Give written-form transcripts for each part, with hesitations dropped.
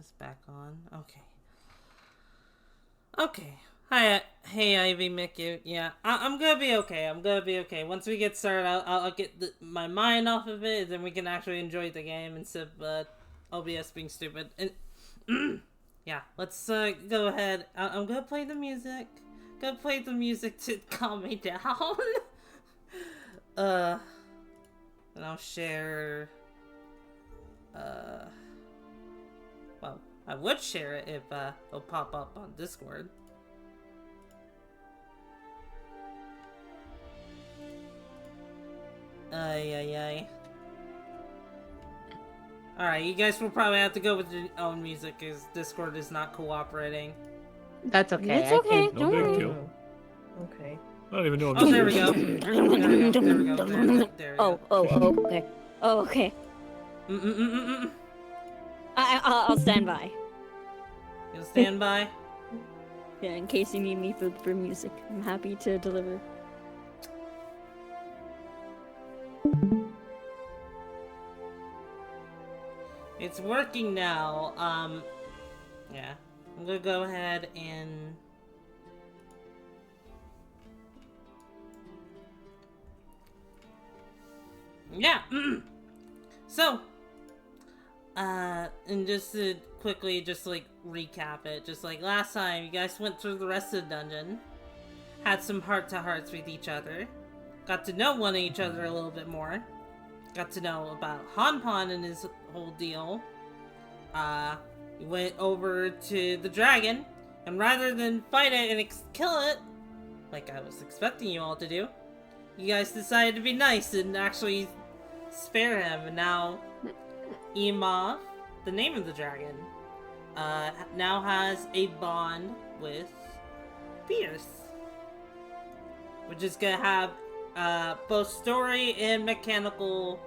this back on. Okay. Okay. Hi, hey Ivy, Mickey. Yeah, I'm gonna be okay. I'm gonna be okay. Once we get started, I'll get my mind off of it, and then we can actually enjoy the game instead of OBS being stupid. And yeah, let's go ahead. I'm gonna play the music. Gonna play the music to calm me down. And I'll share. Well, I would share it if it'll pop up on Discord. Ay. Alright, you guys will probably have to go with your own music because Discord is not cooperating. That's okay. It's okay. No Don't big worry. deal. Okay. I don't even know. Oh, there we go. There we go. There we go. Okay. Oh, okay. I'll stand by. You'll stand by? Yeah, in case you need me for music, I'm happy to deliver. It's working now. Yeah. I'm gonna go ahead and... Yeah. So, and just to quickly like recap it, just like last time, you guys went through the rest of the dungeon, had some heart-to-hearts with each other, got to know one of each other a little bit more, got to know about Hanpan and his whole deal. You went over to the dragon, and rather than fight it and kill it, like I was expecting you all to do, you guys decided to be nice and actually spare him, and now Ema, the name of the dragon, now has a bond with Pierce, which is gonna have both story and mechanical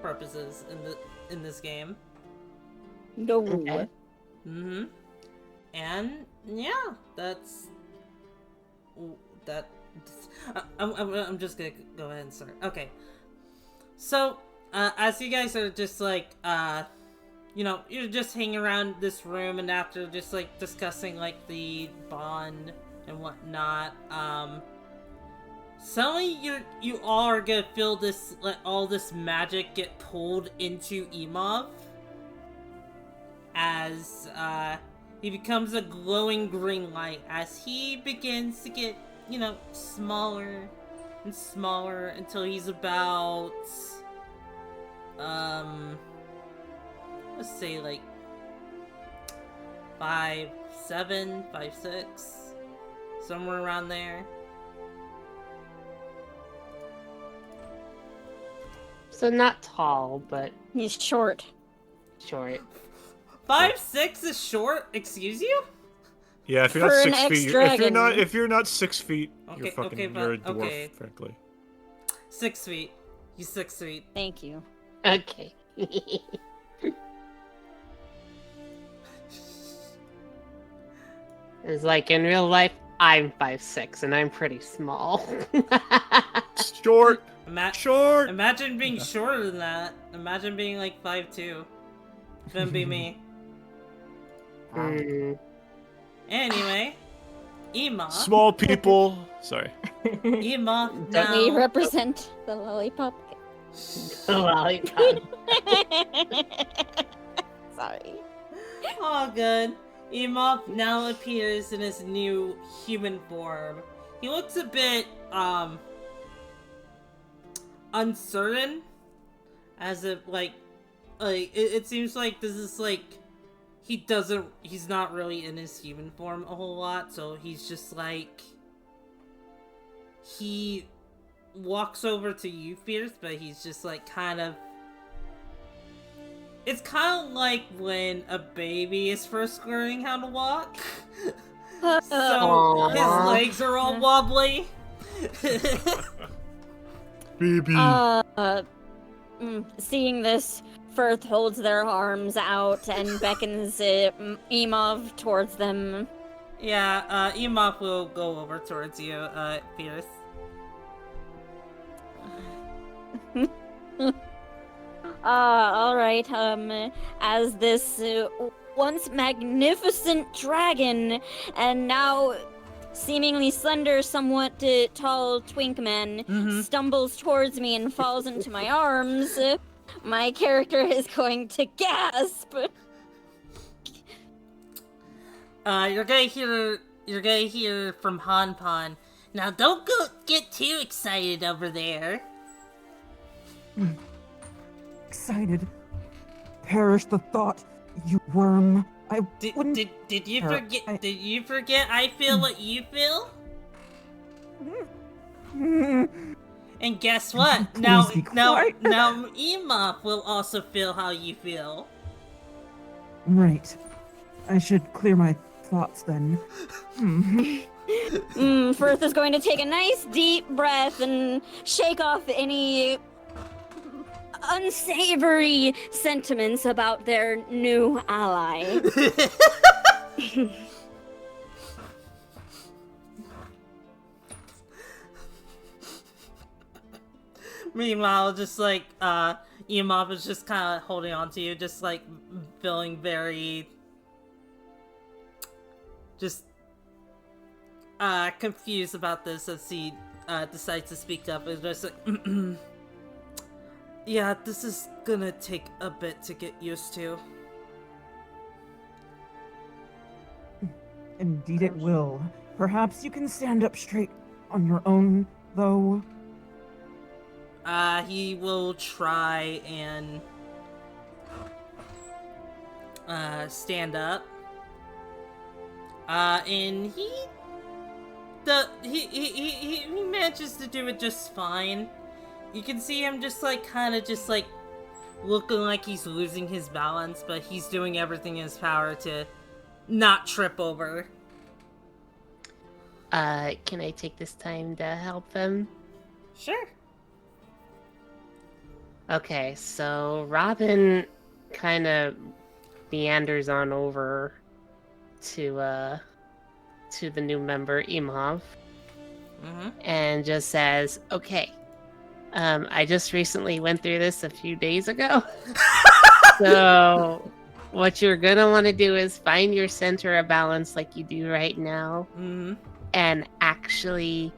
purposes in this game. No. Okay. And yeah, I'm just gonna go ahead and start. Okay. So, as you guys are just like, you know, you're just hanging around this room, and after just like discussing like the bond and whatnot, suddenly you all are gonna feel this, like, all this magic get pulled into Emov as he becomes a glowing green light as he begins to get, you know, smaller and smaller until he's about let's say like 5'7", 5'6", somewhere around there. So not tall, but He's short. short. 5'6" is short? Excuse you? Yeah, if you're not For an 6 feet, ex-dragon. if you're not 6 feet, Okay, you're fucking, okay, you're a but- dwarf, okay. frankly. 6 feet. He's 6 feet. Thank you. Okay. It's like in real life, I'm 5'6" and I'm pretty small. Short! Short! Short! Imagine being shorter than that. Imagine being like 5'2". Couldn't be me. Anyway, Ema. Small people. Sorry. Ema Let me now. represent the lollipop. Lollipop. Sorry. Oh, good. Ema now appears in his new human form. He looks a bit, uncertain. As if, like it seems like this is, like, he's not really in his human form a whole lot, so he's just, like, he walks over to you, Fierce, but he's just, like, kind of, it's kind of like when a baby is first learning how to walk. So, his Aww. legs are all wobbly. Baby. Seeing this, Firth holds their arms out and beckons Emov towards them. Yeah, Emov will go over towards you, Fierce. All right. As this once magnificent dragon, and now seemingly slender, somewhat tall twink man stumbles towards me and falls into my arms, my character is going to gasp. You're gonna hear from Han Pan. Now, don't get too excited over there. Excited. Perish the thought, you worm. I wouldn't... Did you forget? I- Did you forget? I feel what you feel. And guess what? Please be quiet. now, Emop will also feel how you feel. Right. I should clear my thoughts then. Firth is going to take a nice deep breath and shake off any unsavory sentiments about their new ally. Meanwhile, just like Emop is just kind of holding on to you, just like feeling very just confused about this as he decides to speak up. It's just like, yeah, this is gonna take a bit to get used to. Indeed it will. Perhaps you can stand up straight on your own, though. He will try and stand up. And he manages to do it just fine. You can see him just like kind of just like looking like he's losing his balance, but he's doing everything in his power to not trip over. Can I take this time to help him? Sure. Okay, so Robin kind of meanders on over to the new member, Imhov, and just says, okay, I just recently went through this a few days ago. So what you're gonna want to do is find your center of balance like you do right now, and actually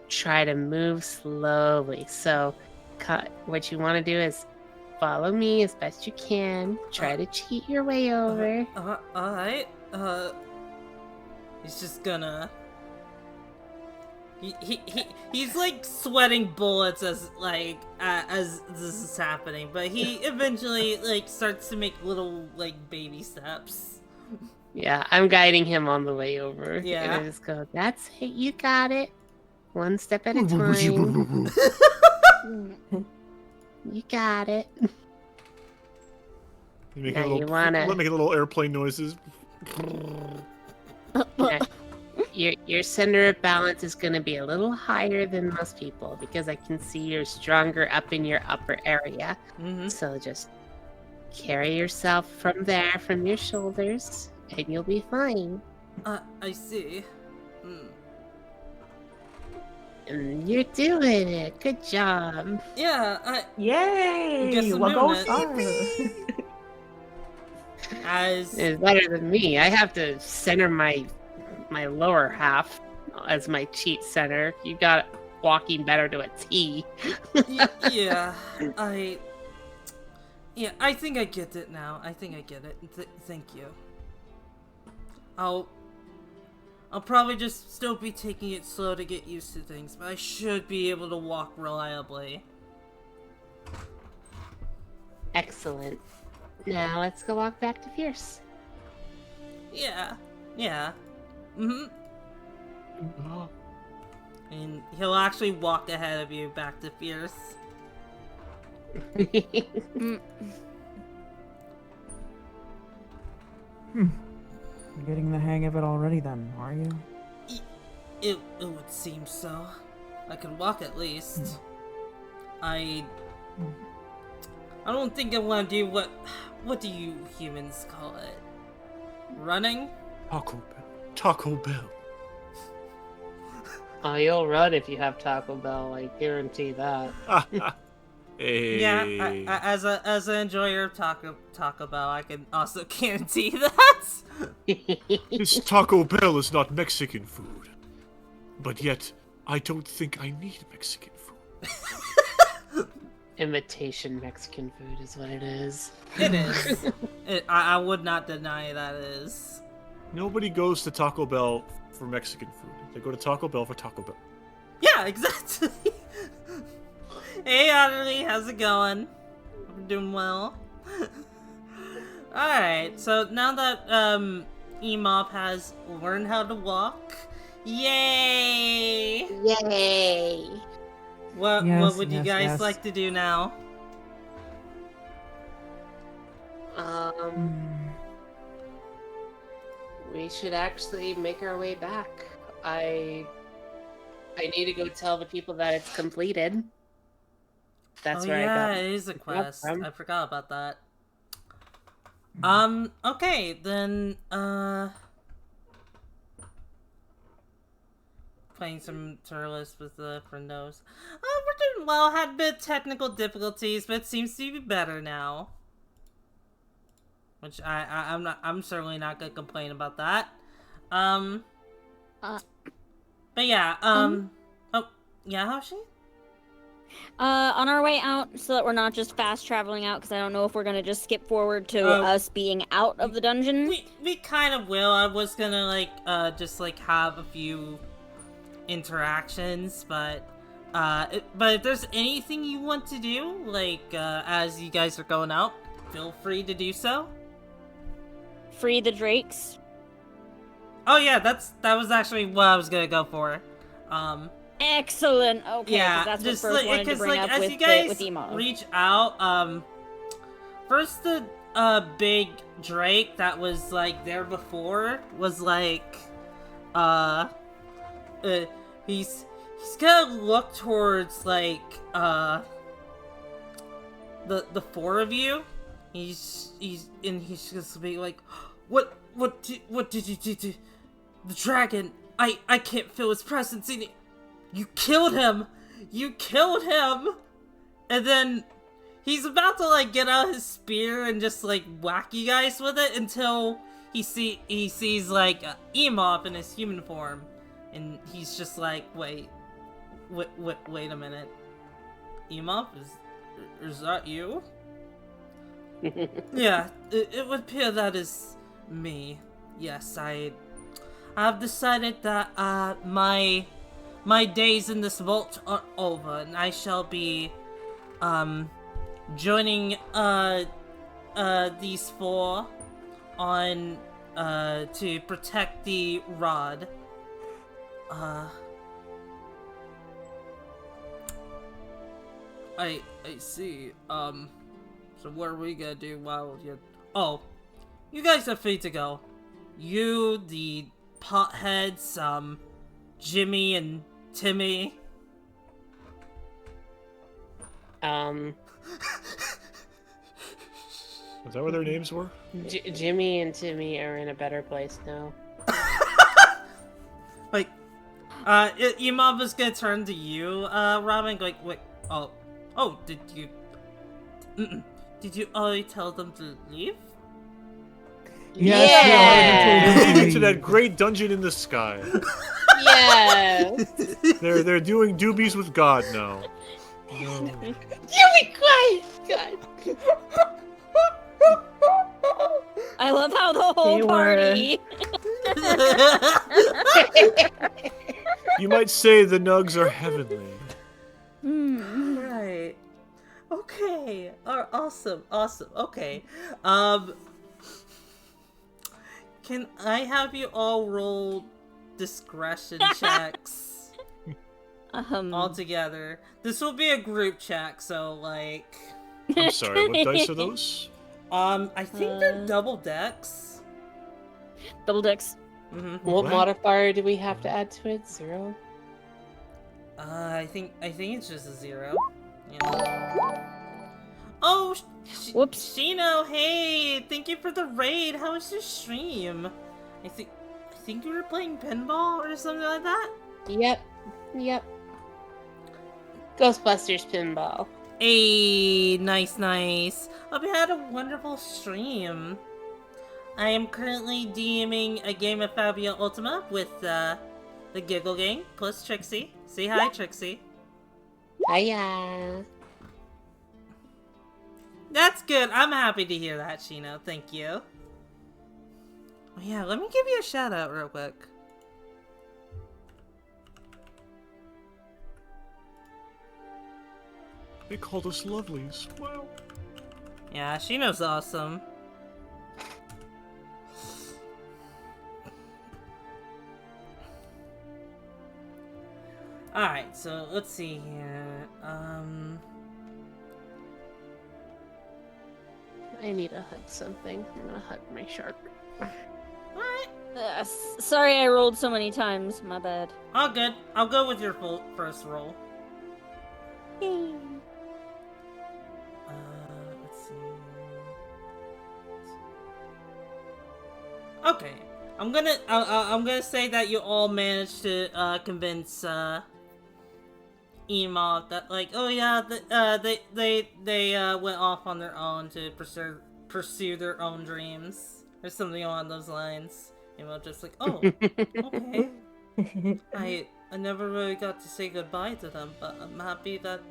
try to move slowly. So what you want to do is follow me as best you can. Try to cheat your way over. Alright. He's just gonna... He's like sweating bullets as this is happening, but he eventually like starts to make little like baby steps. Yeah, I'm guiding him on the way over. Yeah. And I just go, that's it, you got it. One step at a time. You got it. Making little airplane noises. Your center of balance is going to be a little higher than most people because I can see you're stronger up in your upper area. So just carry yourself from there, from your shoulders, and you'll be fine. I see. And you're doing it. Good job. Yeah, Yay! Guess I'm What doing goes as It's better than me. I have to center my lower half as my cheat center. You got walking better to a T. yeah, I think I get it now. I think I get it. Thank you. I'll probably just still be taking it slow to get used to things, but I should be able to walk reliably. Excellent. Now let's go walk back to Fierce. Yeah. And he'll actually walk ahead of you back to Fierce. You're getting the hang of it already then, are you? It would seem so. I can walk at least. I don't think I want to do what do you humans call it? Running? Taco Bell. Oh, you'll run if you have Taco Bell, I guarantee that. Yeah, Hey. as an enjoyer of Taco Bell, I can also guarantee that. This Taco Bell is not Mexican food. But yet, I don't think I need Mexican food. Imitation Mexican food is what it is. It is. I would not deny that it is. Nobody goes to Taco Bell for Mexican food. They go to Taco Bell for Taco Bell. Yeah, exactly. Hey, Otterly, how's it going? I'm doing well. Alright, so now that Emop has learned how to walk, yay! Yay! What Yes, would you yes, guys yes. like to do now? We should actually make our way back. I need to go tell the people that it's completed. That's where I got it is a quest. from. I forgot about that. Okay, then, playing some Turles with the friendos. We're doing well. Had a bit of technical difficulties, but it seems to be better now. Which I'm certainly not gonna complain about that. But yeah, oh, yeah, how's she? On our way out, so that we're not just fast traveling out, because I don't know if we're gonna just skip forward to us being out of the dungeon. We kind of will. I was gonna just have a few interactions, but if there's anything you want to do, as you guys are going out, feel free to do so. Free the drakes. Oh yeah, that was actually what I was gonna go for. Excellent. Okay, Yeah, that's just what first wanted to bring up as with you guys with Emo. reach out, first the big Drake that was there before was he's gonna look towards the four of you. He's just be like, what did you do to the dragon? I can't feel his presence in it. You killed him! You killed him! And then he's about to get out his spear and just whack you guys with it until he sees Emop in his human form, and he's just wait a minute. Emop, is that you? Yeah, it would appear that is me. Yes, I've decided that my days in this vault are over, and I shall be joining these four on to protect the rod. I see. So what are we gonna do while you? Oh, you guys are free to go. You, the potheads, Jimmy and Timmy. Is that what their names were? Jimmy and Timmy are in a better place now. Emov was gonna turn to you, Robin, wait, did you already tell them to leave? Yes, They're leading to that great dungeon in the sky. Yes! They're doing doobies with God now. You be quiet! God. I love how the whole party. You might say the nugs are heavenly. Right. Okay. Awesome. Okay. Can I have you all roll discretion checks all together? This will be a group check, so I'm sorry, what dice are those? I think they're double decks. Double dicks. Mm-hmm. What What? modifier do we have to add to it? 0? I think it's just a 0. Yeah. Oh, Whoops. Shino, hey, thank you for the raid. How was your stream? I think you were playing pinball or something like that. Yep. Ghostbusters pinball. Hey, nice. Hope you had a wonderful stream. I am currently DMing a game of Fabula Ultima with the Giggle Gang plus Trixie. Say hi, Trixie. Hiya. That's good. I'm happy to hear that, Shino. Thank you. Oh yeah, let me give you a shout out real quick. They called us lovelies. Wow. Yeah, Shino's awesome. Alright, so let's see here. I need to hug something. I'm gonna hug my shark. What? Sorry I rolled so many times. My bad. All good. I'll go with your first roll. Let's see. Okay, I'm gonna say that you all managed to convince Ema that like, oh yeah, they went off on their own to pursue their own dreams or something along those lines. Ema just like, oh, okay. I never really got to say goodbye to them, but I'm happy that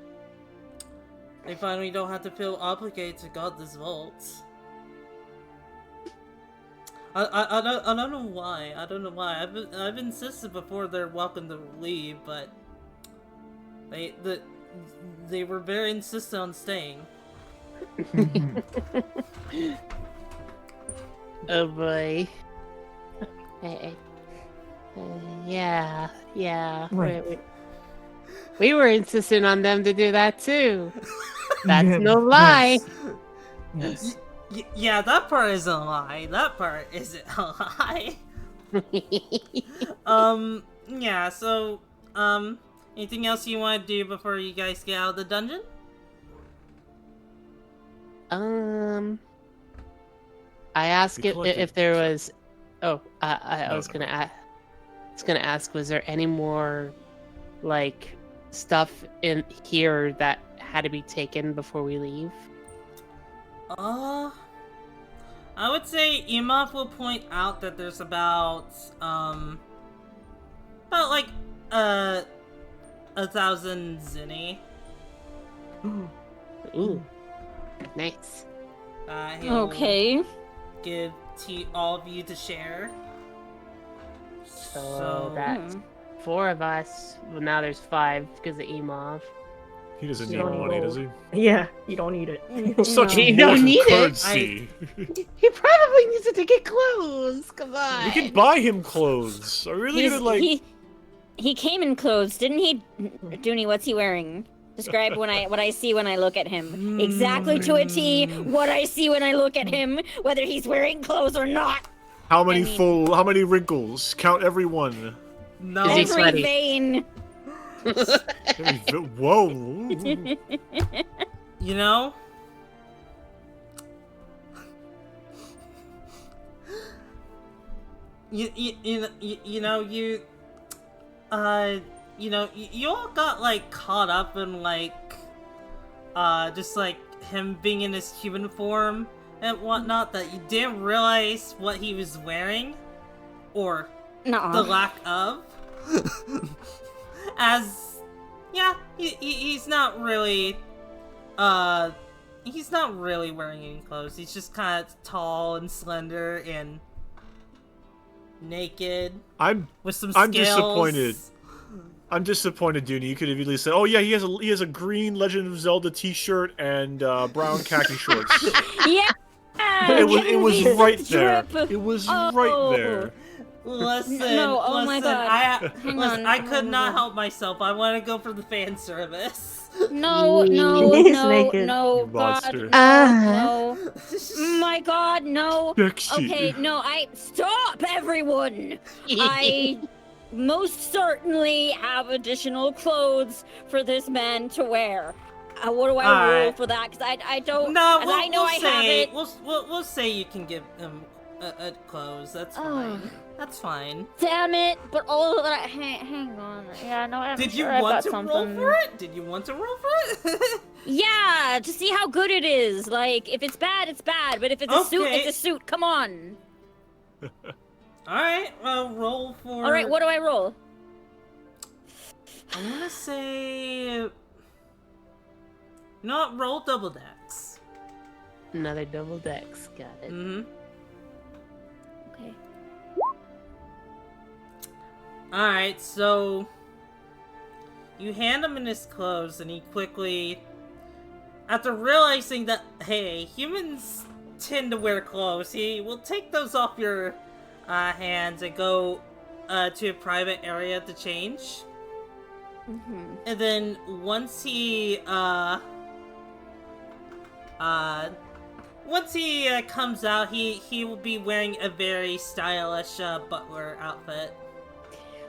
they finally don't have to feel obligated to guard this vault. I don't know why. I don't know why. I've insisted before they're welcome to leave, but they were very insistent on staying. Oh boy. Hey. Yeah. Right. We were insisting on them to do that too. That's no lie. Yes. Yeah, that part isn't a lie. That part isn't a lie. Yeah, so, anything else you want to do before you guys get out of the dungeon? I asked We collected- if there was. Oh, I was gonna ask, was there any more, like, stuff in here that had to be taken before we leave? I would say Emov will point out that there's about like, 1,000 zinni. Ooh, nice. He'll Okay. give to all of you to share. So that's 4 of us. Well, now there's 5 because of Emov. He doesn't need Don't money, go. does he? Yeah, you don't need it. Such You a don't moral need it. courtesy. He probably needs it to get clothes. Come on. We can buy him clothes. Are we really gonna like? He came in clothes, didn't he? Dooney, what's he wearing? Describe what I see when I look at him. Exactly to a T. What I see when I look at him, whether he's wearing clothes or not. How many I mean- How many wrinkles? Count every one. No. Is he Every sweaty? vein. Whoa. You know? You all got like caught up in like just like him being in his human form and whatnot that you didn't realize what he was wearing or No. the lack of. As yeah, he's not really wearing any clothes. He's just kind of tall and slender and naked with some scales. I'm disappointed. I'm disappointed, Dooney. You could have easily said, "Oh yeah, he has a green Legend of Zelda T-shirt and brown khaki shorts." Yeah. It was right there. Drip. It was Oh. right there. Listen, No, oh my God. Hang on. I could not help myself. I want to go for the fan service. No, He's no, naked. no, You God, monster. no. My God, no. Sexy. Okay, no, stop, everyone. I most certainly have additional clothes for this man to wear. What do I roll Alright. for that? Because I don't. No, as I know I have it. We'll say you can give him clothes. That's Oh. fine. That's fine. Damn it! But all of that. Hang on. Yeah, no, I'm Did you sure I've want got to something. roll for it? Did you want to roll for it? Yeah, to see how good it is. Like, if it's bad, it's bad. But if it's a suit, Okay. it's a suit. Come on. Alright, well, roll for... All right, what do I roll? I'm gonna say... Not roll double dex. Another double dex. Got it. Mm-hmm. Okay. Alright, so... You hand him in his clothes, and he quickly... After realizing that, hey, humans tend to wear clothes, he will take those off your hands and go to a private area to change. Mm-hmm. And then once he comes out, he will be wearing a very stylish butler outfit.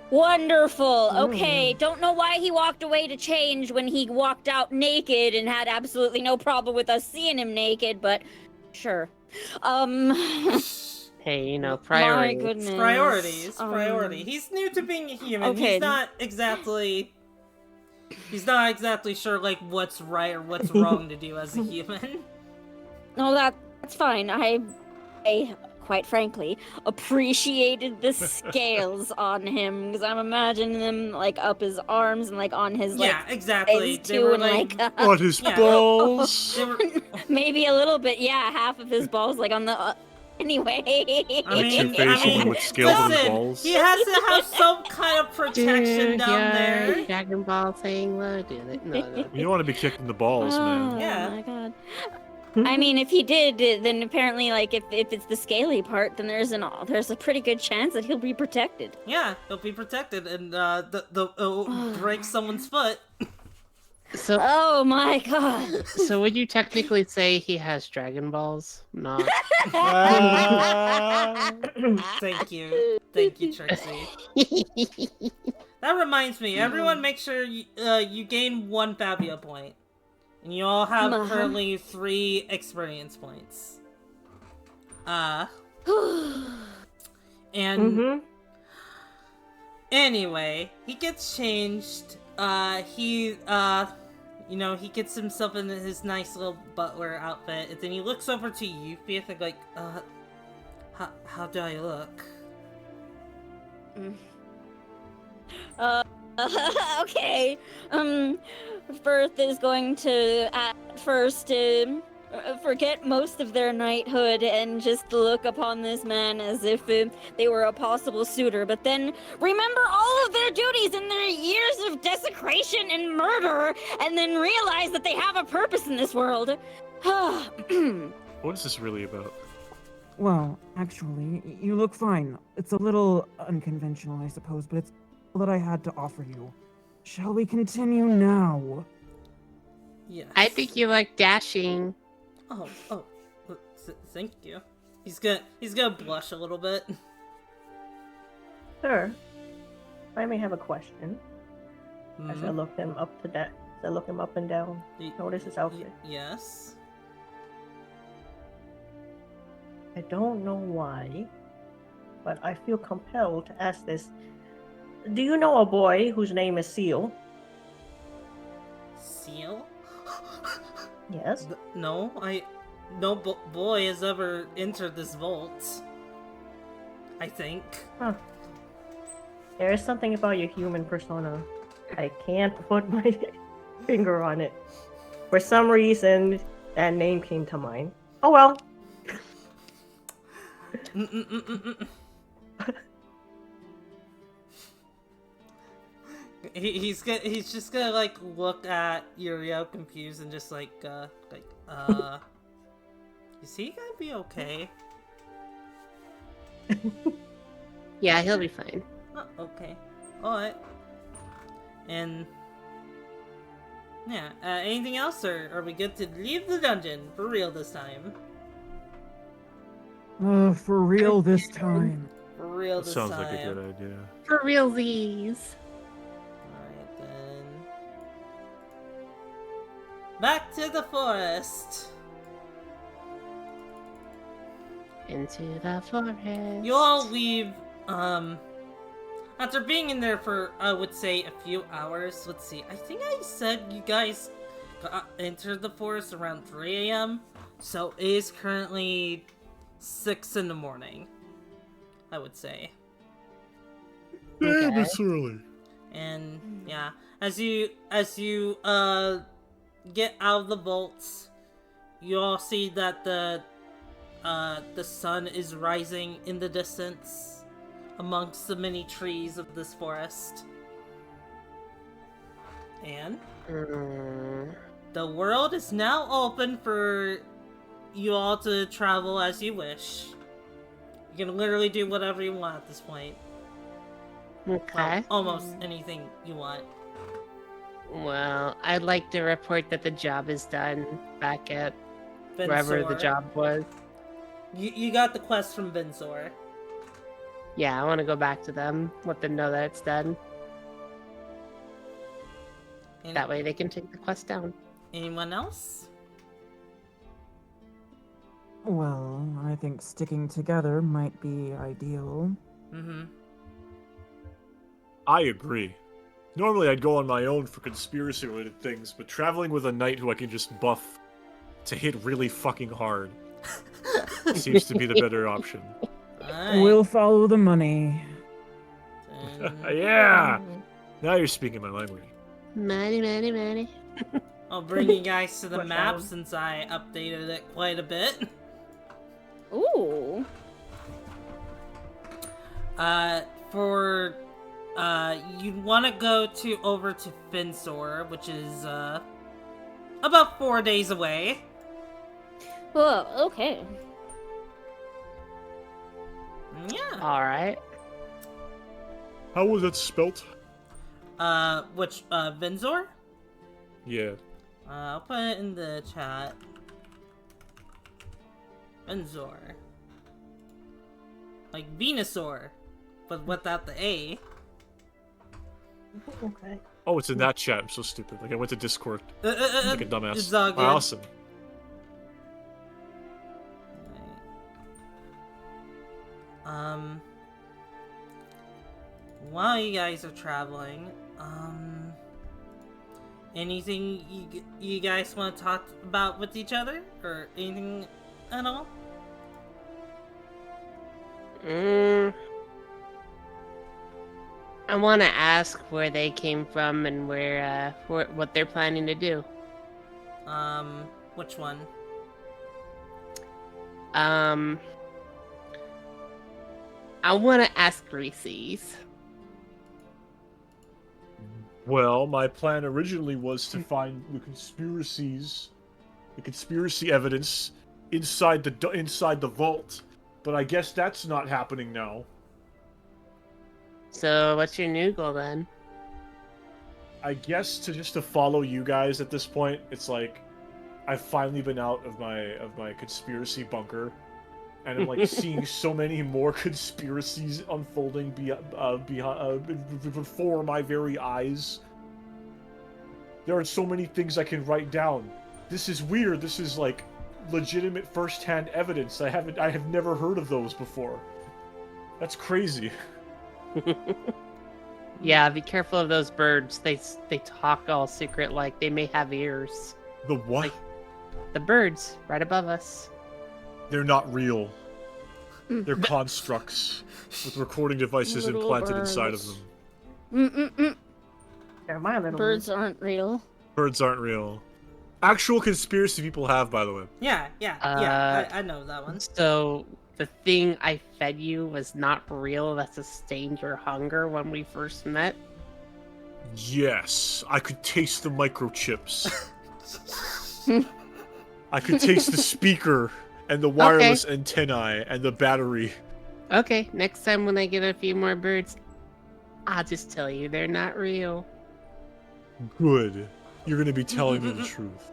Wonderful. Okay, don't know why he walked away to change when he walked out naked and had absolutely no problem with us seeing him naked, but sure. Hey, you know, My priorities. goodness. Priorities, priority. He's new to being a human. Okay. He's not exactly sure like what's right or what's wrong to do as a human. No, that's fine. I quite frankly appreciated the scales on him because I'm imagining them like up his arms and like on his like Yeah, exactly. legs They too, were and like, like On his Yeah. balls. they were, maybe a little bit. Yeah, half of his balls like on the. Anyway. Two-faced with scales on his listen, balls. he has to have some kind of protection down there. Dragon Ball saying low, do it. No. You don't want to be kicked in the balls, man. Yeah. Oh my god. I mean, if he did, then apparently, like, if it's the scaly part, then there's a pretty good chance that he'll be protected. Yeah, he'll be protected, and it'll break someone's foot. So, Oh my god. so would you technically say he has Dragon Balls? Not. Thank you, Trixie. That reminds me, everyone, make sure you gain 1 Fabula point, and you all have currently 3 experience points. And anyway, he gets changed. He gets himself in his nice little butler outfit, and then he looks over to you, Faith, like, how do I look? Okay. Firth is going to at first forget most of their knighthood and just look upon this man as if they were a possible suitor, but then remember all of their duties and their years of desecration and murder, and then realize that they have a purpose in this world. What is this really about? Well, actually, you look fine. It's a little unconventional, I suppose, but it's all that I had to offer you. Shall we continue now? Yes. I think you like dashing. Oh, thank you. He's gonna blush a little bit. Sir, I may have a question. As I Mhm. look him up and down. Notice his outfit. Yes. I don't know why, but I feel compelled to ask this. Do you know a boy whose name is Seal? Seal? Yes. No, no boy has ever entered this vault. I think. Huh. There is something about your human persona. I can't put my finger on it. For some reason, that name came to mind. Oh well. He's just gonna like look at Uriel confused and just like is he gonna be okay? Yeah, he'll be fine. Oh, okay. Alright. And yeah, anything else, or are we good to leave the dungeon for real this time? For real this time. For real That this sounds time. like a good idea. For realsies. Alright then. Back to the forest. Into the forest. You all leave, after being in there for, I would say, a few hours. Let's see, I think I said you guys entered the forest around 3 a.m. So it is currently 6 in the morning, I would say. Damn, Okay. it's early. And yeah, as you get out of the vaults, you all see that the sun is rising in the distance amongst the many trees of this forest. And the world is now open for you all to travel as you wish. You can literally do whatever you want at this point. Okay. Well, almost anything you want. Well, I'd like to report that the job is done back at wherever the Vensor. job was. You got the quest from Vensor. Yeah, I want to go back to them, let them know that it's done. That way they can take the quest down. Anyone else? Well, I think sticking together might be ideal. Mm-hmm. I agree. Normally I'd go on my own for conspiracy-related things, but traveling with a knight who I can just buff to hit really fucking hard seems to be the better option. Alright. We'll follow the money. Yeah! Now you're speaking my language. Money. I'll bring you guys to the What map sound? since I updated it quite a bit. Ooh. You'd want to go over to Finsor, which is, about 4 days away. Whoa, okay. Yeah. Alright. How was it spelt? Vinsor? Yeah. I'll put it in the chat. Vinsor. Like Venusaur, but without the A. Okay. Oh, it's in that chat. I'm so stupid. Like, I went to Discord like a dumbass. It's all good. Awesome. While you guys are traveling, anything you guys want to talk about with each other? Or anything at all? I want to ask where they came from and what they're planning to do. Which one? I want to ask Reese's. Well, my plan originally was to find the conspiracy evidence inside the vault, but I guess that's not happening now. So, what's your new goal then? I guess to follow you guys at this point. It's like I've finally been out of my conspiracy bunker, and I'm like seeing so many more conspiracies unfolding before my very eyes. There are so many things I can write down. This is weird. This is like legitimate first-hand evidence. I have never heard of those before. That's crazy. Yeah, be careful of those birds. They talk all secret like they may have ears. The what? Like, the birds right above us. They're not real. They're constructs with recording devices Little implanted inside of birds. them. They're my little Birds aren't real. Birds aren't real. Actual conspiracy people have, by the way. Yeah, I know that one. So the thing I fed you was not real. That sustained your hunger when we first met. Yes, I could taste the microchips. I could taste the speaker and the wireless antennae and the battery. Okay, next time when I get a few more birds, I'll just tell you they're not real. Good. You're gonna be telling me the truth.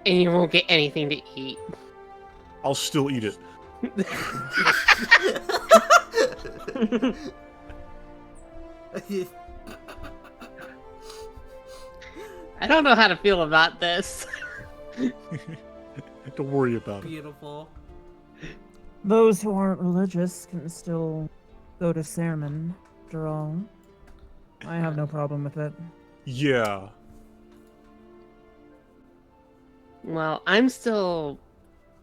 And you won't get anything to eat. I'll still eat it. I don't know how to feel about this. Don't worry about it. Beautiful. those who aren't religious can still go to sermon, after all. I have no problem with it. Yeah. Well, I'm still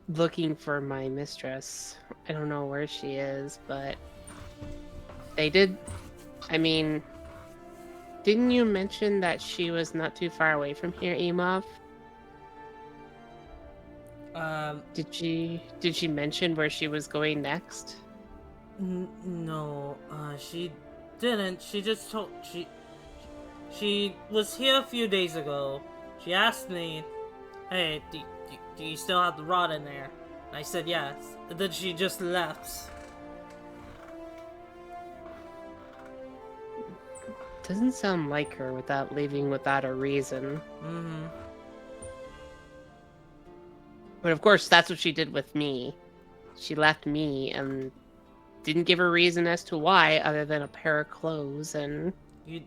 looking for my mistress. I don't know where she is, but they did. I mean, didn't you mention that she was not too far away from here, Emov? Did she mention where she was going next? No, she didn't. She just told she was here a few days ago. She asked me, "Hey, do you still have the rod in there?" And I said yes. And then she just left. Doesn't sound like her without leaving without a reason. Mm-hmm. But of course, that's what she did with me. She left me and didn't give a reason as to why, other than a pair of clothes and... You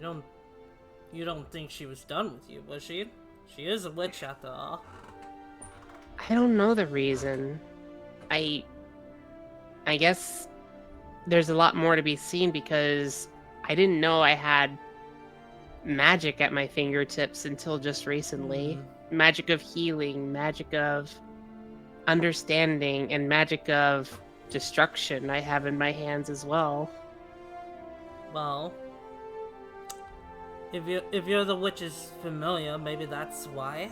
don't think she was done with you, was she? She is a witch after all. I don't know the reason. I guess there's a lot more to be seen because I didn't know I had magic at my fingertips until just recently. Magic of healing, magic of understanding, and magic of destruction I have in my hands as well. Well, if you're the witch's familiar, maybe that's why.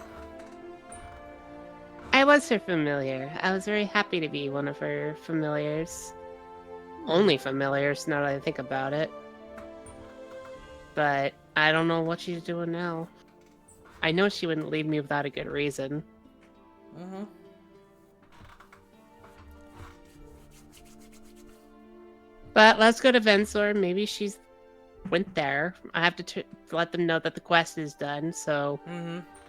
I was her familiar. I was very happy to be one of her familiars. Only familiars, now that I think about it. But I don't know what she's doing now. I know she wouldn't leave me without a good reason. Mm-hmm. But let's go to Vensor. Maybe she's went there. I have to let them know that the quest is done, so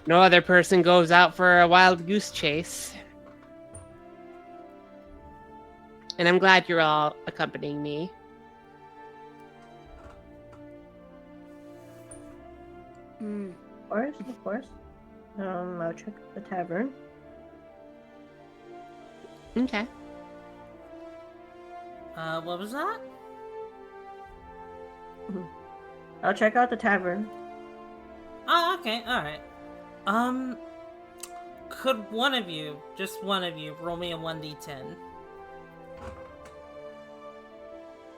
no other person goes out for a wild goose chase. And I'm glad you're all accompanying me. Of course, of course. I'll check the tavern. Okay. What was that? I'll check out the tavern. Oh, okay, alright. Could one of you, just one of you, roll me a 1d10?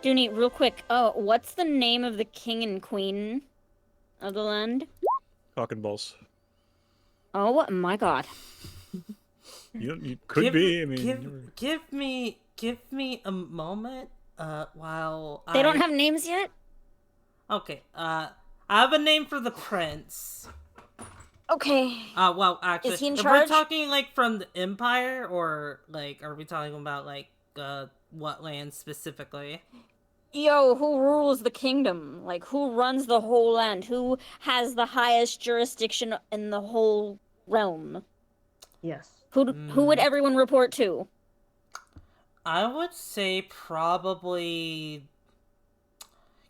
Junie, real quick, what's the name of the king and queen of the land? Cock and balls. Oh my god. You could be. I mean, give me a moment. While They don't have names yet? Okay. I have a name for the prince. Okay. Well, actually, is he in if charge? we're talking like from the Empire, or like, are we talking about like what land specifically? Yo, who rules the kingdom? Like, who runs the whole land? Who has the highest jurisdiction in the whole realm? Yes. Who would everyone report to? I would say probably...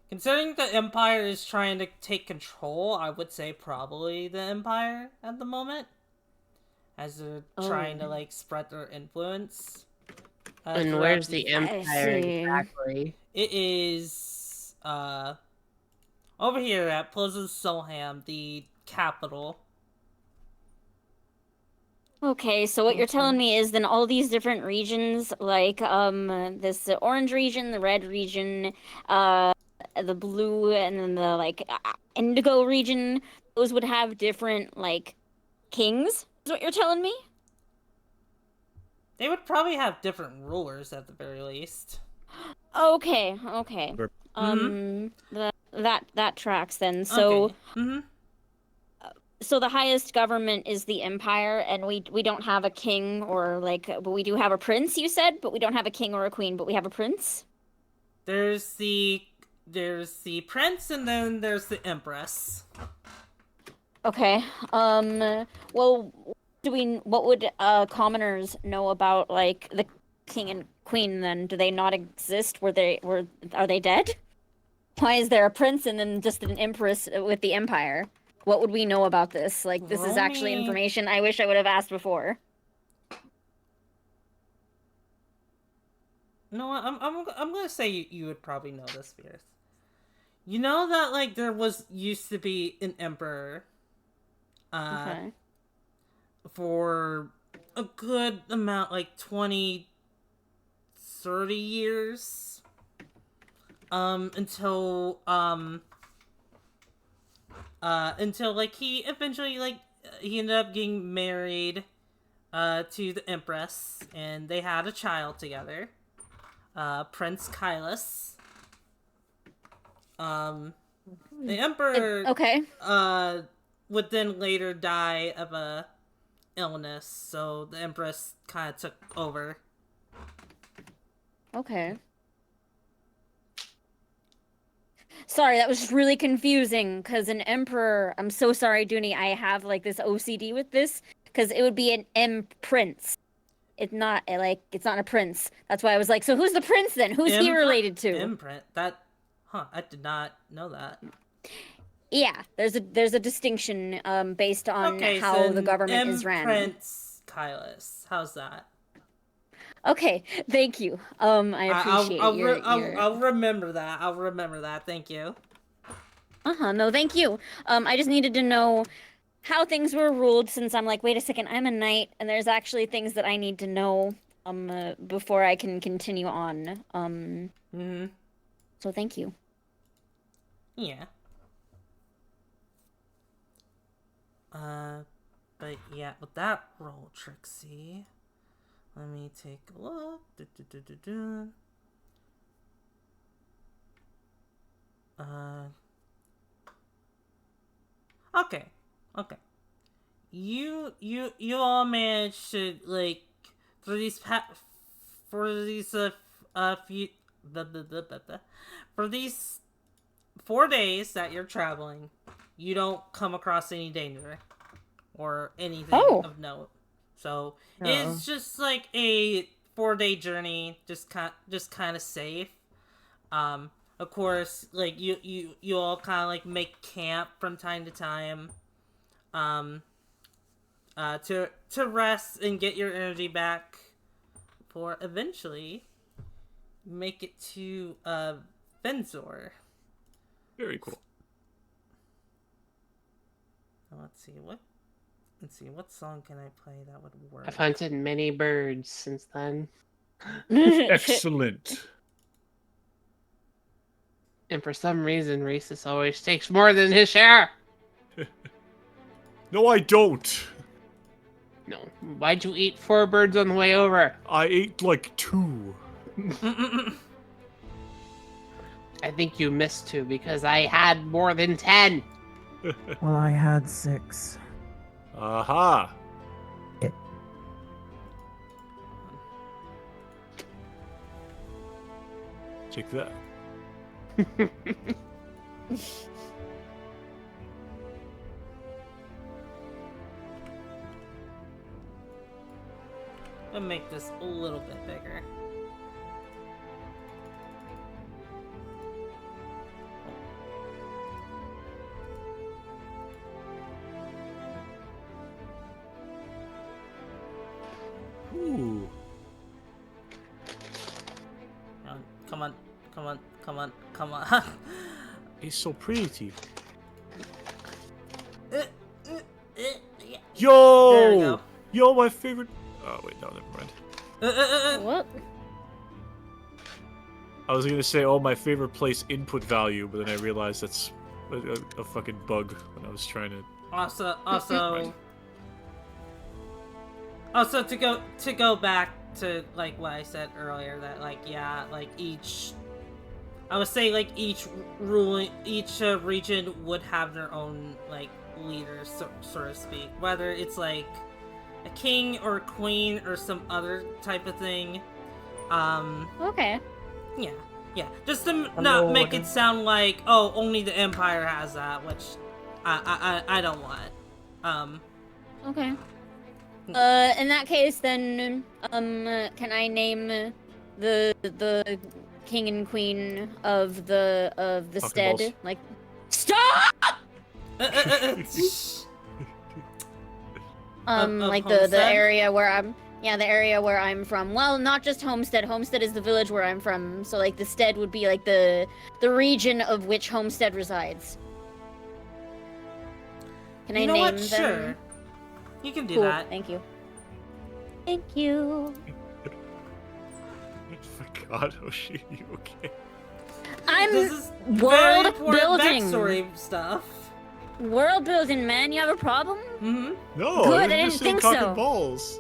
Considering the Empire is trying to take control, I would say probably the Empire at the moment. As they're trying to, like, spread their influence. And where's the Empire exactly? It is, over here at Pleasant Solham, the capital. Okay, so what you're telling me is then all these different regions, like, this orange region, the red region, the blue, and then the, like, indigo region, those would have different, like, kings, is what you're telling me? They would probably have different rulers at the very least. Okay. That tracks then. So, okay. So the highest government is the Empire, and we don't have a king or like, but we do have a prince. You said, but we don't have a king or a queen, but we have a prince. There's the prince, and then there's the empress. Okay. Well, what would commoners know about like the king and queen then? Do they not exist? Are they dead? Why is there a prince and then just an empress with the empire? What would we know about this? Like, this is actually information I wish I would have asked before. No, I'm gonna say you would probably know this, Fierce. You know that like there used to be an emperor, Okay. for a good amount, like 20, 30 years, until like he eventually like he ended up getting married, to the empress, and they had a child together, Prince Kylus. The emperor, Okay. would then later die of a illness, so the empress kind of took over. Okay. Sorry, that was just really confusing because an emperor. I'm so sorry, Dooney. I have like this OCD with this because it would be an M prince. It's not it's not a prince. That's why I was like, so who's the prince then? Who's he related to? Imprint. That, I did not know that. Yeah, there's a distinction based on Okay, how so the government is ran. Prince Kylus. How's that? Okay, thank you. I appreciate your. I'll remember that. I'll remember that. Thank you. No, thank you. I just needed to know how things were ruled since I'm like, wait a second, I'm a knight, and there's actually things that I need to know before I can continue on. So thank you. Yeah. But yeah, with that roll, Trixie, let me take a look. Okay. You all managed to like for these for these 4 days that you're traveling, you don't come across any danger or anything of note. So it's just like a 4-day journey, just kind of safe. Of course, like you all kind of like make camp from time to time, to rest and get your energy back, for eventually make it to Benzor. Very cool. Let's see what song can I play that would work. I've hunted many birds since then. Excellent. And for some reason, Rhesus always takes more than his share. No, I don't. No. Why'd you eat 4 birds on the way over? I ate like 2. I think you missed 2 because I had more than 10. Well, I had 6. Aha. Take that. I'll make this a little bit bigger. Ooh. Come on. He's so pretty. There we Yo! go. Yo, my favorite... Oh, wait, no, never mind. What? I was gonna say, oh, my favorite place input value, but then I realized that's a fucking bug when I was trying to... Also to go back to like what I said earlier, that like yeah, like I would say like each region would have their own like leaders, so to speak, whether it's like a king or a queen or some other type of thing. Okay. Yeah, just to not make it sound like, oh, only the Empire has that, which I don't want. Okay. In that case, then, can I name the king and queen of the stead? Balls. Like, stop! Of Like the Homestead? area where I'm. Yeah, the area where I'm from. Well, not just Homestead. Homestead is the village where I'm from. So, like, the stead would be, like, the region of which Homestead resides. Can I You know name what? them? Sure. You can do Cool. that. Thank you. Thank you. Oh my god, Hoshi, you okay? I'm This is very world important building. backstory stuff. World building, man. You have a problem? Mm-hmm. No, Good, you're I just didn't saying think cock so. and balls.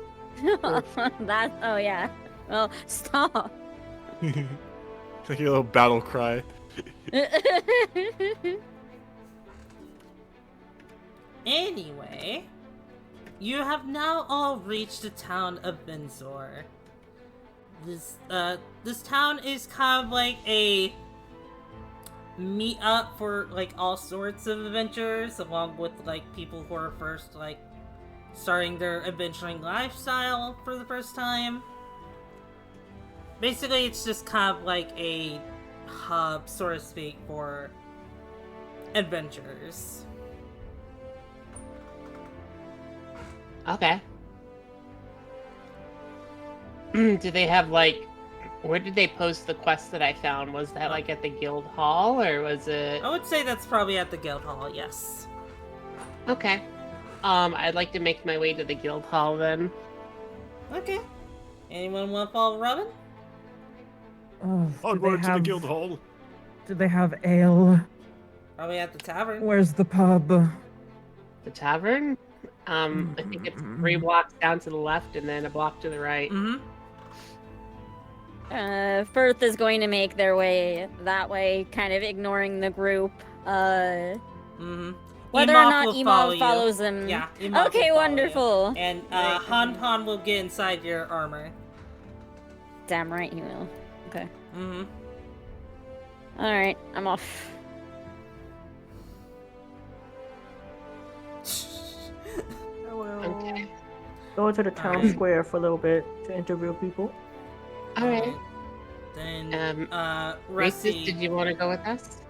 That. Oh yeah. Well, stop. Like a little battle cry. Anyway, you have now all reached the town of Benzor. This town is kind of like a meet-up for, like, all sorts of adventurers, along with, like, people who are first, like, starting their adventuring lifestyle for the first time. Basically, it's just kind of like a hub, so to speak, for adventurers. Okay. Do they have, like, where did they post the quest that I found? Was that, like, at the guild hall, or was it... I would say that's probably at the guild hall, yes. Okay. I'd like to make my way to the guild hall, then. Okay. Anyone want to follow Robin? Oh, Onward to the guild hall. Do they have ale? Probably at the tavern. Where's the pub? The tavern? I think it's 3 blocks down to the left and then a block to the right. Mm-hmm. Firth is going to make their way that way, kind of ignoring the group. Mm-hmm. Whether or not Emav follows them. Yeah, Emav Okay, will follow wonderful. you. And Han will get inside your armor. Damn right he will. Okay. Mm-hmm. Alright, I'm off. I will Okay. go to the town Alright. square for a little bit to interview people. Alright. Then, Racist, Rusty. did you want to go with us?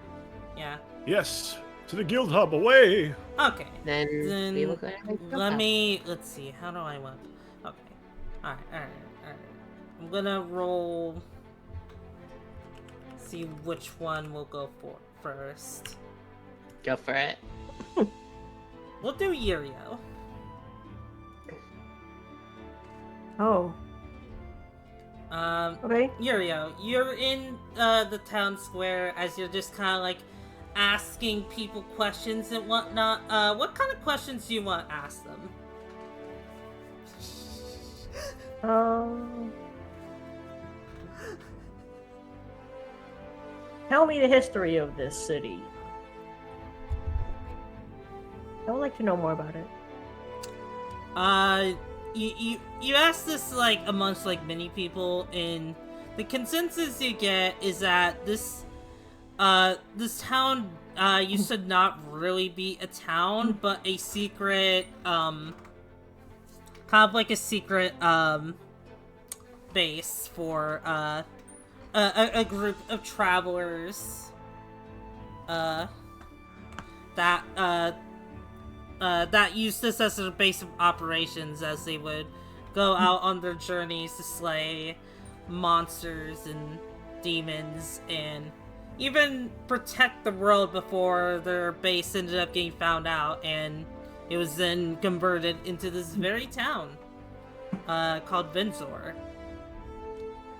Yeah. Yes, to the guild hub, away! Okay. Then we will Then go ahead and go let out. me. Let's see. How do I want? Okay. Alright. I'm gonna roll. See which one we'll go for first. Go for it. We'll do Yurio. Oh, okay. Yurio, you're in the town square as you're just kind of like asking people questions and whatnot. What kind of questions do you want to ask them? Tell me the history of this city. I would like to know more about it. You ask this like amongst like many people, and the consensus you get is that this town used to not really be a town, but a secret kind of like a secret base for a group of travelers that used this as their base of operations as they would go out on their journeys to slay monsters and demons and even protect the world before their base ended up getting found out, and it was then converted into this very town called Benzor.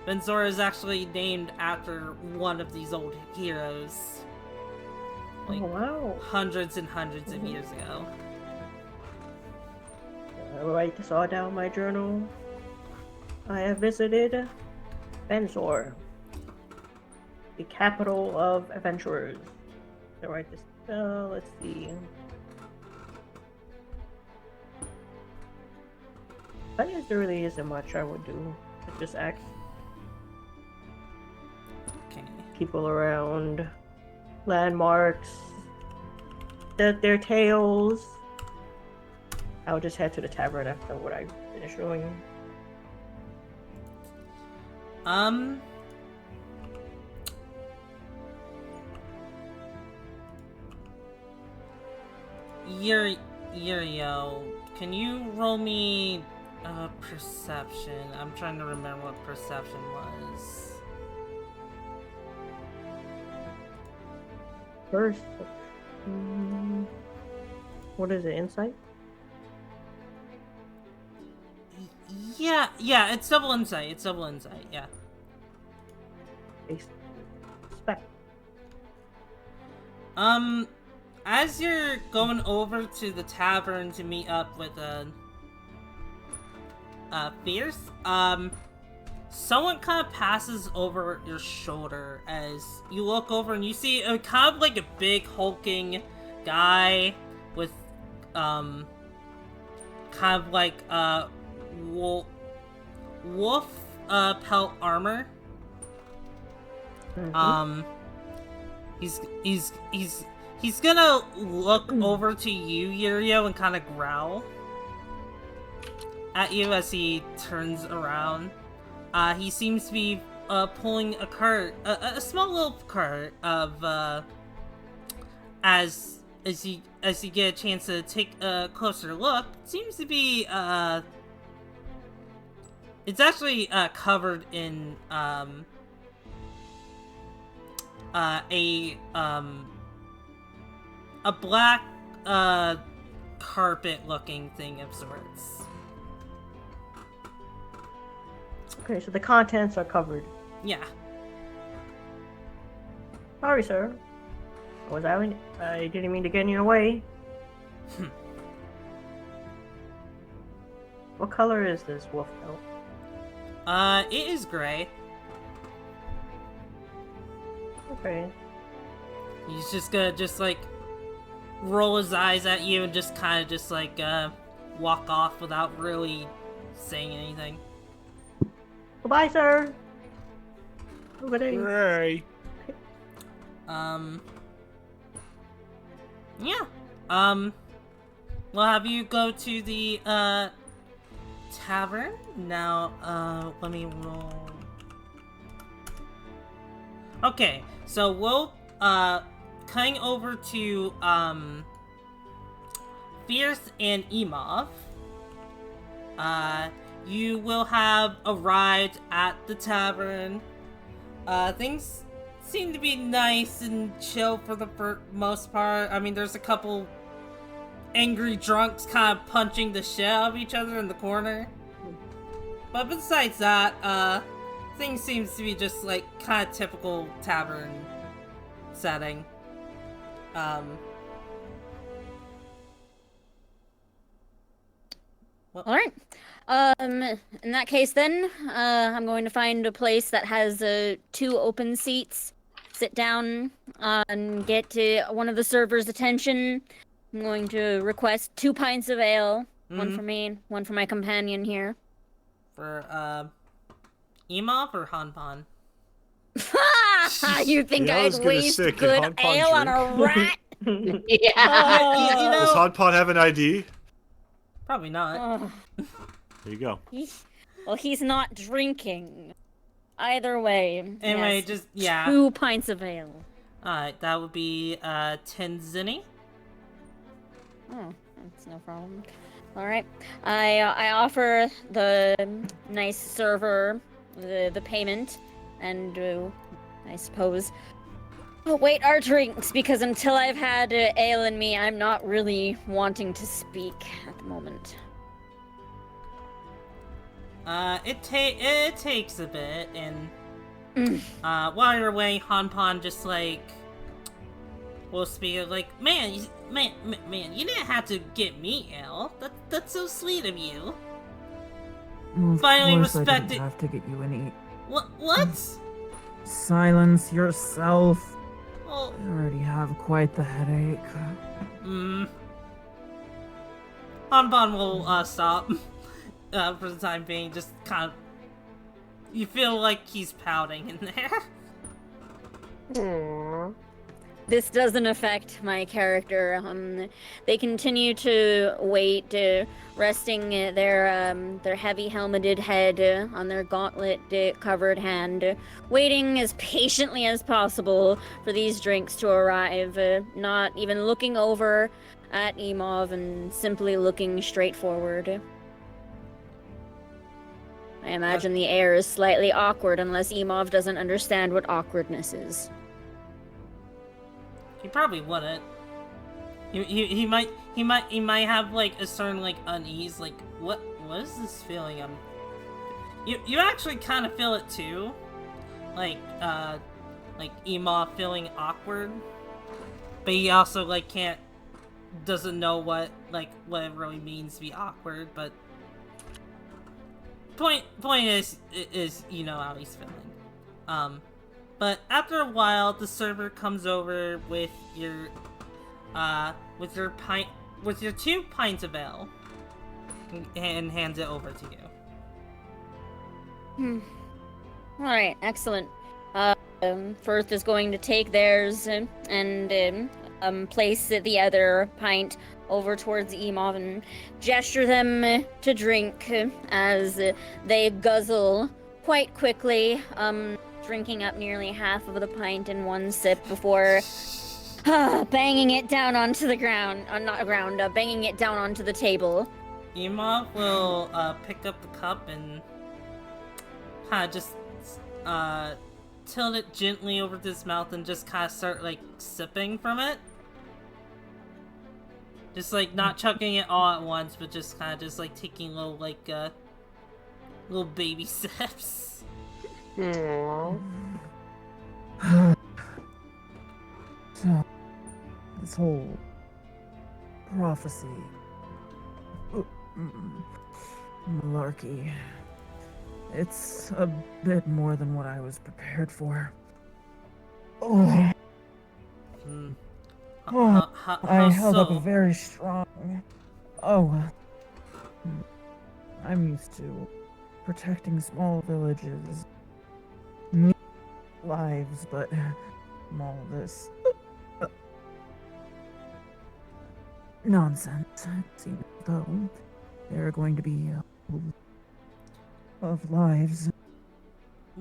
Benzor is actually named after one of these old heroes. Like, Oh, wow. hundreds and hundreds of years ago. I write this all down in my journal. I have visited Benzor, the capital of adventurers. I write this. Let's see. I guess there really isn't much I would do. I just ask Okay. people around, landmarks, their tales. I'll just head to the tavern after what I finish doing. Yurio, can you roll me Perception. I'm trying to remember what perception was. First, what is it? Insight? Yeah, it's double insight. It's double insight, yeah. Respect. As you're going over to the tavern to meet up with, Fierce, someone kind of passes over your shoulder as you look over and you see kind of like a big hulking guy with, kind of like, wolf pelt armor. Mm-hmm. He's gonna look over to you, Yurio, and kind of growl at you as he turns around. He seems to be pulling a cart, a small little cart of as you get a chance to take a closer look, it seems to be it's actually covered in a black carpet looking thing of sorts. Okay, so the contents are covered. Yeah. Sorry, sir. I didn't mean to get in your way. What color is this wolf pelt? It is gray. Okay. He's just gonna like roll his eyes at you and just kind of just like walk off without really saying anything. Goodbye, sir. Over there. Hooray! Yeah. We'll have you go to the tavern now. Let me roll. Okay, so we'll coming over to Fierce and Emov. You will have arrived at the tavern. Things seem to be nice and chill for the most part. I mean, there's a couple angry drunks kind of punching the shit out of each other in the corner. But besides that, things seems to be just like kind of typical tavern setting. Alright. In that case then, I'm going to find a place that has 2 open seats. Sit down and get one of the servers' attention. I'm going to request 2 pints of ale. One for me, one for my companion here. For, Emov or Hanpan? You think Yeah, I was I'd gonna waste say, can good Hanpan ale on a rat? Yeah. You Does know, Hanpan have an ID? probably not. There you go. Well, he's not drinking. Either way. Anyway, yes, just, yeah. 2 pints of ale. Alright, that would be, 10 zinni. Oh, that's no problem. Alright. I offer the nice server the payment, and I suppose wait our drinks, because until I've had ale in me, I'm not really wanting to speak at the moment. It takes a bit, and while you're away, Hanpan just like will speak like, man, you didn't have to get me ale. That's so sweet of you. Well, of Finally course I respect didn't it. have to get you any. What? Silence yourself. Oh, I already have quite the headache. Hanpan will stop for the time being. Just kind of, you feel like he's pouting in there. Aww. This doesn't affect my character. They continue to wait, resting their heavy helmeted head on their gauntlet-covered hand, waiting as patiently as possible for these drinks to arrive, not even looking over at Emov and simply looking straight forward. I imagine the air is slightly awkward unless Emov doesn't understand what awkwardness is. He probably wouldn't. He might have like a certain like unease, like what is this feeling? You actually kind of feel it too, like Emov feeling awkward, but he also like doesn't know what it really means to be awkward. But point is you know how he's feeling. But after a while, the server comes over with your 2 pints of ale and hands it over to you. Alright, excellent. Firth is going to take theirs and place the other pint over towards Emov and gesture them to drink as they guzzle quite quickly, drinking up nearly half of the pint in one sip before banging it down onto the ground. Banging it down onto the table. Emov will pick up the cup and just tilt it gently over to his mouth and just kind of start like sipping from it. Just like not chugging it all at once, but just kind of just like taking little baby sips. Aww. So, this whole prophecy, malarkey, it's a bit more than what I was prepared for. Oh, I held up very strong. I'm used to protecting small villages, lives, but all this nonsense. It seems as though there are going to be of lives in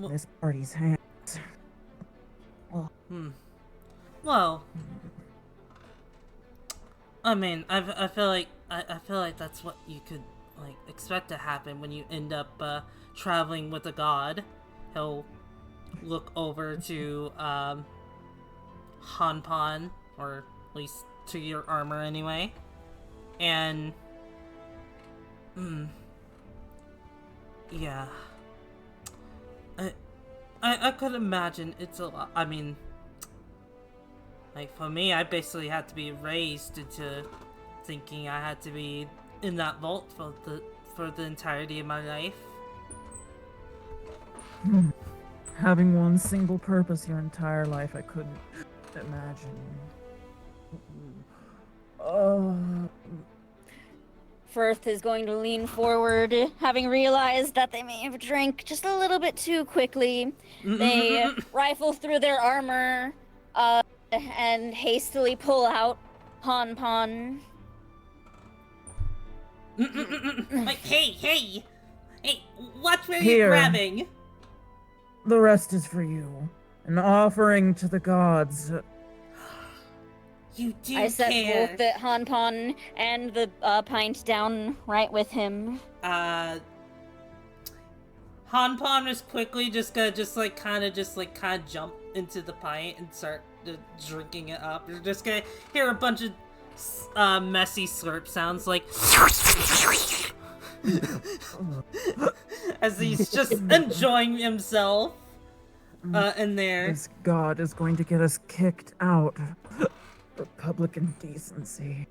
this party's hands. Well, I mean, I feel like that's what you could like expect to happen when you end up traveling with a god. He'll look over to Hanpan, or at least to your armor anyway, and yeah, I could imagine it's a lot. I mean, like for me, I basically had to be raised into thinking I had to be in that vault for the entirety of my life. Having one single purpose your entire life, I couldn't imagine. Firth is going to lean forward, having realized that they may have drank just a little bit too quickly. They rifle through their armor and hastily pull out Hanpan. Like, hey, watch where Here. you're grabbing. The rest is for you. An offering to the gods. You do I set care. both the Hanpan and the pint down right with him. Hanpan is quickly just gonna kind of jump into the pint and start drinking it up. You're just gonna hear a bunch of messy slurp sounds like as he's just enjoying himself in there. This god is going to get us kicked out. Republican decency.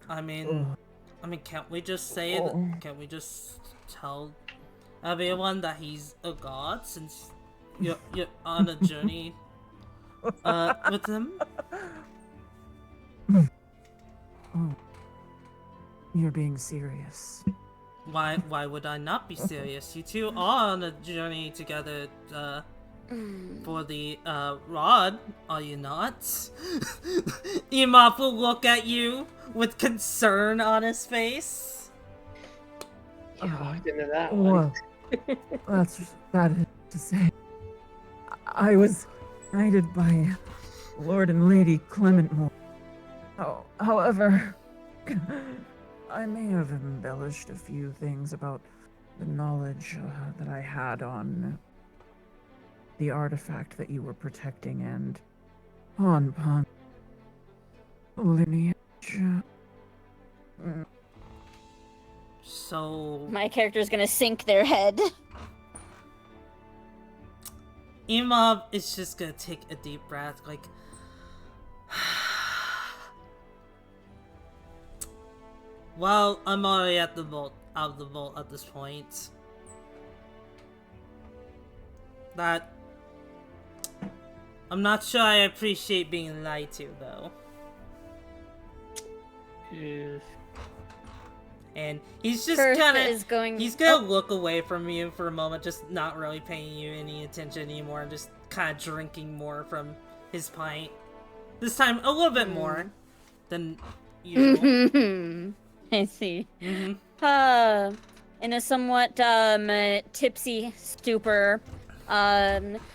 I mean, can't we just say it? Can't we just tell everyone that he's a god since you're on a journey with him? Oh, you're being serious. Why would I not be serious? You two are on a journey together for the rod, are you not? Emov will look at you with concern on his face. Yeah, walked into that one. Well, that is to say, I was guided by Lord and Lady Clement Moore. However, I may have embellished a few things about the knowledge that I had on the artifact that you were protecting and on lineage. So My character's gonna sink their head. Emob is just gonna take a deep breath, like well, I'm already at the vault, out of the vault at this point. That I'm not sure I appreciate being lied to, though. And he's just Firth kind is of going. he's gonna look away from you for a moment, just not really paying you any attention anymore, and just kind of drinking more from his pint. This time a little bit more than usual. I see. Mm-hmm. In a somewhat tipsy stupor,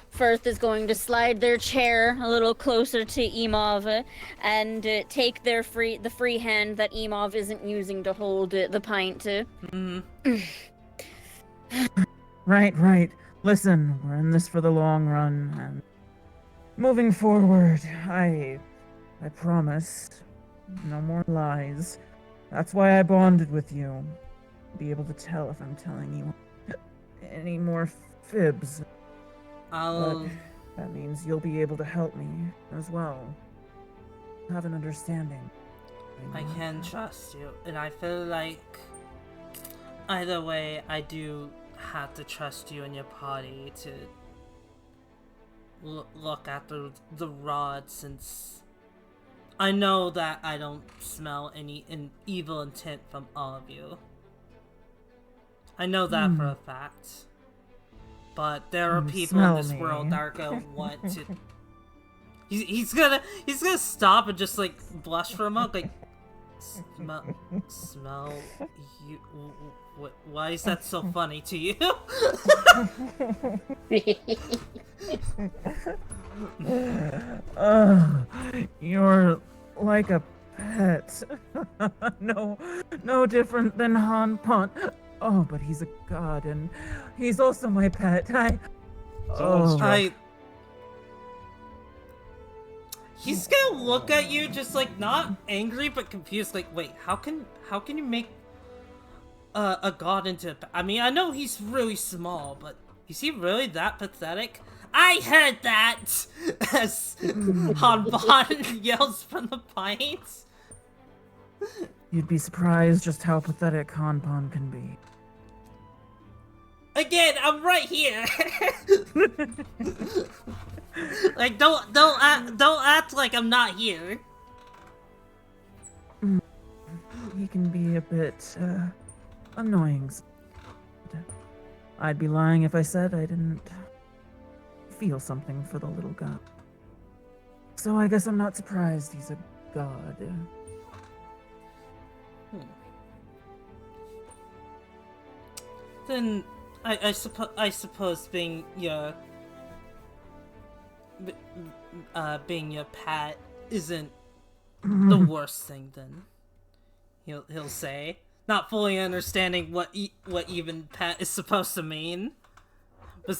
Firth is going to slide their chair a little closer to Emov and take the free hand that Emov isn't using to hold the pint. Mm-hmm. Right. Listen, we're in this for the long run, and moving forward, I promise, no more lies. That's why I bonded with you. Be able to tell if I'm telling you any more fibs. But that means you'll be able to help me as well. Have an understanding. I can trust you, and I feel like either way, I do have to trust you and your party to look at the rod, since I know that I don't smell any evil intent from all of you. I know that for a fact. But there are people in this world that are gonna want to. He's gonna stop and just like blush for a moment, like smell you. Why is that so funny to you? You're like a pet. No different than Han Pont. Oh, but he's a god, and he's also my pet. He's gonna look at you just like not angry but confused, like, wait, how can you make a god into a I mean, I know he's really small, but is he really that pathetic? I heard that as Han Bon yells from the pines. You'd be surprised just how pathetic Han Pon can be. Again, I'm right here. Like, don't act like I'm not here. He can be a bit annoying. I'd be lying if I said I didn't feel something for the little guy. So I guess I'm not surprised he's a god. Then I suppose being your pet isn't the worst thing. Then he'll say, not fully understanding what even pet is supposed to mean. But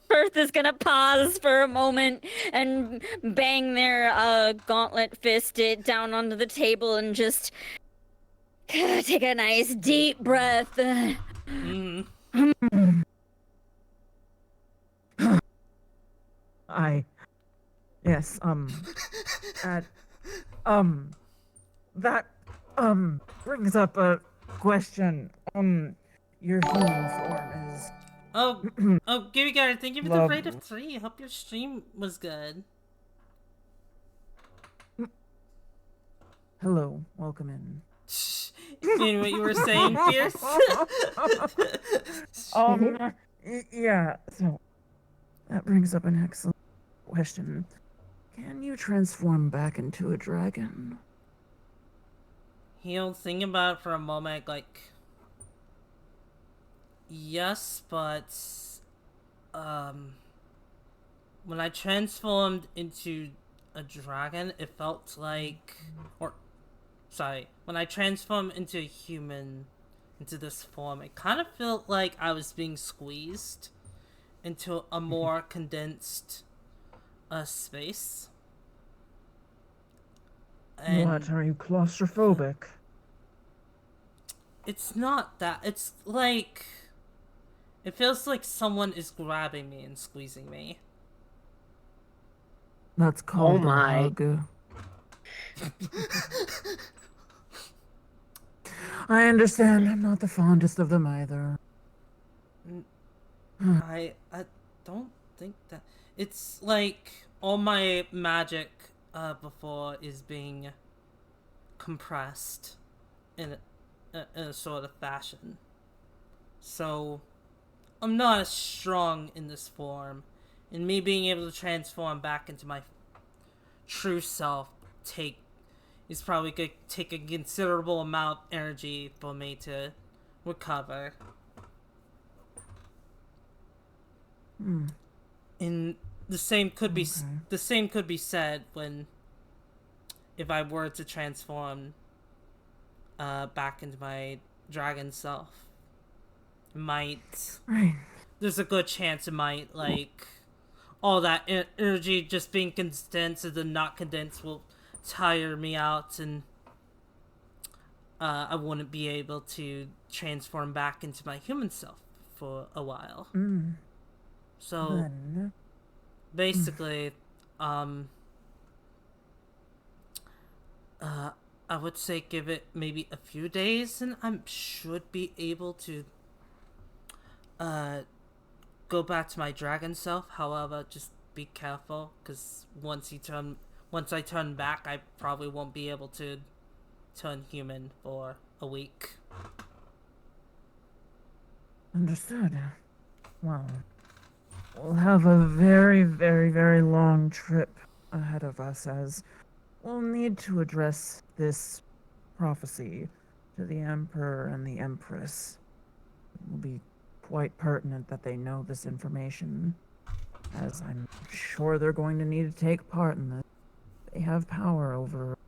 Firth is gonna pause for a moment and bang their gauntlet fist down onto the table and just take a nice deep breath. Yes, that brings up a question. Your human form is... Oh, Gary Garrett, thank you for the rate of 3. I hope your stream was good. Hello, welcome in. You know what you were saying, Pierce? Yeah, so that brings up an excellent question. Can you transform back into a dragon? He'll think about it for a moment, like, yes, but when I transformed into a dragon, it felt like, when I transformed into a human into this form, it kind of felt like I was being squeezed into a more condensed space. And What, are you claustrophobic? it's not that. It's like... It feels like someone is grabbing me and squeezing me. That's called a my. hug. I understand. I'm not the fondest of them either. I don't think that... It's like all my magic before is being compressed in a sort of fashion. So I'm not as strong in this form, and me being able to transform back into my true self is probably going to take a considerable amount of energy for me to recover. And the same could be said when if I were to transform back into my dragon self. There's a good chance it might, like, all that energy just being condensed and then not condensed will tire me out, and I wouldn't be able to transform back into my human self for a while. So basically, I would say give it maybe a few days, and I should be able to go back to my dragon self. However, just be careful, because once I turn back, I probably won't be able to turn human for a week. Understood. Well, we'll have a very, very, very long trip ahead of us, as we'll need to address this prophecy to the Emperor and the Empress. It will be quite pertinent that they know this information, as I'm sure they're going to need to take part in this. They have power over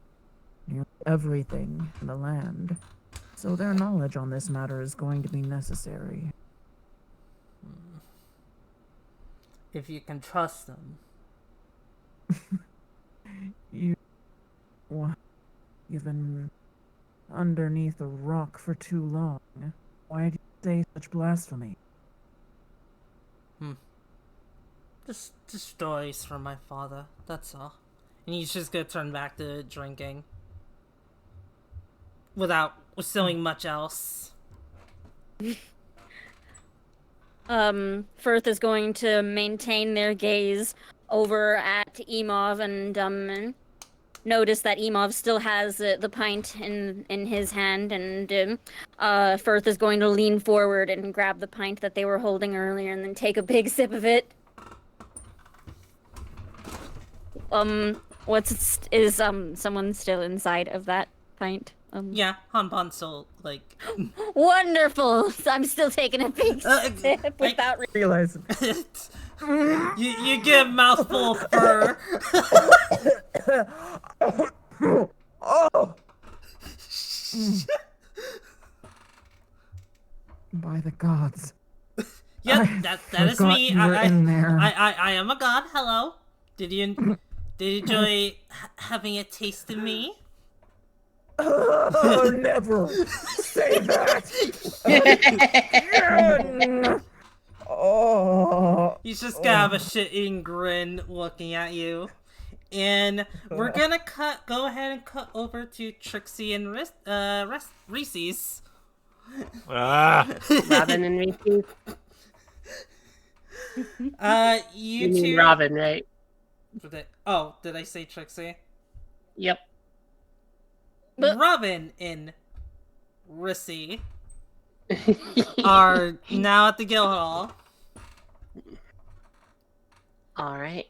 nearly everything in the land, so their knowledge on this matter is going to be necessary. If you can trust them. You've been underneath a rock for too long. Why do you say such blasphemy? Just stories from my father, that's all. And he's just gonna turn back to drinking. Without saying much else. Firth is going to maintain their gaze over at Emov and notice that Emov still has the pint in his hand, and Firth is going to lean forward and grab the pint that they were holding earlier and then take a big sip of it. Is someone still inside of that pint? Yeah, Hanban still, like... Wonderful! So I'm still taking a big sip without realizing. you get a mouthful of fur. Oh! By the gods. Yeah, that is me. In there. I am a god. Hello. Did you enjoy having a taste of me? Oh, never say that. Oh. He's just gonna have a shit-eating grin looking at you. And we're gonna go ahead and cut over to Trixie and Reese's. Robin and Reese's. You mean two... Robin, right? Did I say Trixie? Yep. Robin and Rissy are now at the Guildhall. Alright.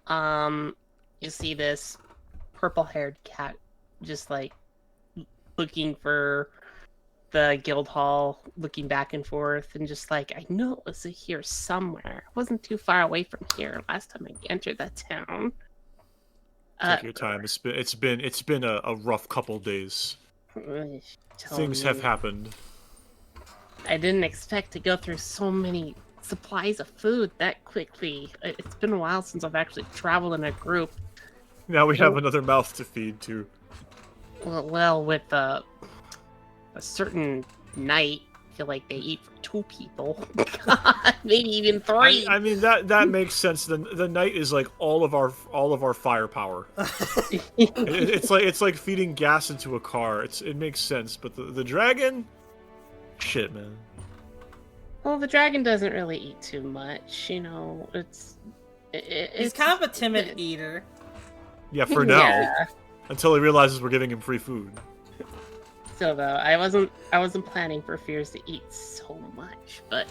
You see this purple-haired cat just, like, looking for the Guildhall, looking back and forth, and just like, I know it was here somewhere. It wasn't too far away from here last time I entered that town. Take your time. It's been a rough couple days. Things have happened. I didn't expect to go through so many supplies of food that quickly. It's been a while since I've actually traveled in a group. Now we have another mouth to feed too. Well, with a certain knight, I feel like they eat for 2 people. Maybe even 3. I mean that makes sense. The knight is like all of our firepower. it's like feeding gas into a car. It makes sense, but the dragon, shit, man. Well, the dragon doesn't really eat too much, He's kind of a timid eater. Yeah, for now. Yeah. Until he realizes we're giving him free food. Still though, I wasn't planning for Fears to eat so much, but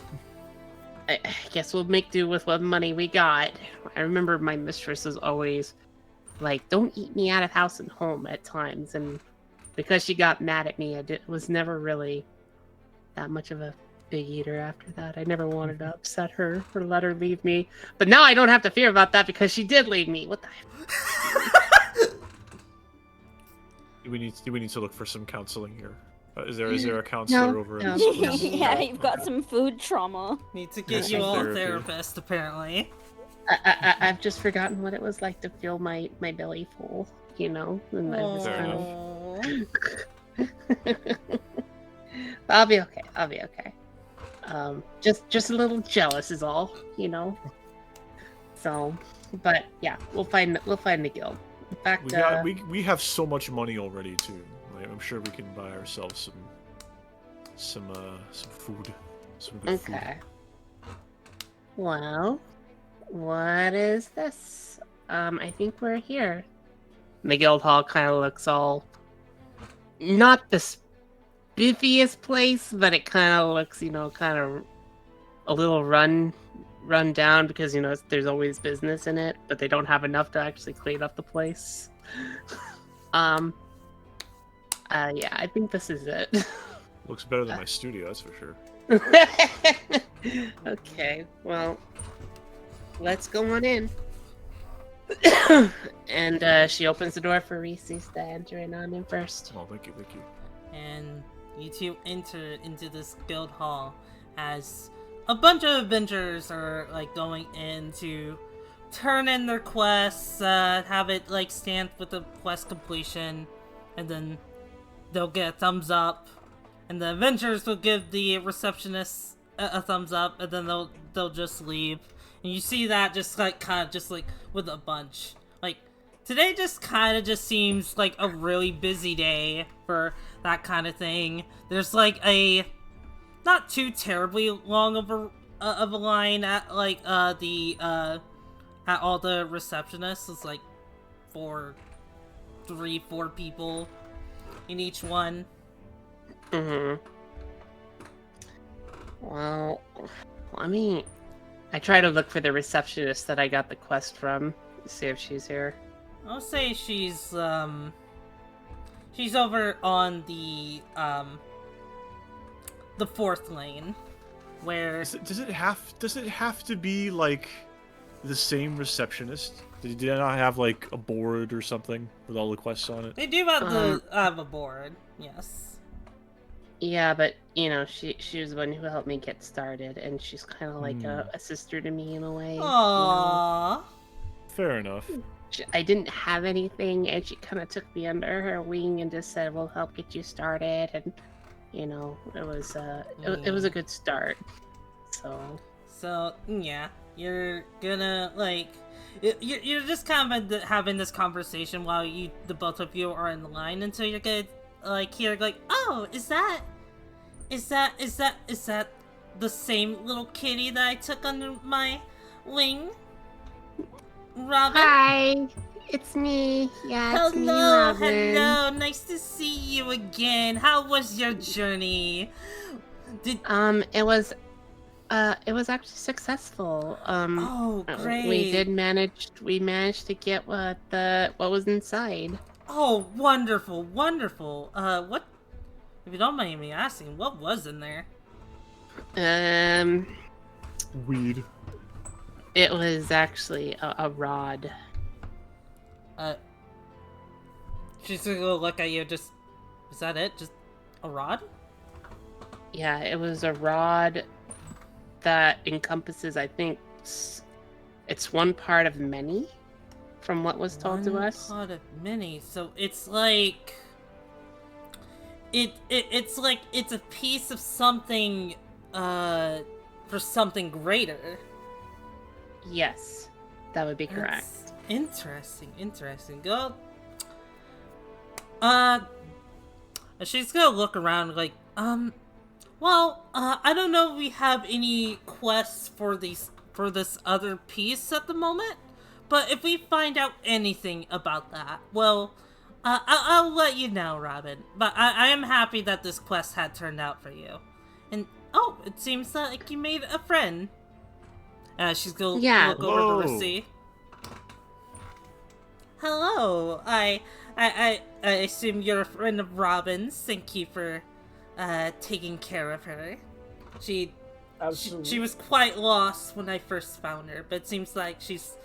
I guess we'll make do with what money we got. I remember my mistress was always like, "Don't eat me out of house and home" at times, and because she got mad at me, was never really that much of a big eater after that. I never wanted to upset her or let her leave me, but now I don't have to fear about that because she did leave me. What the heck? We need to look for some counseling here. Is there a counselor over in No. this? Yeah, you've got some food trauma. Need to get Yeah, you all a therapy. therapist, apparently. I've just forgotten what it was like to feel my belly full, and I was Fair kind Aww. of... I'll be okay. Just a little jealous is all, So, but yeah, we'll find the guild. In fact, we have so much money already too. Like, I'm sure we can buy ourselves some food, some good food. okay. Well, what is this? I think we're here. The guild hall kind of looks all not the spiffiest place, but it kind of looks, kind of a little run down because there's always business in it, but they don't have enough to actually clean up the place. Yeah, I think this is it. Looks better than my studio, that's for sure. Okay, well, let's go on in. And she opens the door for Reese's to enter in on him first. Oh, thank you. And you two enter into this guild hall as a bunch of adventurers are going in to turn in their quests, have it stamped with the quest completion, and then they'll get a thumbs up, and the adventurers will give the receptionist a thumbs up, and then they'll just leave. And you see that just with a bunch. Today just kind of just seems like a really busy day for that kind of thing. There's a not too terribly long of a line at at all the receptionists. It's 4 people in each one. Well, I try to look for the receptionist that I got the quest from, see if she's here. I'll say she's over on the 4th lane, where Does it have to be the same receptionist? Did they not have a board or something with all the quests on it? they do have a board. Yes. Yeah, but she was the one who helped me get started, and she's kind of like a sister to me in a way. Aww. Fair enough. I didn't have anything, and she kind of took me under her wing and just said, "We'll help get you started," and it was it was a good start. So yeah, you're gonna you're just kind of having this conversation while the both of you are in the line until you're gonna hear oh, is that the same little kitty that I took under my wing? Robin? hi, it's me. Yeah, it's me, Robin. Hello, nice to see you again. How was your journey? It was actually successful. Oh, great. We managed to get what was inside. Oh, wonderful. What, if you don't mind me asking, what was in there? Weed. It was actually a rod. She's gonna look at you, is that it? Just a rod? Yeah, it was a rod that encompasses, I think, it's one part of many, from what was told to us. One pot of many. So it's like it's like it's a piece of something for something greater. Yes, that would be correct. That's interesting. Go. She's gonna look around like, well, I don't know if we have any quests for this other piece at the moment, but if we find out anything about that, well, I'll let you know, Robin. But I am happy that this quest had turned out for you. And, oh, it seems that like, you made a friend. She's gonna look over to Rissy. Hello, I assume you're a friend of Robin's. Thank you for taking care of her. She was quite lost when I first found her, but it seems like she's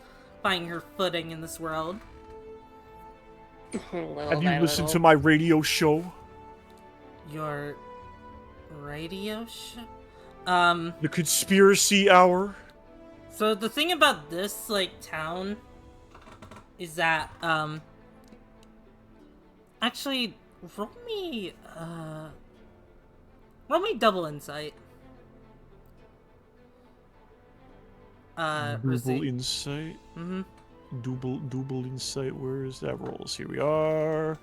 finding her footing in this world. Have you listened to my radio show? Your radio show? The Conspiracy Hour? So the thing about this, like, town is that, actually, roll me double insight. Double Rissy. insight? Mm-hmm. Double insight, where is that rolls? Here we are.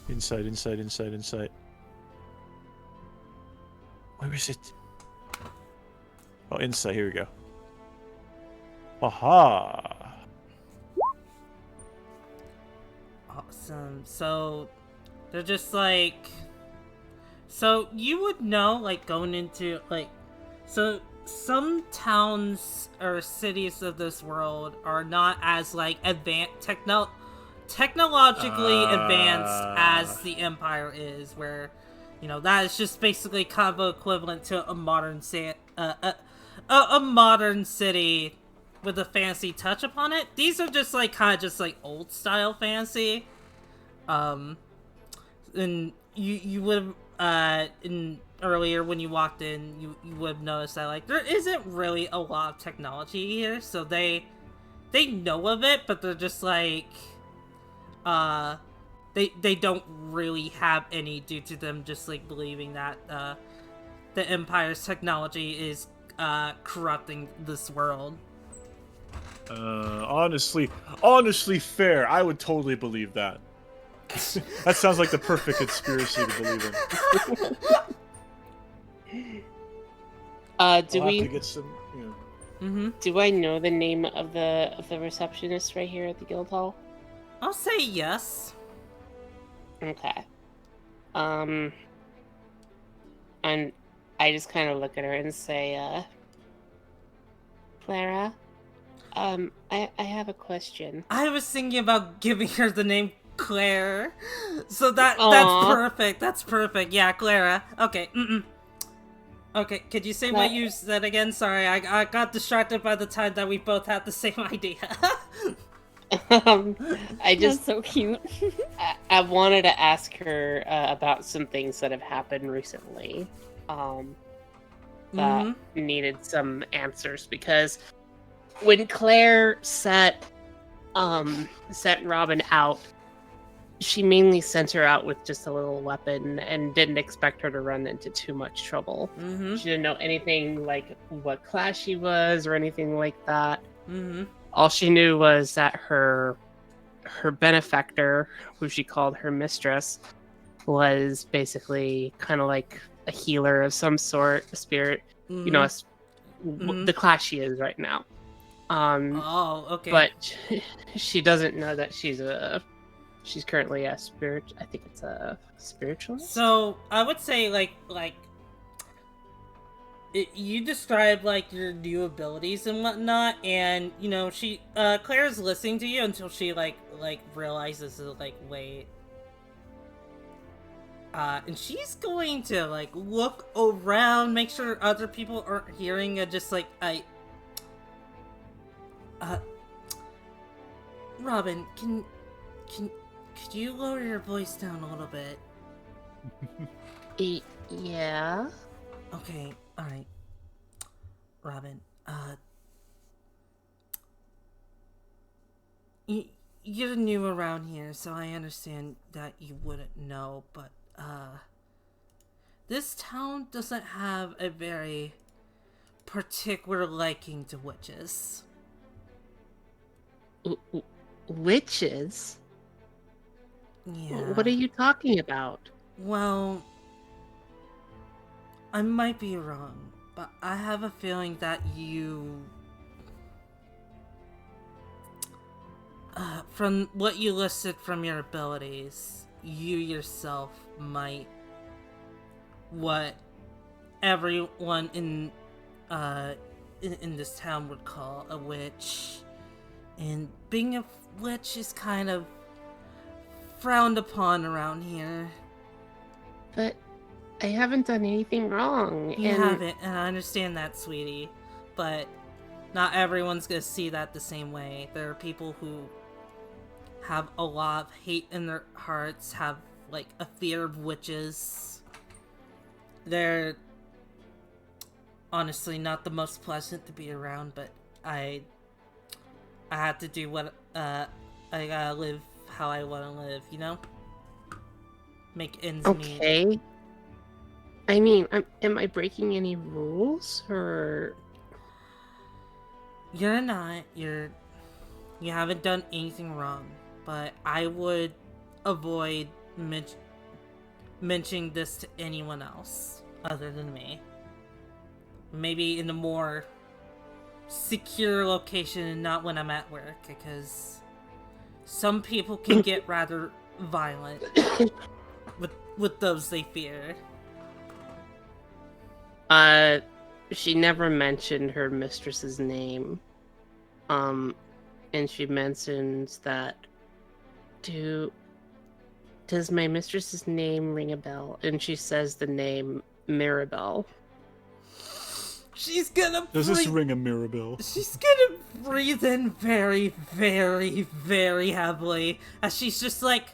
Insight. Where is it? Oh, insight, here we go. Aha! Awesome. So, they're just like... So, you would know, like, going into, like... So, some towns or cities of this world are not as, like, technologically advanced as the Empire is, where, you know, that is just basically kind of equivalent to a modern a modern city with a fancy touch upon it. These are just, like, kind of just, like, old-style fancy. And you would have, earlier when you walked in, you would have noticed that, like, there isn't really a lot of technology here, so they know of it, but they're just, like, they don't really have any due to them just, like, believing that, the Empire's technology is, corrupting this world. Honestly, fair. I would totally believe that. That sounds like the perfect conspiracy to believe in. Do we have to get some, you know. Mm-hmm. Do I know the name of the receptionist right here at the guild hall? I'll say yes. Okay. And I just kind of look at her and say, Clara, I have a question. I was thinking about giving her the name Claire, so that's perfect. That's perfect. Yeah, Clara. Okay. Okay, could you say what you said again? Sorry, I got distracted by the time that we both had the same idea. I just That's so cute. I wanted to ask her about some things that have happened recently that needed some answers, because when Claire set Robin out, she mainly sent her out with just a little weapon and didn't expect her to run into too much trouble. She didn't know anything like what class she was or anything like that. All she knew was that her benefactor, who she called her mistress, was basically kind of like a healer of some sort, a spirit, you know, the class she is right now. Oh, okay. But she doesn't know that she's currently a spirit. I think it's a spiritualist. So I would say you describe like your new abilities and whatnot, and you know Claire's listening to you until she like realizes like wait, and she's going to like look around, make sure other people aren't hearing, and just like Robin, could you lower your voice down a little bit? Yeah? Okay, alright. Robin, you're new around here, so I understand that you wouldn't know, but, this town doesn't have a very particular liking to witches. Witches? Yeah. What are you talking about? Well, I might be wrong, but I have a feeling that you... from what you listed from your abilities, you yourself might... what everyone in this town would call a witch. And being a witch is kind of frowned upon around here. But I haven't done anything wrong. You haven't, and I understand that, sweetie. But not everyone's gonna see that the same way. There are people who have a lot of hate in their hearts, have, like, a fear of witches. They're honestly not the most pleasant to be around, but I had to do what, I gotta live how I wanna live, you know? Make ends meet. Okay. I mean, am I breaking any rules, or... You're not. You haven't done anything wrong, but I would avoid mentioning this to anyone else other than me. Maybe in a more secure location and not when I'm at work, because some people can get rather violent with those they fear. She never mentioned her mistress's name. And she mentions that... Does my mistress's name ring a bell? And she says the name Mirabelle. She's gonna Does this ring a Mirabelle? She's gonna breathe in very, very, very heavily as she's just like,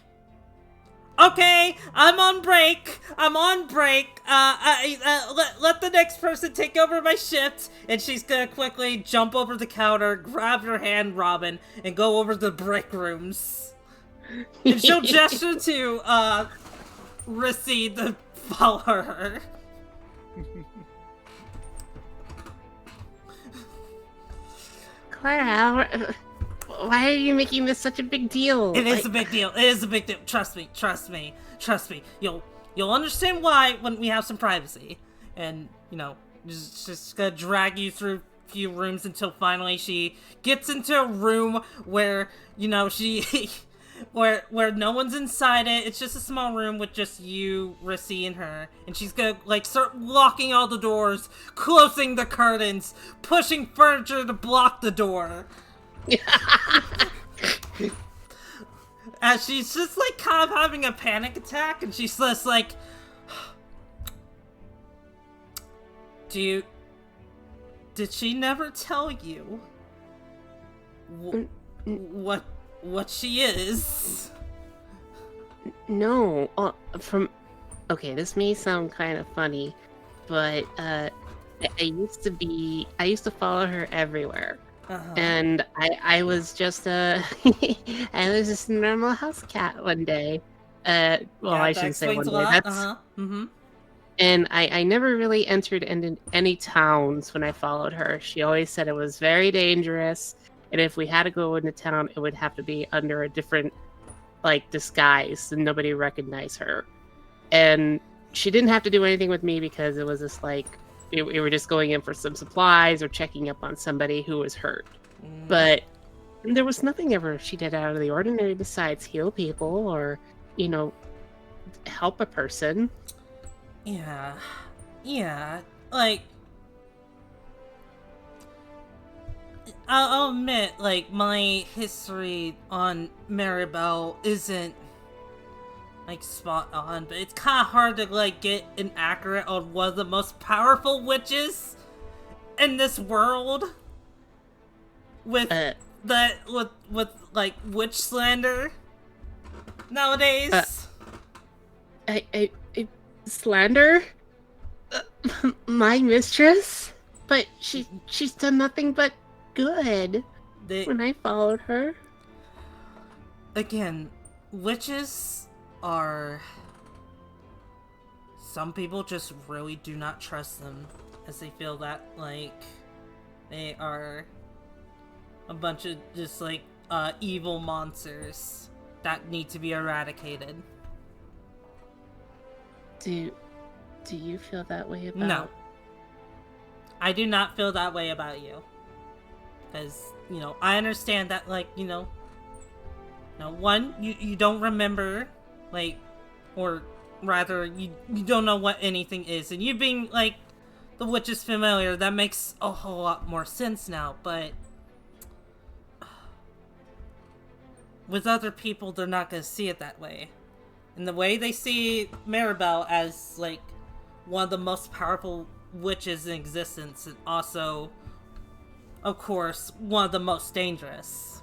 okay, I'm on break. Let the next person take over my shift. And she's gonna quickly jump over the counter, grab your hand, Robin, and go over to the break rooms. And she'll gesture to, Rissy to follow her. Clara, why are you making this such a big deal? It is a big deal. It is a big deal. Trust me. You'll understand why when we have some privacy. And, just gonna drag you through a few rooms until finally she gets into a room where, where no one's inside it. It's just a small room with just you, Rissy, and her. And she's gonna, start locking all the doors, closing the curtains, pushing furniture to block the door. As she's just, kind of having a panic attack, and she's just did she never tell you what she is? No, okay, this may sound kind of funny, but I used to follow her everywhere. Uh-huh. And I was just I was just a normal house cat one day. I shouldn't say one day. That's And I never really entered into any towns when I followed her. She always said it was very dangerous, and if we had to go into town, it would have to be under a different disguise, and nobody recognized her. And she didn't have to do anything with me because it was just we were just going in for some supplies or checking up on somebody who was hurt. But there was nothing ever she did out of the ordinary besides heal people or, help a person. Yeah. I'll admit, my history on Maribel isn't spot on, but it's kind of hard to get an accurate on one of the most powerful witches in this world with witch slander nowadays. Slander? My mistress? But she's done nothing but good when I followed her. Again, witches are... Some people just really do not trust them, as they feel that, like, they are a bunch of just, like, evil monsters that need to be eradicated. Do you feel that way about... No. I do not feel that way about you. Because, you know, I understand that, like, you know, one, you don't remember, like, or rather, you don't know what anything is. And you being, like, the witch is familiar, that makes a whole lot more sense now, but with other people, they're not going to see it that way. And the way they see Maribel as, like, one of the most powerful witches in existence, and also, of course, one of the most dangerous.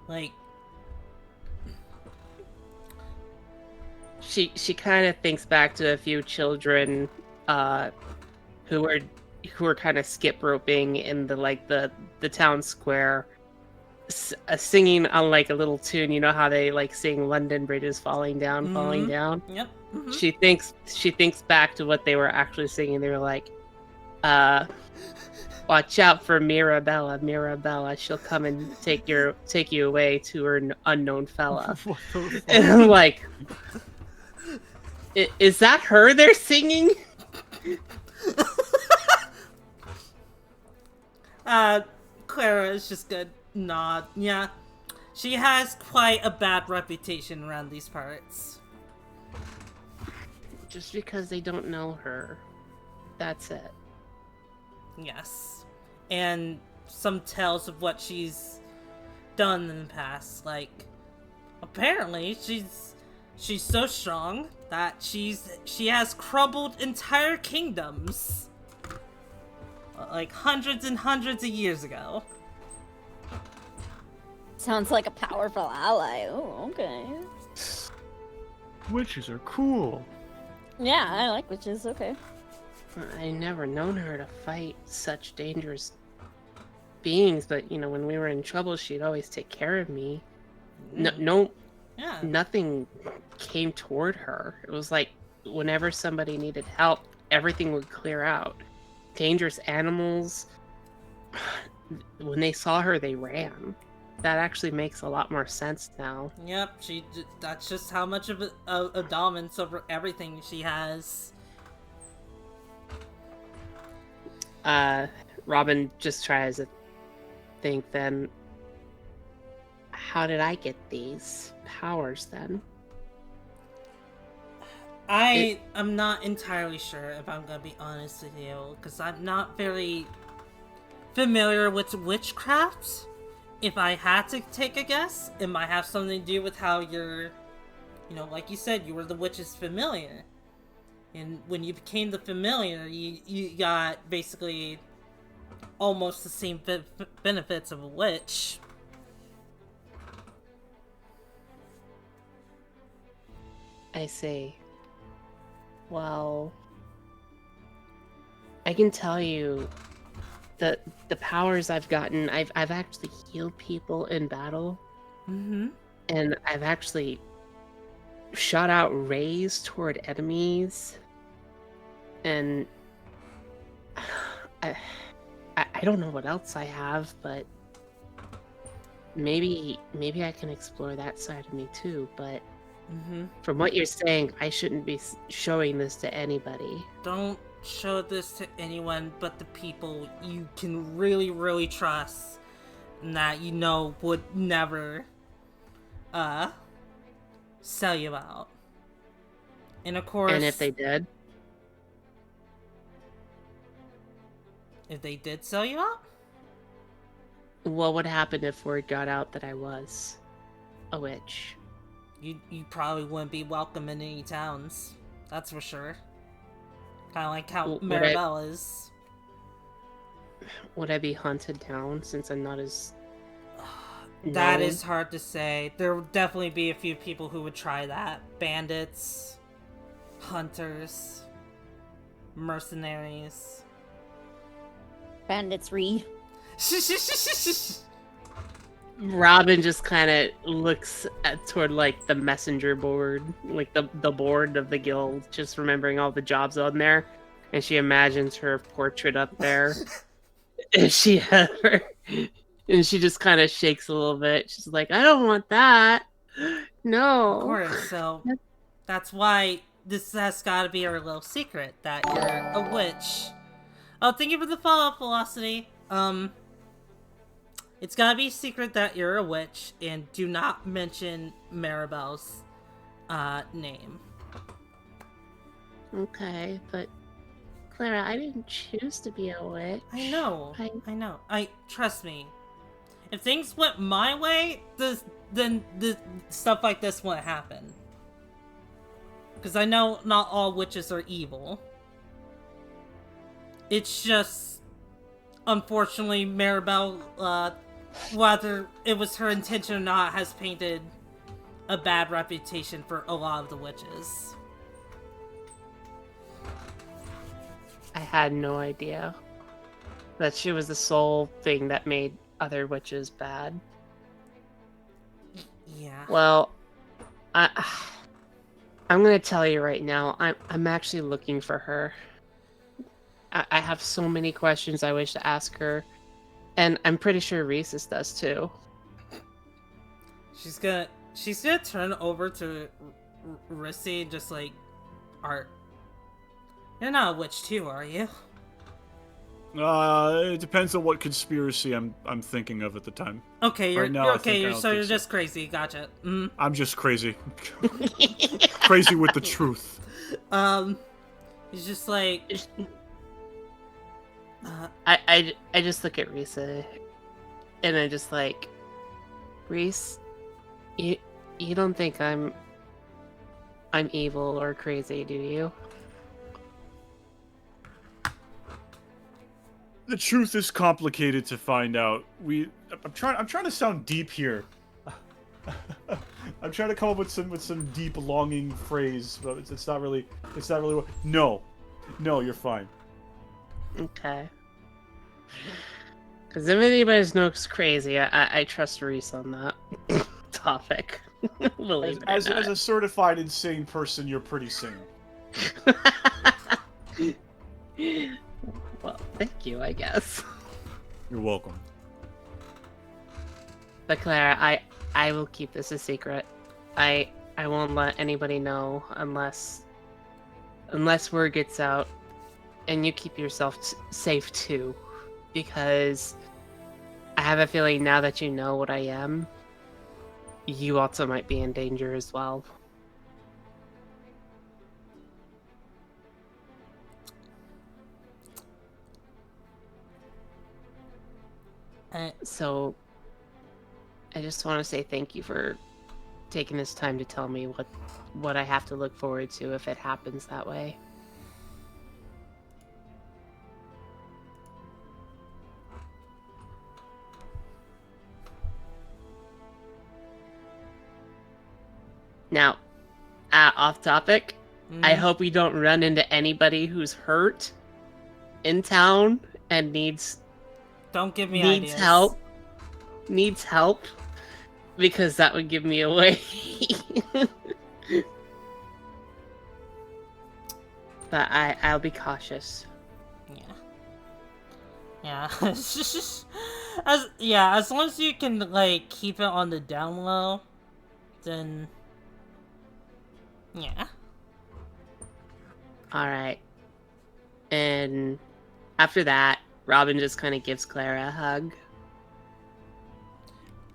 Like, She kind of thinks back to a few children who were kind of skip roping in the town square, singing on like a little tune. You know how they like sing "London Bridge is falling down, falling down." Yep. Mm-hmm. She thinks back to what they were actually singing. They were like, "Watch out for Mirabella. She'll come and take you away to her unknown fella." And I'm like, is that her they're singing? Clara is just good. Nod. Yeah. She has quite a bad reputation around these parts. Just because they don't know her. That's it. Yes. And some tales of what she's done in the past. Like, apparently she's so strong that she has crumbled entire kingdoms. Like hundreds and hundreds of years ago. Sounds like a powerful ally. Oh, okay. Witches are cool. Yeah, I like witches. Okay. I never known her to fight such dangerous beings, but you know, when we were in trouble, she'd always take care of me. No, Yeah. nothing came toward her. It was like whenever somebody needed help, everything would clear out. Dangerous animals, when they saw her, they ran. That actually makes a lot more sense now. Yep, that's just how much of a dominance over everything she has. Robin just tries to think then, how did I get these powers then? I'm not entirely sure, if I'm gonna be honest with you, because I'm not very familiar with witchcraft. If I had to take a guess, it might have something to do with how you're, you know, like you said, you were the witch's familiar. And when you became the familiar, you got basically almost the same benefits of a witch. I see. Well, I can tell you that the powers I've gotten, I've actually healed people in battle. Mm-hmm. And I've actually shot out rays toward enemies. And I don't know what else I have, but maybe I can explore that side of me too, but from what you're saying, I shouldn't be showing this to anybody. Don't show this to anyone but the people you can really, really trust, and that you know would never, sell you out. And of course... And if they did? If they did sell you out? What would happen if word got out that I was a witch? You probably wouldn't be welcome in any towns. That's for sure. Kind of like how Maribel is. Would I be hunted down since I'm not as... That is hard to say. There would definitely be a few people who would try that. Bandits. hunters, mercenaries. Banditsry. Robin just kind of looks toward like the messenger board, like the board of the guild, just remembering all the jobs on there, and she imagines her portrait up there. and she and she just kind of shakes a little bit. She's like, "I don't want that. No." Of course, so that's why this has got to be our little secret that you're a witch. Oh, thank you for the follow-up, Velocity. It's gotta be a secret that you're a witch, and do not mention Maribel's name. Okay, but Clara, I didn't choose to be a witch. I know. Trust me. If things went my way, then stuff like this wouldn't happen. Because I know not all witches are evil. It's just, unfortunately, Maribel, whether it was her intention or not, has painted a bad reputation for a lot of the witches. I had no idea that she was the sole thing that made other witches bad. Yeah. Well, I'm gonna tell you right now, I'm actually looking for her. I have so many questions I wish to ask her, and I'm pretty sure Rhesus does too. She's gonna turn over to Rissy and just like, Art, you're not a witch too, are you? It depends on what conspiracy I'm thinking of at the time. Okay, you're you're just crazy. Gotcha. I'm just crazy. Crazy with the truth. He's just like. I just look at Risa, and I just like, Reese, you don't think I'm evil or crazy, do you? The truth is complicated to find out. I'm trying to sound deep here. I'm trying to come up with some deep longing phrase, but it's not really what. No, you're fine. Okay. Because if anybody knows crazy, I trust Reese on that topic. As a certified insane person, you're pretty sane. Well, thank you, I guess. You're welcome. But Clara, I will keep this a secret. I won't let anybody know unless word gets out, and you keep yourself safe too, because I have a feeling now that you know what I am, you also might be in danger as well. So, I just want to say thank you for taking this time to tell me what I have to look forward to if it happens that way. Now, off topic, I hope we don't run into anybody who's hurt in town and needs ideas. Needs help, because that would give me away. But I'll be cautious. Yeah. As long as you can like keep it on the down low, then yeah. All right. And after that, Robin just kind of gives Clara a hug.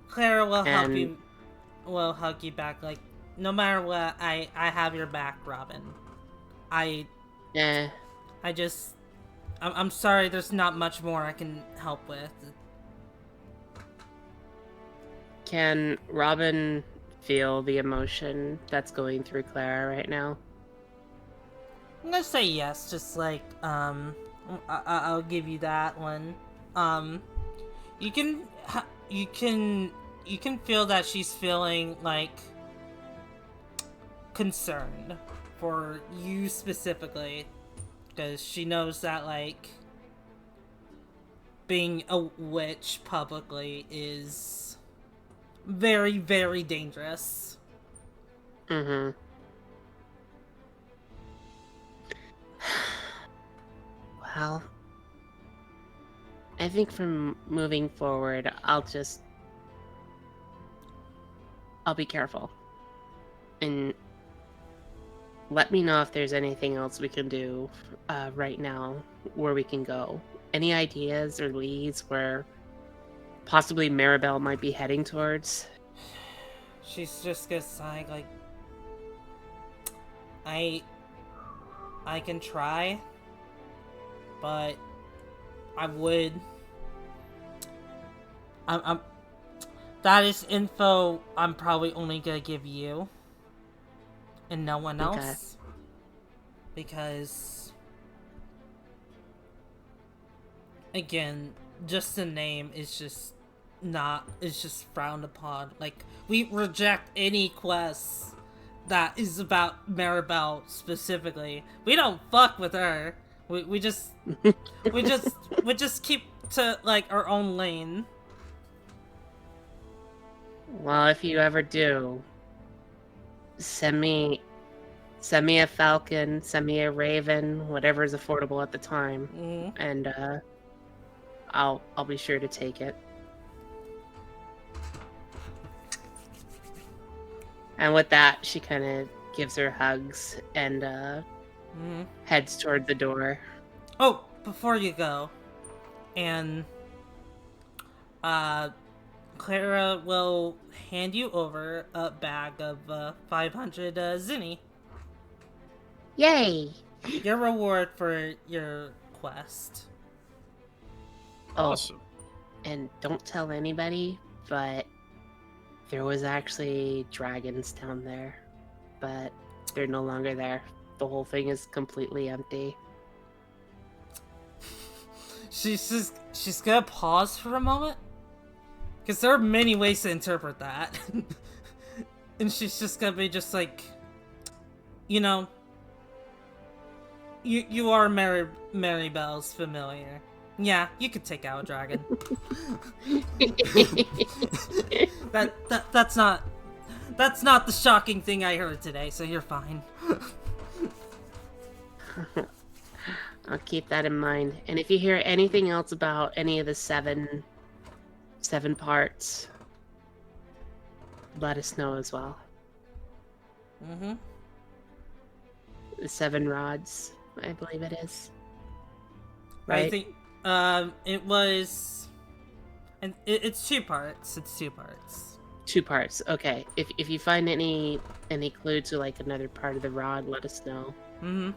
Clara will hug you back. Like, no matter what, I have your back, Robin. I'm sorry, there's not much more I can help with. Can Robin feel the emotion that's going through Clara right now? I'm gonna say yes, just like, I'll give you that one. You can feel that she's feeling, like, concerned for you specifically, because she knows that, like, being a witch publicly is very, very dangerous. Mm-hmm. Well, I think from moving forward, I'll be careful. And let me know if there's anything else we can do right now, where we can go. Any ideas or leads where possibly Maribel might be heading towards? She's just gonna sigh, like, I can try, but I would. I'm. That is info I'm probably only gonna give you, and no one else, Okay. because again, just the name is just frowned upon. Like, we reject any quests that is about Maribel specifically. We don't fuck with her. We just we just keep to, like, our own lane. Well, if you ever do, send me a falcon, send me a raven, whatever is affordable at the time, Mm-hmm. and I'll be sure to take it. And with that, she kind of gives her hugs and Mm-hmm. heads toward the door. Oh, before you go, and Clara will hand you over a bag of 500 zinni. Yay! Your reward for your quest. Oh, Awesome. and don't tell anybody, but there was actually dragons down there, but they're no longer there. The whole thing is completely empty. She's gonna pause for a moment, because there are many ways to interpret that. And she's just gonna be just like, you know, you are Maribel's familiar. Yeah, you could take out a dragon. That's not the shocking thing I heard today, so you're fine. I'll keep that in mind. And if you hear anything else about any of the seven parts, let us know as well. Mm-hmm. The 7 rods, I believe it is. I Right? think it was, and it's 2 parts. It's 2 parts. 2 parts. Okay. If you find any clue to like another part of the rod, let us know. Mm-hmm.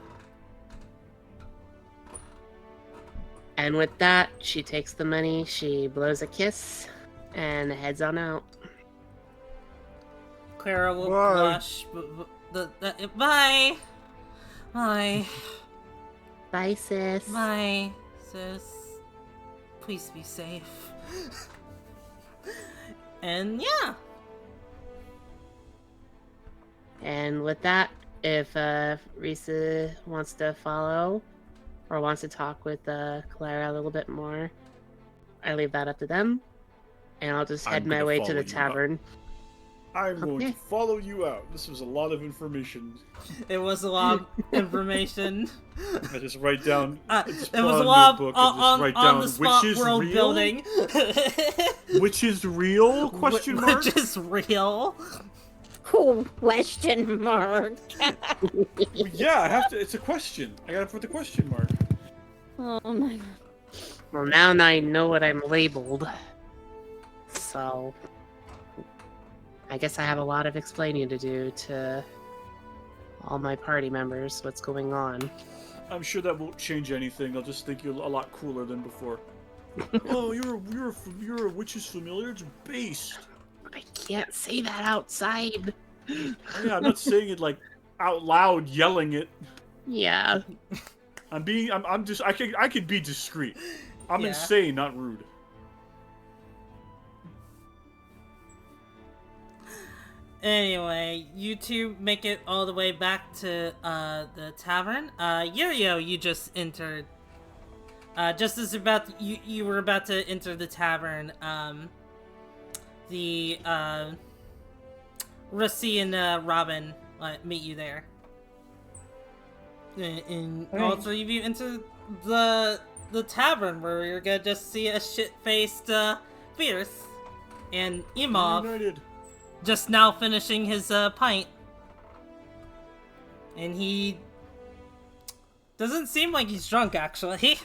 And with that, she takes the money, she blows a kiss, and heads on out. Clara will Bye. blush. Bye. Bye. Bye, sis. Bye, sis. Please be safe. And yeah. And with that, if Risa wants to follow or wants to talk with Clara a little bit more, I leave that up to them. And I'll just head I'm my gonna way to follow the you up. tavern. I'm going Okay. to follow you out. This was a lot of information. It was a lot of information. I just write down. It was a lot notebook on, and just write on down the spot which is world real? building. Which is real? Question mark. Which is real. Question mark. Yeah, I have to. It's a question. I gotta put the question mark. Oh my god. Well, now I know what I'm labeled. So, I guess I have a lot of explaining to do to all my party members what's going on. I'm sure that won't change anything. I'll just think you're a lot cooler than before. Oh, you're a witch's familiar. It's based. I can't say that outside. Yeah, I'm not saying it like out loud, yelling it. Yeah. I'm just. I could be discreet. I'm Yeah. insane, not rude. Anyway, you two make it all the way back to the tavern. Yurio, you just entered. Just as you were about to enter the tavern, the Rusty and Robin meet you there. And all three of you enter the tavern, where you're gonna just see a shit-faced Fierce and Imov United. just now finishing his pint. And he doesn't seem like he's drunk, actually.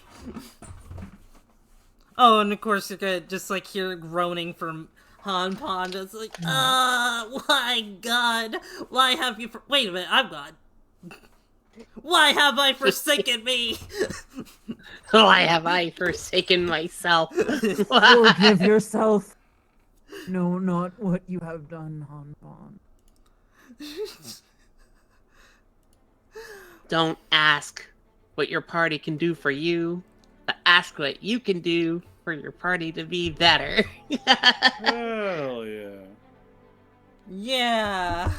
Oh, and of course you're gonna just like hear groaning from Han Pond. It's like, my God, why have you? Wait a minute, I'm God. Why have I forsaken me? Why have I forsaken myself? Forgive yourself. No, not what you have done, Han Bon. Don't ask what your party can do for you, but ask what you can do for your party to be better. Hell yeah. Yeah.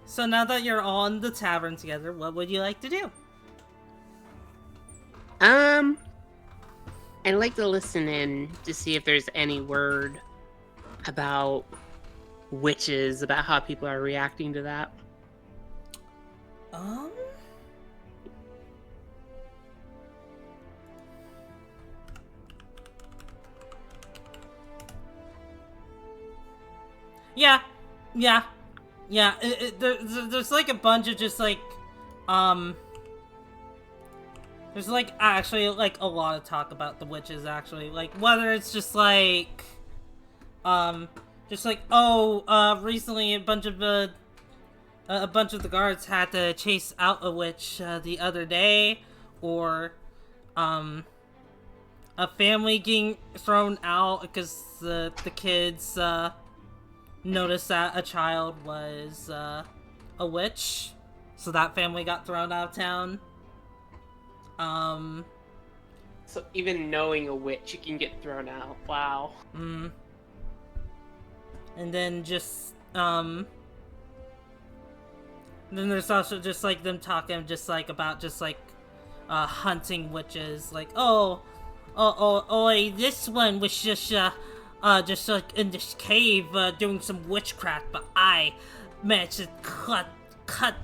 So now that you're all in the tavern together, what would you like to do? I'd like to listen in to see if there's any word about witches, about how people are reacting to that. Yeah. There's like a bunch of just like, there's like actually like a lot of talk about the witches actually, like whether it's just like, recently a bunch of the guards had to chase out a witch the other day, or a family getting thrown out because the kids noticed that a child was a witch, so that family got thrown out of town. So even knowing a witch, you can get thrown out. Wow. And then just then there's also just like them talking just like about just like hunting witches, like oh, this one was just like in this cave doing some witchcraft, but I managed to cut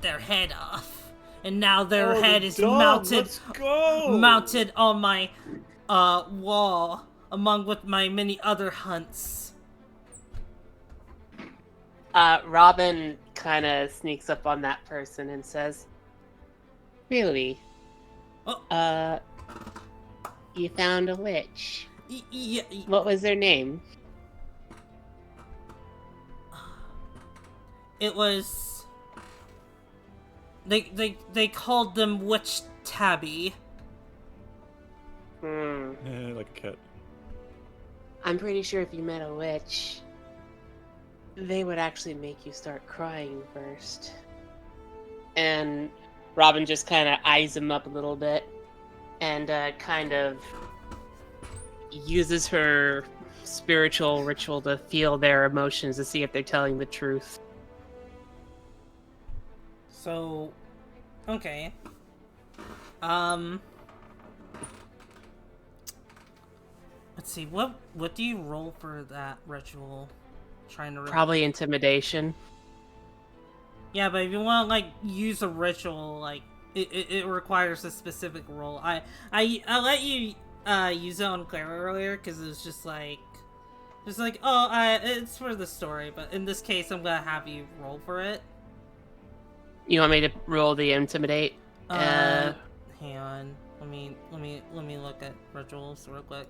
their head off, and now their head is mounted on my wall among with my many other hunts. Robin kind of sneaks up on that person and says, "Really? You found a witch? Yeah. What was their name?" It was... They called them Witch Tabby. Like a cat. I'm pretty sure if you met a witch, they would actually make you start crying first. And Robin just kind of eyes him up a little bit and kind of uses her spiritual ritual to feel their emotions to see if they're telling the truth. So, okay. Let's see, what do you roll for that ritual? Trying to Probably intimidation. Yeah, but if you want to like use a ritual, like it requires a specific roll. I let you use it on Clara earlier because it was just like it's for the story, but in this case I'm gonna have you roll for it. You want me to roll the intimidate? Hang on. Let me look at rituals real quick.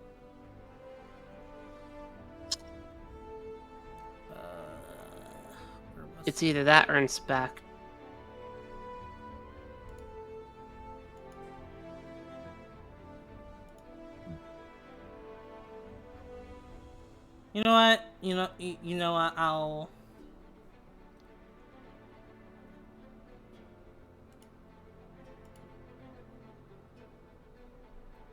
It's either that or inspect. You know what? You know what? I'll...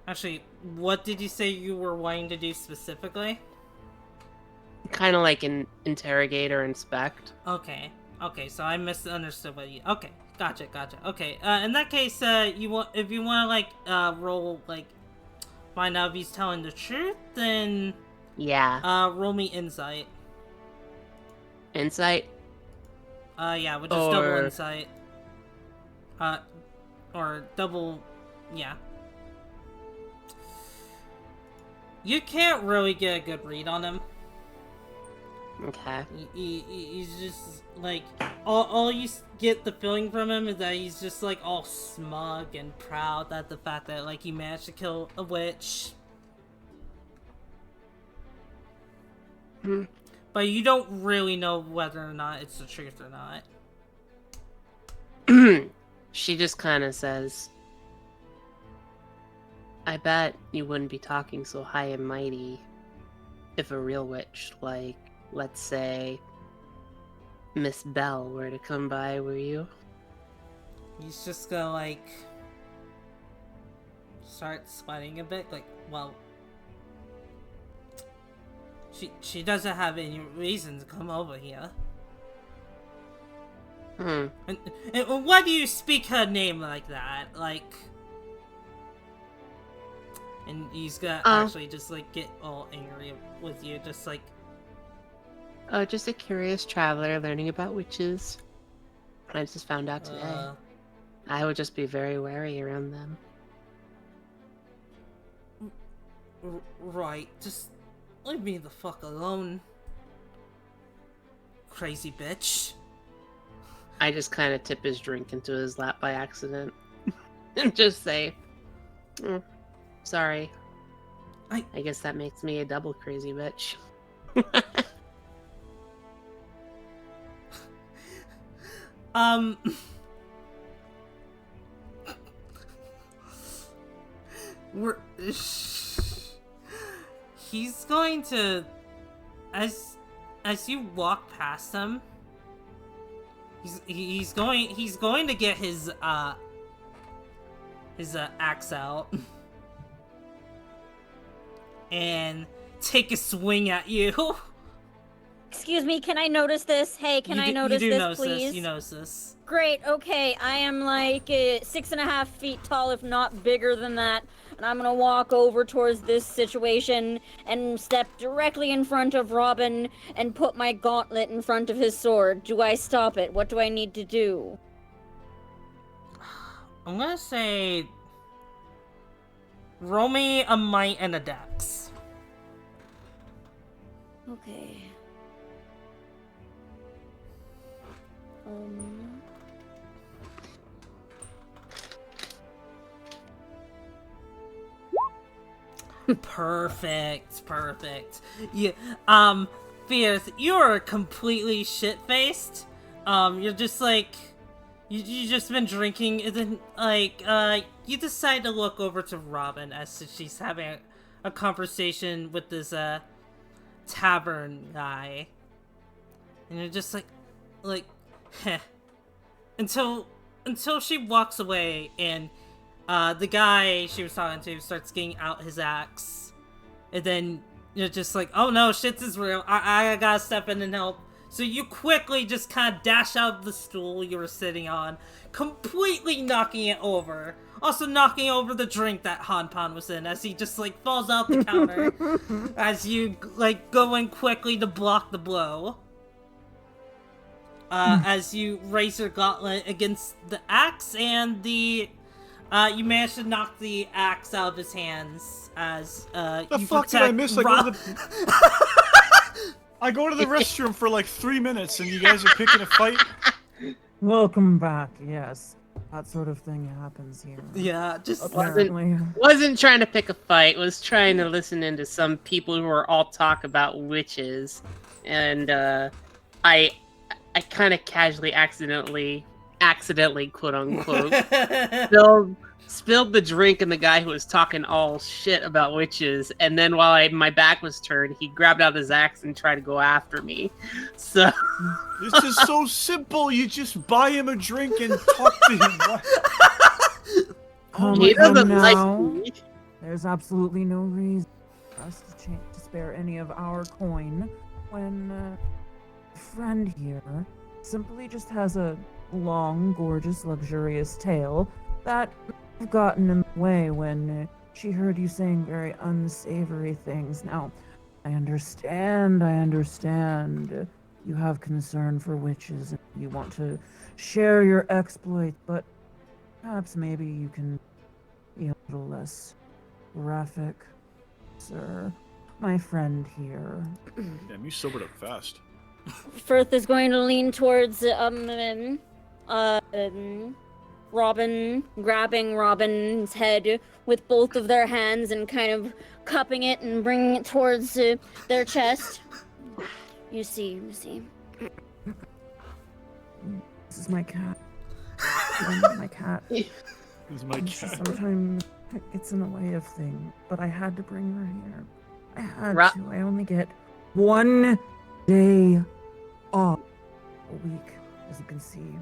Actually, what did you say you were wanting to do specifically? kind of like an interrogate or inspect. Okay. Okay, so I misunderstood what you... Okay, gotcha. Okay, in that case, if you want to, like, roll, like, find out if he's telling the truth, then, Yeah. roll me insight. Insight? Yeah, which is double insight. Or double... Yeah. You can't really get a good read on him. Okay. He's just, like, all you get the feeling from him is that he's just, like, all smug and proud at the fact that, like, he managed to kill a witch. But you don't really know whether or not it's the truth or not. She just kind of says, I bet you wouldn't be talking so high and mighty if a real witch, like, let's say, Miss Bell were to come by, were you? He's just gonna, like, start sweating a bit, like, well... She doesn't have any reason to come over here. And why do you speak her name like that? Like... And he's gonna actually just, like, get all angry with you, just like... Oh, just a curious traveler learning about witches. I just found out today. I would just be very wary around them. Right, just leave me the fuck alone. Crazy bitch. I just kind of tip his drink into his lap by accident. And just say, sorry. I guess that makes me a double crazy bitch. He's going to, as you walk past him, he's going to get his axe out and take a swing at you. Excuse me, can I notice this? Hey, can I notice this, please? You notice this. Great, okay, I am like 6.5 feet tall, if not bigger than that, and I'm gonna walk over towards this situation and step directly in front of Robin and put my gauntlet in front of his sword. Do I stop it? What do I need to do? I'm gonna say... roll me a might and a dex. Okay. Perfect. Yeah, Fierce, you're completely shit-faced. You're just like... You just been drinking, and then, like, you decide to look over to Robin as she's having a conversation with this, tavern guy. And you're just like, heh. Until she walks away and, the guy she was talking to starts getting out his axe. And then you're just like, oh no, shit is real. I gotta step in and help. So you quickly just kind of dash out of the stool you were sitting on, completely knocking it over. Also knocking over the drink that Hanpan was in as he just, like, falls out the counter as you, like, go in quickly to block the blow. As you raise your gauntlet against the axe, and you manage to knock the axe out of his hands as, The you fuck did I protect miss? I go to the restroom for like 3 minutes and you guys are picking a fight? Welcome back, yes. That sort of thing happens here. Yeah, just... Apparently. Wasn't trying to pick a fight, was trying to listen into some people who are all talk about witches. And, I kind of casually accidentally, quote unquote, spilled the drink in the guy who was talking all shit about witches, and then while my back was turned, he grabbed out his axe and tried to go after me. So this is so simple. You just buy him a drink and talk to him. He doesn't like me. There's absolutely no reason for us to spare any of our coin when a friend here simply just has a long, gorgeous, luxurious tail that gotten in the way when she heard you saying very unsavory things. Now, I understand, you have concern for witches and you want to share your exploits, but perhaps maybe you can be a little less graphic, sir. My friend here. Damn, you sobered up fast. Firth is going to lean towards Robin, grabbing Robin's head with both of their hands and kind of cupping it and bringing it towards their chest. You see. This is my cat. My cat. This is my cat. Sometimes it gets in the way of things, but I had to bring her here. I had to. I only get 1 day off a week, as you can see.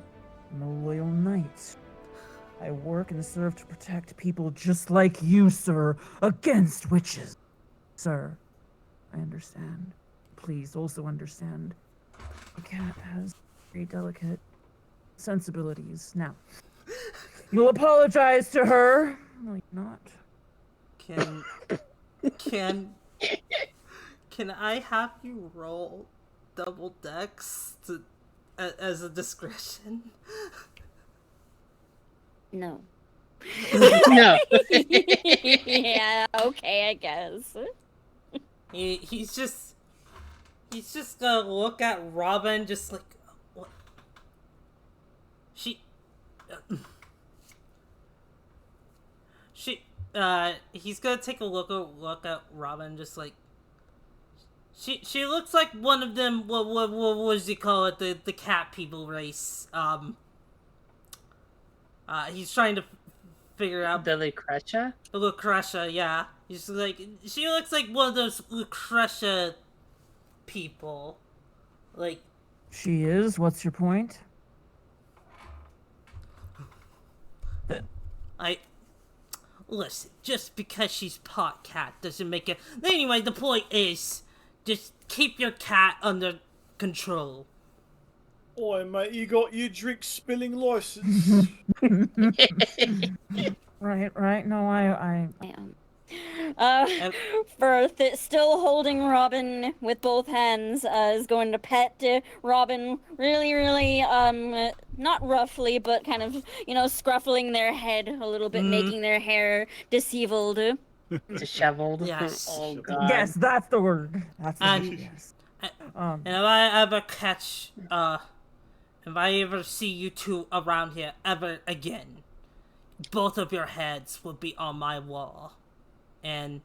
I'm a loyal knight. I work and serve to protect people just like you, sir, against witches. Sir, I understand. Please also understand. The cat has very delicate sensibilities. Now, you'll apologize to her. No, you're not. Can I have you roll double dex as a discretion? No. No. Yeah, okay, I guess. He's just gonna look at Robin just like, what? He's gonna take a look at Robin just like, she looks like one of them, what does he call it, the cat people race. He's trying to figure out The Lucretia? the Lucretia, yeah. He's like, she looks like one of those Lucretia people. Like, She is? What's your point? listen, just because she's pot cat doesn't make it. Anyway, the point is, just keep your cat under control. Oi, mate, you got your drink spilling license. Right. No, I Firth, still holding Robin with both hands, is going to pet Robin really, not roughly, but kind of, scruffling their head a little bit, making their hair disheveled. Disheveled? Yes. Oh, God. Yes, that's the word. That's the word, yes. And if I ever catch, if I ever see you two around here ever again, both of your heads will be on my wall. And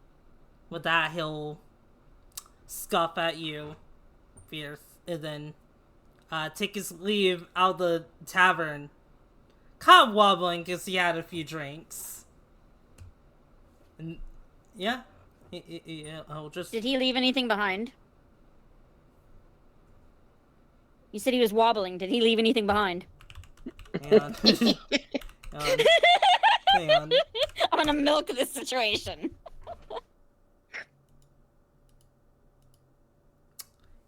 with that, he'll scoff at you, fierce, and then take his leave out of the tavern, kind of wobbling because he had a few drinks. And yeah, I'll just. Did he leave anything behind? You said he was wobbling. Did he leave anything behind? Hang on. Hang on. I'm gonna milk this situation.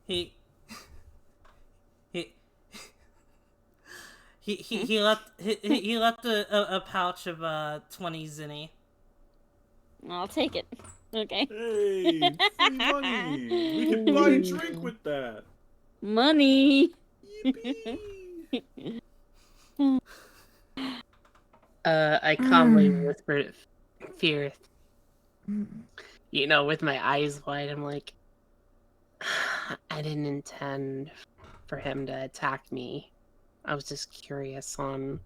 He left a pouch of 20s in he. I'll take it. Okay. Hey, free money. We can buy a drink with that. Money. Yippee. I calmly whispered, Fear. With my eyes wide, I'm like, I didn't intend for him to attack me. I was just curious on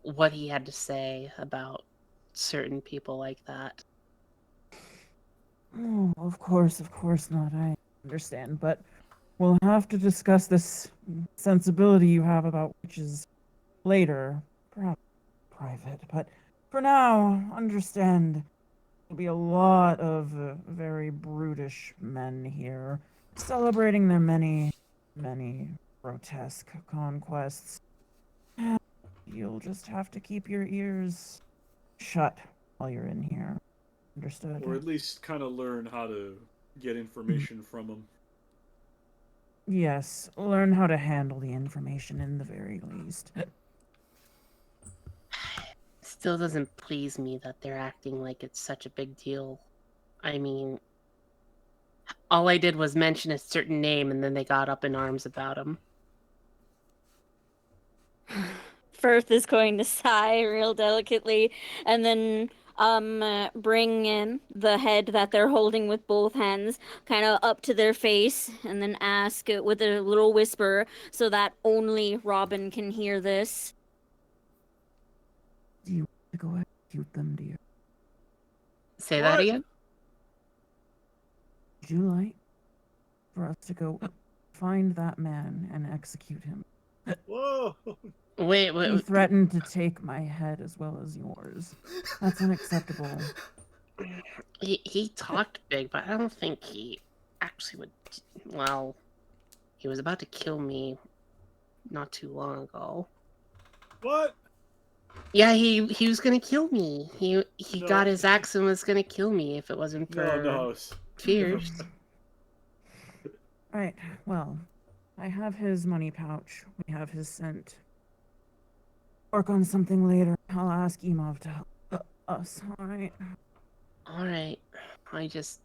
what he had to say about certain people like that. Oh, of course not. I understand, but we'll have to discuss this sensibility you have about witches later, perhaps private. But for now, understand there'll be a lot of very brutish men here, celebrating their many grotesque conquests. You'll just have to keep your ears shut while you're in here. Understood? Or at least kind of learn how to get information from them. Yes, learn how to handle the information in the very least. Still doesn't please me that they're acting like it's such a big deal. I mean, all I did was mention a certain name and then they got up in arms about him. Firth is going to sigh real delicately and then bring in the head that they're holding with both hands kind of up to their face and then ask with a little whisper so that only Robin can hear this. Do you want to go execute them, dear? Say that again? Would you like for us to go find that man and execute him? Whoa! Wait, He threatened to take my head as well as yours. That's unacceptable. He talked big, but I don't think he actually would. Well, he was about to kill me not too long ago. What? Yeah, he was gonna kill me. He No. got his axe and was gonna kill me if it wasn't for No. fears. Right, well, I have his money pouch. We have his scent. Work on something later. I'll ask Emov to help us, alright? Alright. I just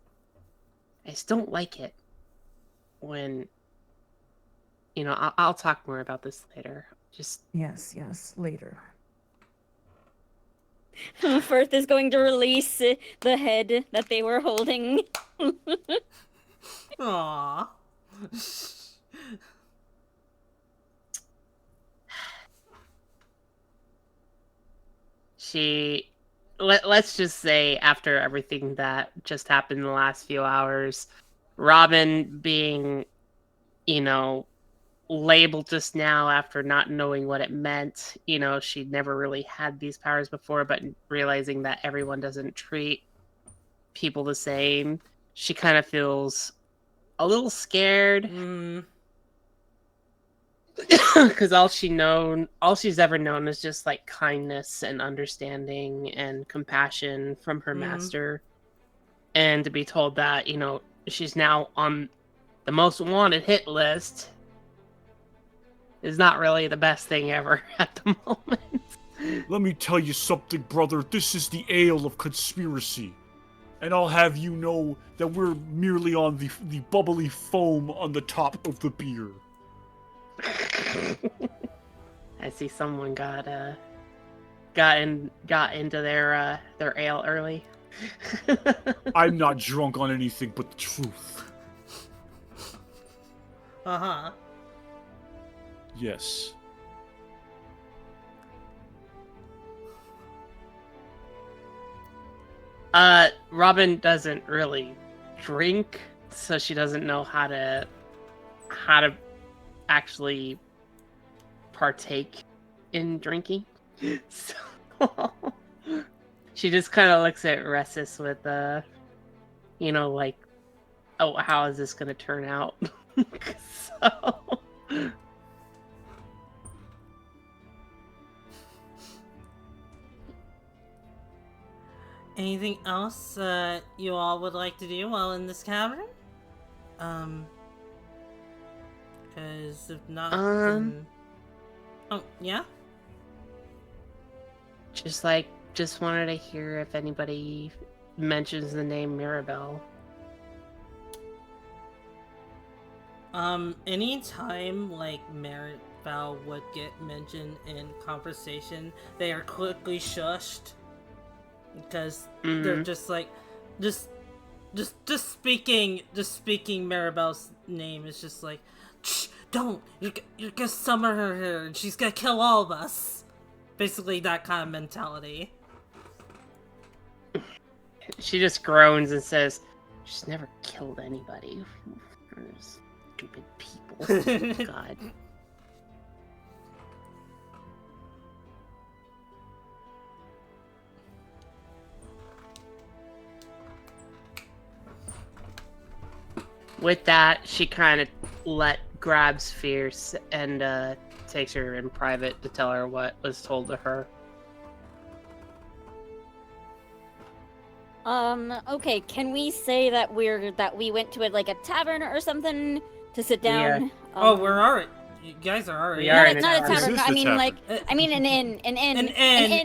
don't like it when, you know, I'll talk more about this later. Just Yes, later. Firth is going to release the head that they were holding. Aww. let's just say after everything that just happened in the last few hours, Robin being, you know, labeled just now after not knowing what it meant, you know, she'd never really had these powers before, but realizing that everyone doesn't treat people the same, she kind of feels a little scared. Because all she's ever known is just like kindness and understanding and compassion from her master. And to be told that, you know, she's now on the most wanted hit list is not really the best thing ever at the moment. Let me tell you something, brother. This is the ale of conspiracy. And I'll have you know that we're merely on the bubbly foam on the top of the beer. I see someone got into their ale early. I'm not drunk on anything but the truth. Uh-huh. Yes. Robin doesn't really drink, so she doesn't know how to actually partake in drinking. So she just kind of looks at Ressus with you know, like, oh, how is this gonna turn out? So Anything else you all would like to do while in this cavern? Because if not, then... Oh, yeah? just wanted to hear if anybody mentions the name Mirabelle. Anytime, like, Mirabelle would get mentioned in conversation, they are quickly shushed. Because they're just like, just speaking Mirabelle's name is just like, shh, don't, you're gonna summon her here and she's gonna kill all of us. Basically that kind of mentality. She just groans and says, she's never killed anybody. Stupid people. God. With that, she kind of grabs Fierce and takes her in private to tell her what was told to her. Okay, can we say that we went to a tavern or something to sit We are- down. Oh, we're already. You guys are already. We are Not, in a not a tavern. tavern. This is I the mean, tavern. like, I mean an inn. An inn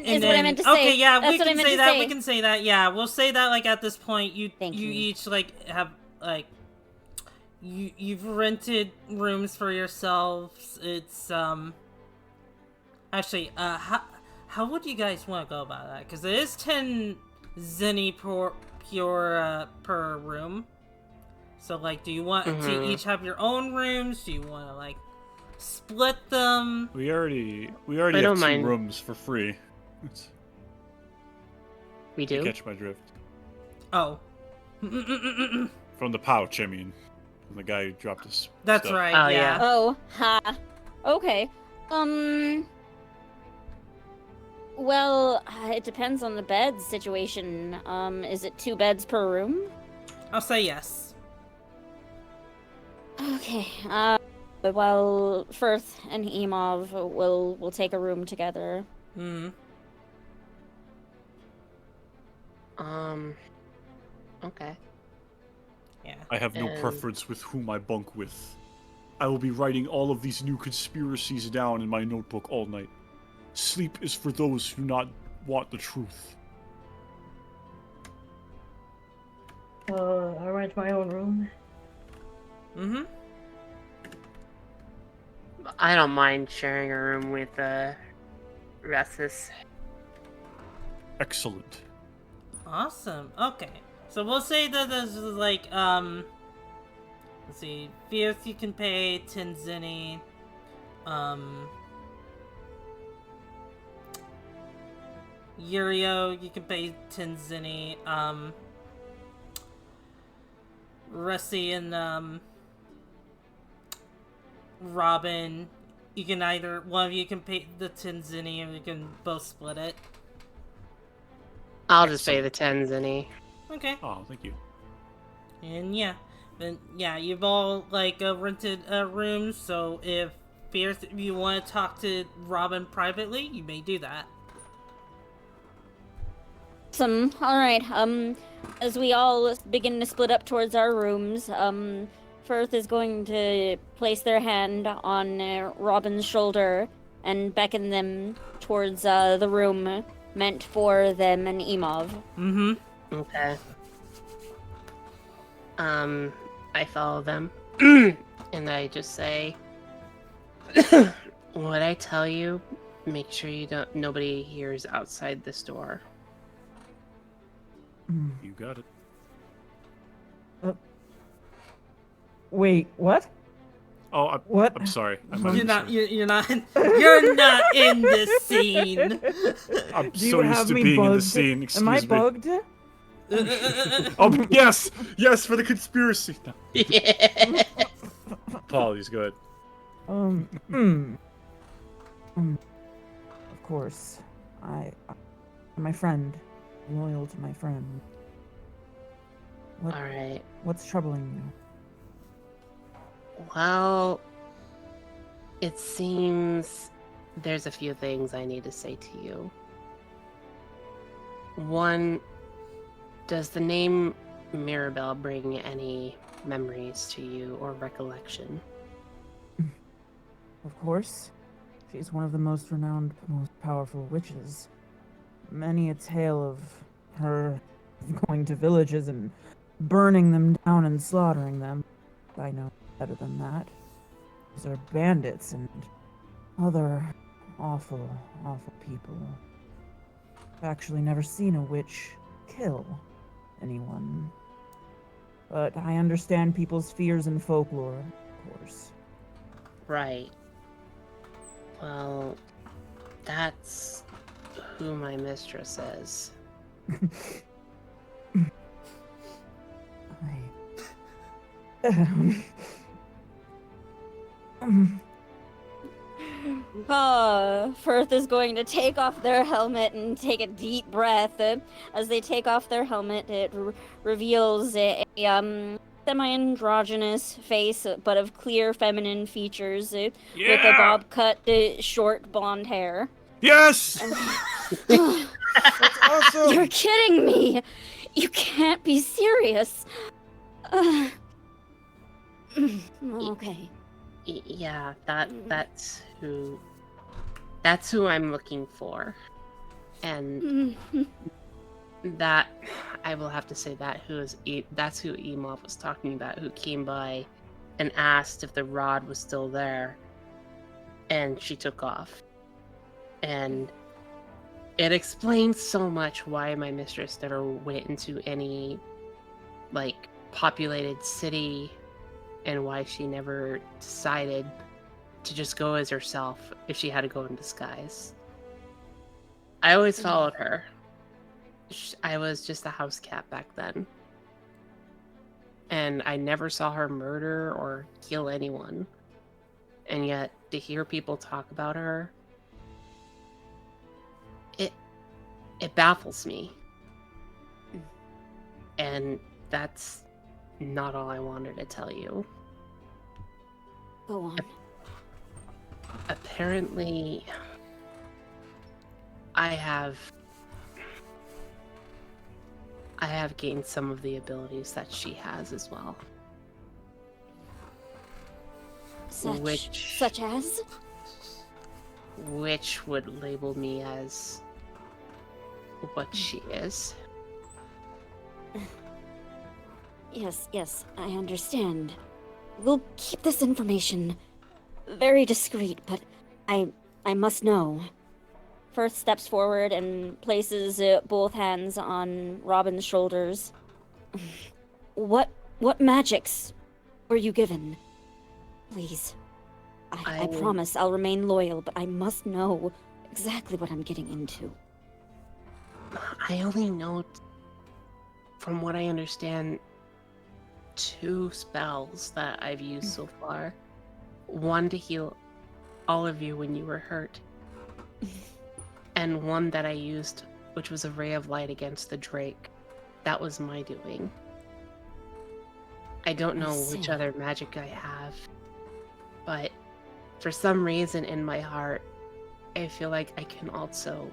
is what I meant to say. Okay, yeah, That's we what I can meant say to that. say. We can say that. Yeah, we'll say that. Like at this point, you Thank you. each like have like you've rented rooms for yourselves. It's actually how would you guys want to go about that? Because it is 10 zenny per room. So like, do you want to each have your own rooms? Do you want to like split them? We already I have don't 2 mind. rooms for free. We You do? catch my drift. Oh. From the pouch, I mean. From the guy who dropped his That's stuff. right. Oh, yeah. yeah. Oh, ha. Okay. Well, it depends on the bed situation. Is it 2 beds per room? I'll say yes. Okay. Well, Firth and Emov will take a room together. Hmm. Okay. Yeah. I have no And- preference with whom I bunk with. I will be writing all of these new conspiracies down in my notebook all night. Sleep is for those who do not want the truth. I rent my own room. Mm-hmm. I don't mind sharing a room with Ressus. Excellent. Awesome. Okay. So we'll say that this is like, let's see, Fierce you can pay 10 zenny, Yurio you can pay 10 zenny, Rusty and, Robin, you can either, one of you can pay the 10 zenny and we can both split it. I'll just pay the 10 zenny. Okay. Oh, thank you. And yeah, then yeah, you've all like rented rooms. So if Fierce, if you want to talk to Robin privately, you may do that. Awesome. All right. As we all begin to split up towards our rooms, Firth is going to place their hand on Robin's shoulder and beckon them towards the room meant for them and Emov. Mm-hmm. Okay. I follow them, and I just say, "What I tell you, make sure nobody hears outside this door." You got it. Wait, what? Oh, What? I'm sorry. I might You're have not. You're not. You're not in this scene. I'm Do you so used have to me being in the bugged? scene. Excuse Am I me. bugged? Oh, yes! Yes, for the conspiracy. No. Yeah. Apologies, go ahead. Of course, I'm my friend, loyal to my friend. What? All right. What's troubling you? Well, it seems there's a few things I need to say to you. One, does the name Mirabelle bring any memories to you or recollection? Of course, she's one of the most renowned, most powerful witches. Many a tale of her going to villages and burning them down and slaughtering them. I know better than that. These are bandits and other awful, awful people. I've actually never seen a witch kill anyone. But I understand people's fears and folklore, of course. Right. Well, that's who my mistress is. Firth is going to take off their helmet and take a deep breath. As they take off their helmet, it reveals a semi-androgynous face, but of clear feminine features, with a bob cut, short blonde hair. Yes! That's awesome! You're kidding me! You can't be serious! Okay. Yeah, that's who I'm looking for. And that I will have to say that's who Emov was talking about, who came by and asked if the rod was still there, and she took off. And it explains so much why my mistress never went into any like populated city, and why she never decided to just go as herself if she had to go in disguise. I always followed her. I was just a house cat back then. And I never saw her murder or kill anyone. And yet, to hear people talk about her, it baffles me. And that's not all I wanted to tell you. Go on. Apparently, I have gained some of the abilities that she has as well. Such as? Which would label me as what she is. Yes, I understand. We'll keep this information very discreet, but I must know. Firth steps forward and places both hands on Robin's shoulders. What magics were you given? Please. I promise I'll remain loyal, but I must know exactly what I'm getting into. I only know, from what I understand, 2 spells that I've used so far. One to heal all of you when you were hurt. And one that I used, which was a ray of light against the Drake. That was my doing. I don't know which other magic I have, but for some reason in my heart, I feel like I can also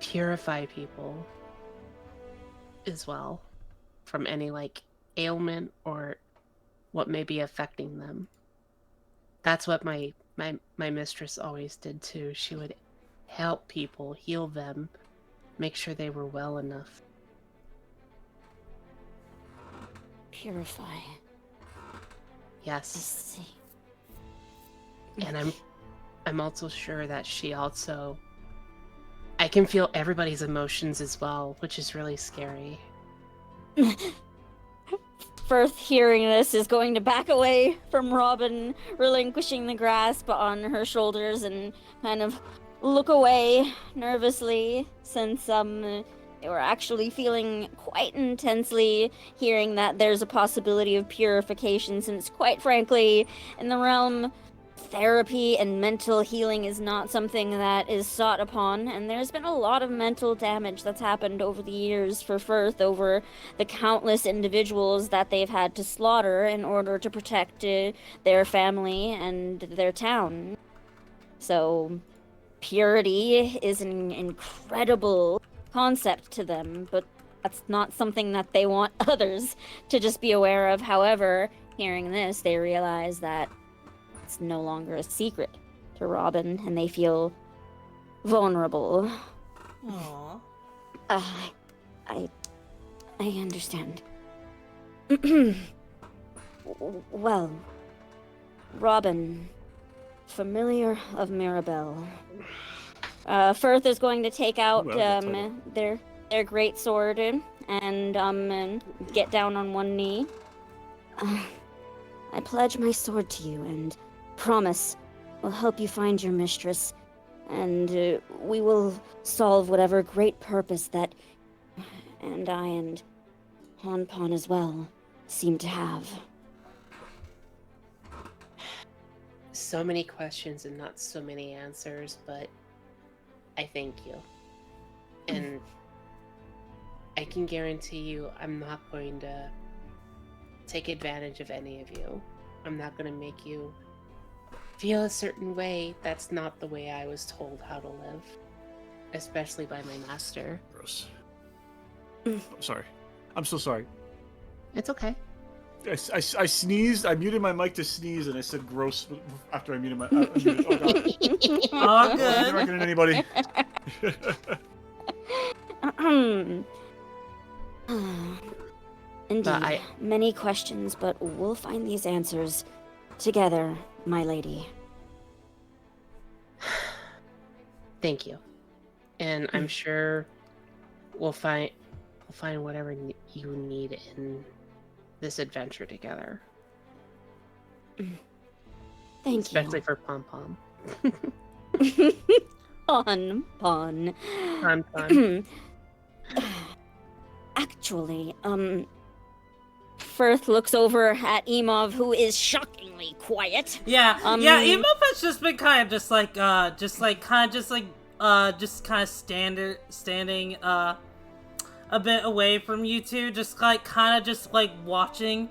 purify people as well from any like ailment or what may be affecting them. That's what my mistress always did too. She would help people, heal them, make sure they were well enough. Purify. Yes. I see. And I'm also sure that she also, I can feel everybody's emotions as well, which is really scary. Firth, hearing this, is going to back away from Robin, relinquishing the grasp on her shoulders and kind of look away nervously, since they were actually feeling quite intensely hearing that there's a possibility of purification, since quite frankly, in the realm, therapy and mental healing is not something that is sought upon, and there's been a lot of mental damage that's happened over the years for Firth over the countless individuals that they've had to slaughter in order to protect their family and their town. So, purity is an incredible concept to them, but that's not something that they want others to just be aware of. However, hearing this, they realize that it's no longer a secret to Robin, and they feel vulnerable. Aww. I understand. Well, Robin, familiar of Mirabelle. Firth is going to take out their great sword and get down on one knee. I pledge my sword to you and promise will help you find your mistress, and we will solve whatever great purpose that and I and Hanpon as well seem to have. So many questions and not so many answers, but I thank you. And I can guarantee you I'm not going to take advantage of any of you. I'm not going to make you feel a certain way. That's not the way I was told how to live, especially by my master. Gross. I'm sorry. I'm so sorry. It's okay. I sneezed. I muted my mic to sneeze, and I said gross after I muted my. Unmuted. Oh god. All Am I good. directing at anybody? Indeed, many questions, but we'll find these answers together, my lady. Thank you. And I'm sure we'll find whatever you need in this adventure together. Thank Especially for Pom Pom. you. Pon. Pon. Actually, Firth looks over at Emov, who is shockingly quiet. Yeah, Emov has just been kind of standing a bit away from you two, just watching.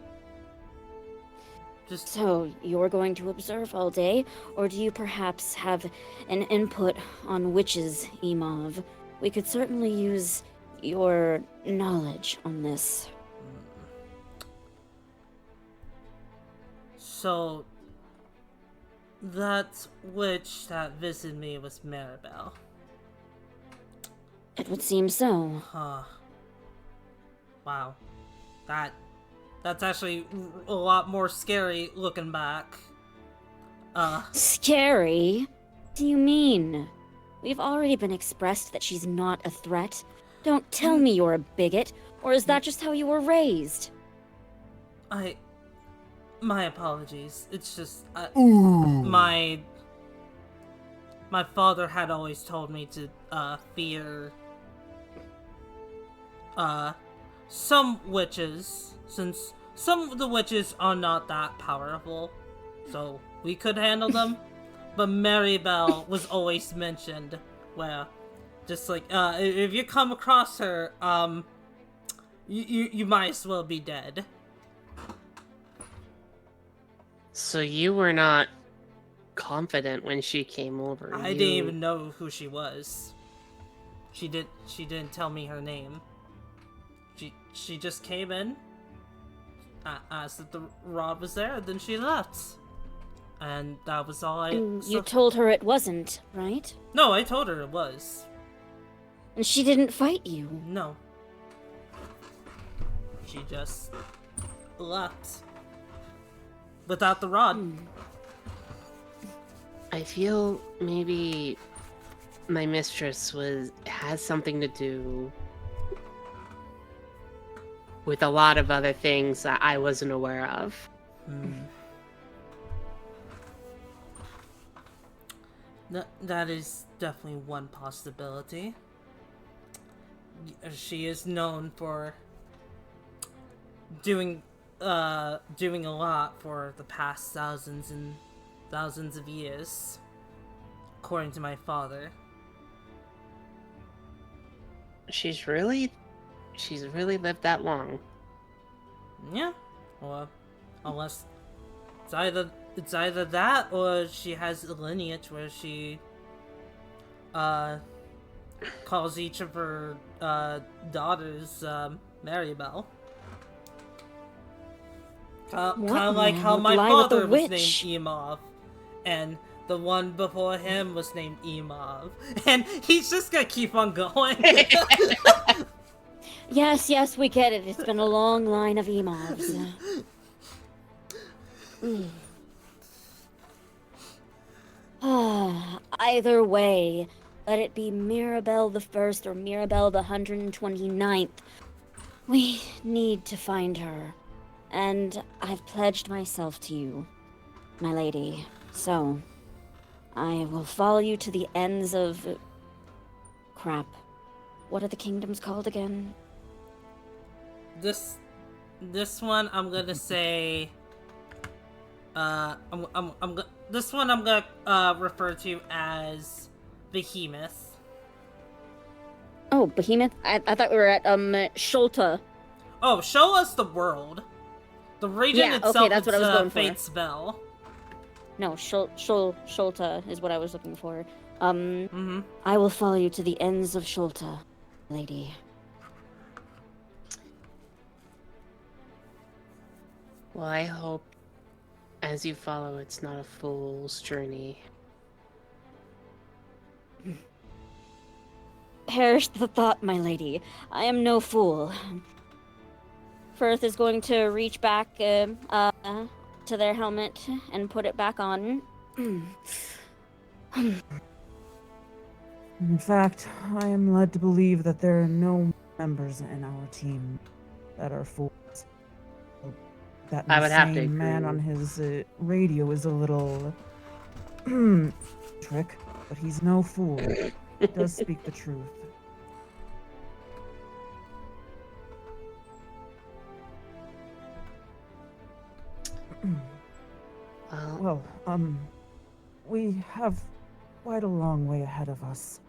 So, you're going to observe all day, or do you perhaps have an input on witches, Emov? We could certainly use your knowledge on this. So, that witch that visited me was Maribel. It would seem so. Huh. Wow. That's actually a lot more scary looking back. Scary? What do you mean? We've already been expressed that she's not a threat. Don't tell me you're a bigot, or is that just how you were raised? My apologies. It's just, Ooh. my father had always told me to, fear, some witches, since some of the witches are not that powerful, so we could handle them. But Maribel was always mentioned, where, just like, if you come across her, you might as well be dead. So you were not confident when she came over. I didn't even know who she was. She didn't tell me her name. She just came in, asked if the rod was there, then she left. And that was all You told her it wasn't, right? No, I told her it was. And she didn't fight you? No. She just left. Without the rod. I feel maybe my mistress has something to do with a lot of other things that I wasn't aware of. That is definitely one possibility. She is known for doing a lot for the past thousands and thousands of years, according to my father. She's really lived that long. Yeah, or unless it's either that or she has a lineage where she calls each of her daughters Maribel. Kind of like how my father was named Emov, and the one before him was named Emov, and he's just gonna keep on going. Yes, we get it. It's been a long line of Emovs. Either way, let it be Mirabelle the First or Mirabelle the 129th. We need to find her. And I've pledged myself to you, my lady. So, I will follow you to the ends of... Crap. What are the kingdoms called again? This one I'm gonna say... this one I'm gonna refer to as Behemoth. Oh, Behemoth? I thought we were at, Sholta. Oh, show us the world. The region itself okay, that's what I was going Fate's Bell. No, Sholta is what I was looking for. I will follow you to the ends of Sholta, lady. Well, I hope as you follow, it's not a fool's journey. Perish the thought, my lady. I am no fool. Firth is going to reach back to their helmet and put it back on. In fact, I am led to believe that there are no members in our team that are fools. That I would have to insane man agree. on his radio is a little trick, but he's no fool. He does speak the truth. Well, Well, we have quite a long way ahead of us.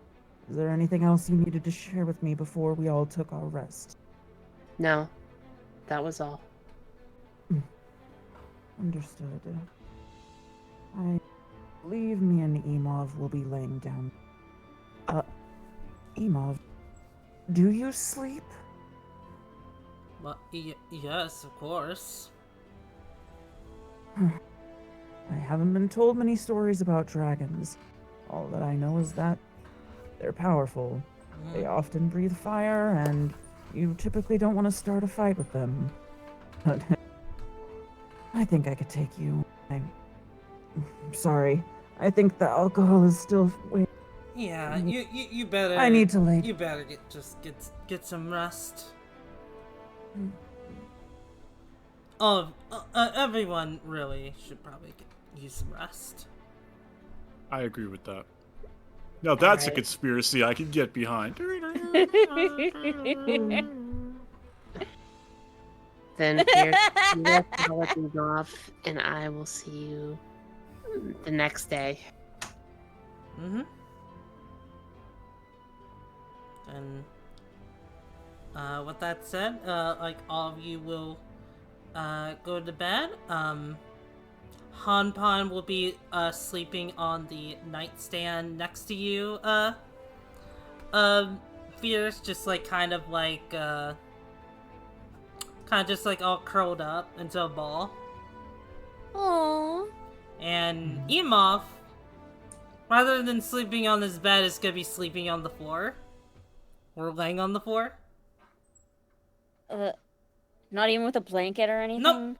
Is there anything else you needed to share with me before we all took our rest? no, that was all. Understood. I believe me and Emov will be laying down. Emov, do you sleep? But yes, of course. I haven't been told many stories about dragons. All that I know is that they're powerful. They often breathe fire, and you typically don't want to start a fight with them. But I think I could take you. I'm sorry. I think the alcohol is still. Wait, Yeah, you better. I need to lay. You better get some rest. Oh, everyone really should probably use some rest. I agree with that. Now that's a Alright. conspiracy I can get behind. Then here's the off, and I will see you the next day. Mm-hmm. And with that said, like all of you will go to bed. Hanpan will be sleeping on the nightstand next to you. Fierce just like kind of just like all curled up into a ball. Aww. And Emov, rather than sleeping on his bed, is gonna be sleeping on the floor. Or laying on the floor. Not even with a blanket or anything? Nope.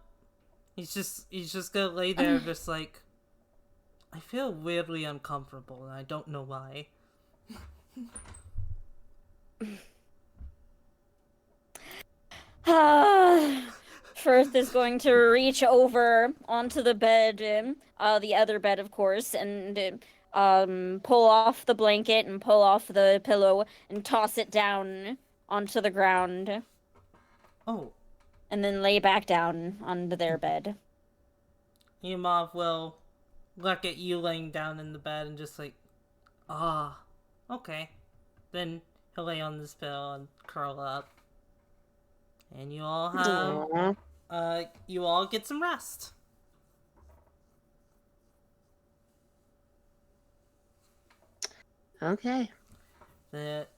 He's just gonna lay there just like, I feel weirdly uncomfortable and I don't know why. Firth is going to reach over onto the bed, the other bed, of course, and pull off the blanket and pull off the pillow and toss it down onto the ground. Oh. And then lay back down onto their bed. Emov will look at you laying down in the bed and just like, okay. Then he'll lay on this pillow and curl up. And you all have, you all get some rest. Okay. The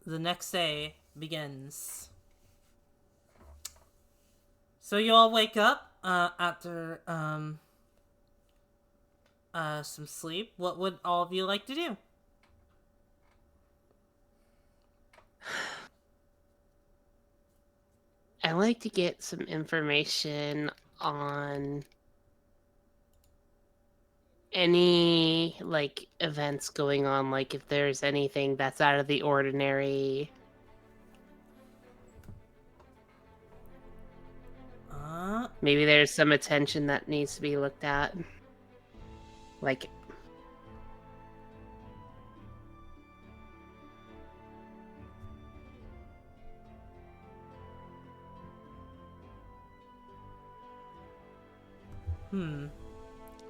next day begins. So you all wake up after some sleep. What would all of you like to do? I like to get some information on any like events going on, like if there's anything that's out of the ordinary. Maybe there's some attention that needs to be looked at. Like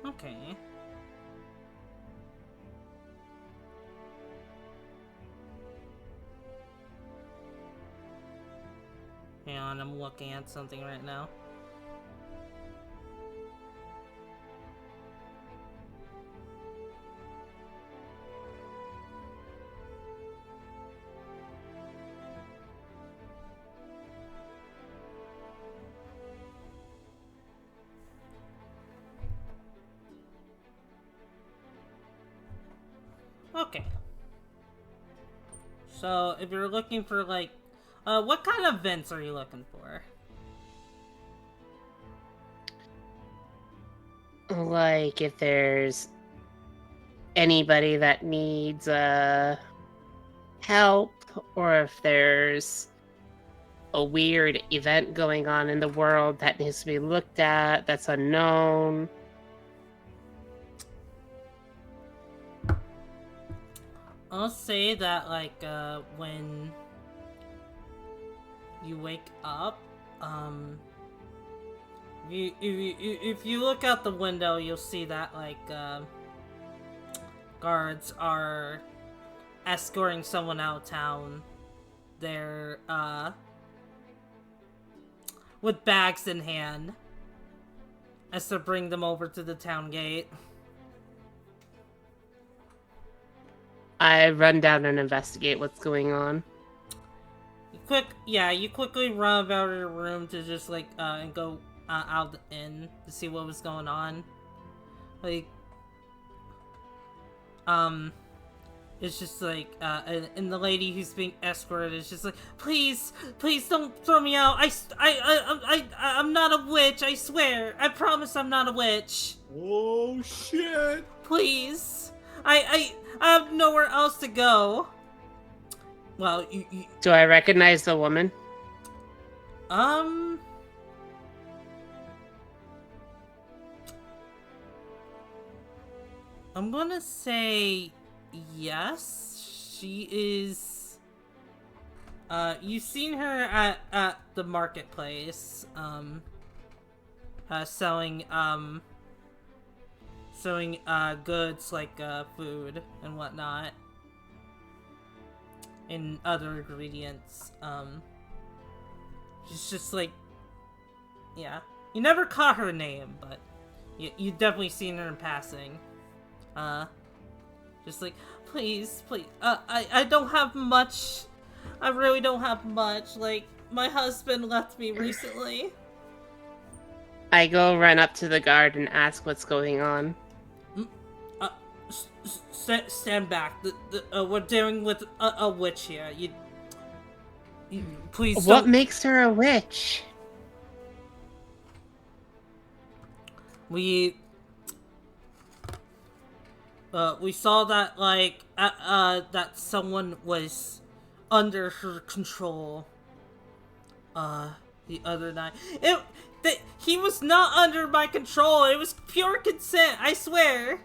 Okay. Hang on, I'm looking at something right now. Okay. So, if you're looking for, like, what kind of vents are you looking for? Like, if there's anybody that needs help, or if there's a weird event going on in the world that needs to be looked at that's unknown. I'll say that, like, when you wake up, if you look out the window, you'll see that, like, guards are escorting someone out of town. They're, with bags in hand, as to bring them over to the town gate. I run down and investigate what's going on. You quickly run out of your room to just, like, and go out the inn to see what was going on. Like, it's just like, and the lady who's being escorted is just like, please don't throw me out. I'm not a witch. I swear. I promise I'm not a witch. Oh shit! Please. I have nowhere else to go. Well, you Do I recognize the woman? I'm gonna say yes. She is. You've seen her at the marketplace, selling goods like food and whatnot, and other ingredients. She's just like, yeah. You never caught her name, but you definitely seen her in passing. Just like, please, I don't have much. I really don't have much. Like, my husband left me recently. I go run up to the guard and ask what's going on. Stand back. We're dealing with a witch here. You please don't. What makes her a witch? We saw that, like, that someone was under her control, the other night. He was not under my control. It was pure consent, I swear.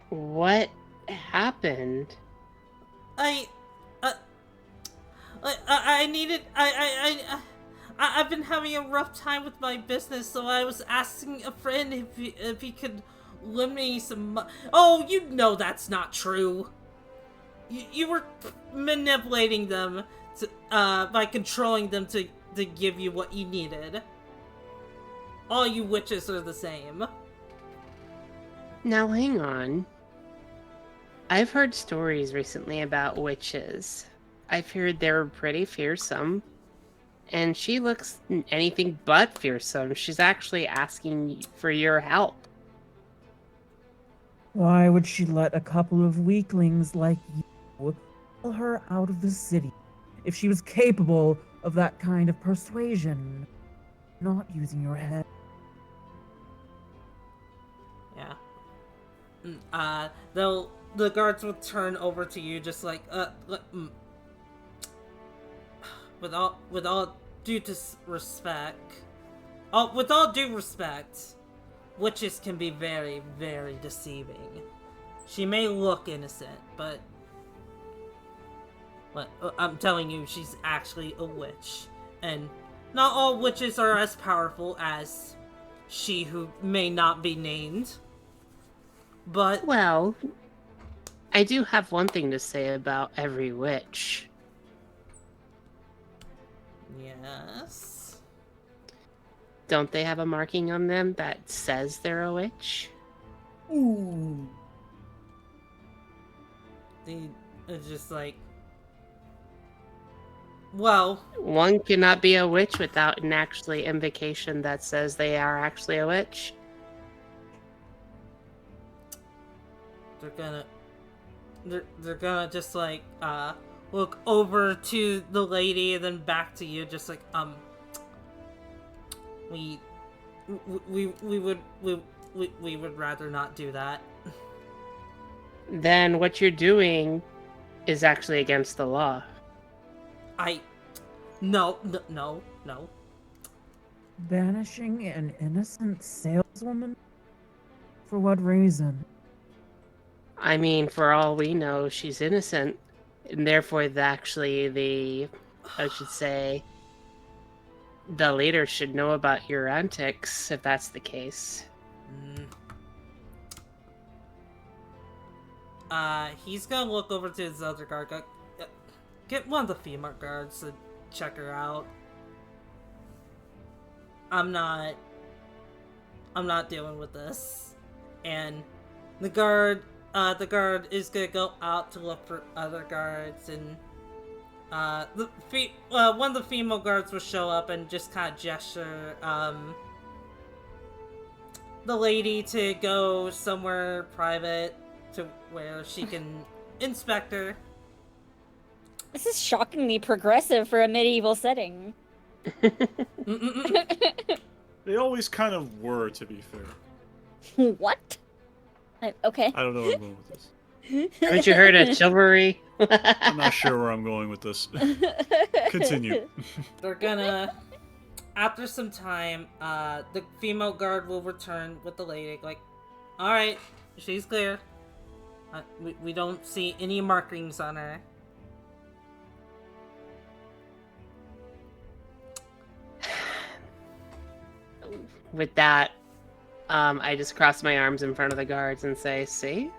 What happened? I've been having a rough time with my business, so I was asking a friend if he could lend me some Oh, you know that's not true. You were manipulating them to, by controlling them to give you what you needed. All you witches are the same. Now hang on. I've heard stories recently about witches. I've heard they're pretty fearsome. And she looks anything but fearsome. She's actually asking for your help. Why would she let a couple of weaklings like you pull her out of the city if she was capable of that kind of persuasion? Not using your head. Yeah. The guards will turn over to you just like, with all due respect, witches can be very, very deceiving. She may look innocent, but I'm telling you, she's actually a witch. And not all witches are as powerful as she who may not be named. But... Well, I do have one thing to say about every witch. Yes? Don't they have a marking on them that says they're a witch? Ooh. It's just like... Well... One cannot be a witch without an actually invocation that says they are actually a witch. they're gonna they're gonna just like look over to the lady and then back to you, just like we would rather not do that. Then what you're doing is actually against the law. No. Banishing an innocent saleswoman? For what reason? I mean, for all we know, she's innocent, and therefore, I should say, the leader should know about your antics, if that's the case. He's gonna look over to his other guard. Get one of the female guards to check her out. I'm not dealing with this. And the guard is gonna go out to look for other guards, and one of the female guards will show up and just kind of gesture the lady to go somewhere private to where she can inspect her. This is shockingly progressive for a medieval setting. They always kind of were, to be fair. What? Okay. I don't know where I'm going with this. Haven't you heard of chivalry? I'm not sure where I'm going with this. Continue. They're gonna, after some time, the female guard will return with the lady, like, alright, she's clear. We don't see any markings on her. With that, I just cross my arms in front of the guards and say, see?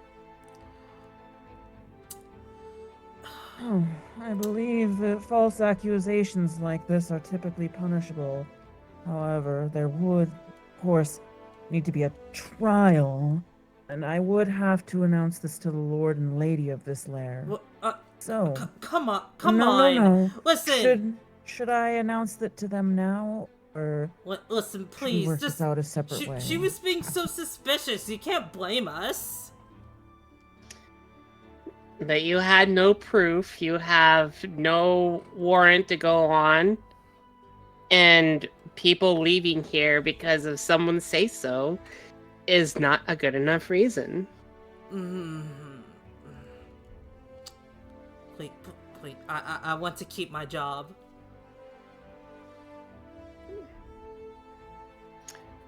Oh, I believe that false accusations like this are typically punishable. However, there would, of course, need to be a trial, and I would have to announce this to the lord and lady of this lair. So, come on. No. Listen. Should I announce that to them now, or listen, should we please. work this out a separate way? She was being so suspicious. You can't blame us. That you had no proof, you have no warrant to go on, and people leaving here because of someone say so is not a good enough reason. Wait, I want to keep my job.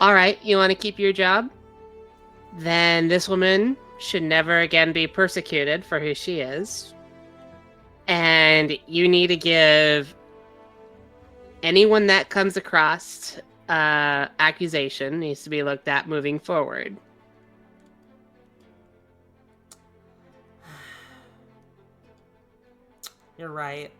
Alright, you want to keep your job? Then this woman should never again be persecuted for who she is. And you need to give anyone that comes across accusation needs to be looked at moving forward. You're right.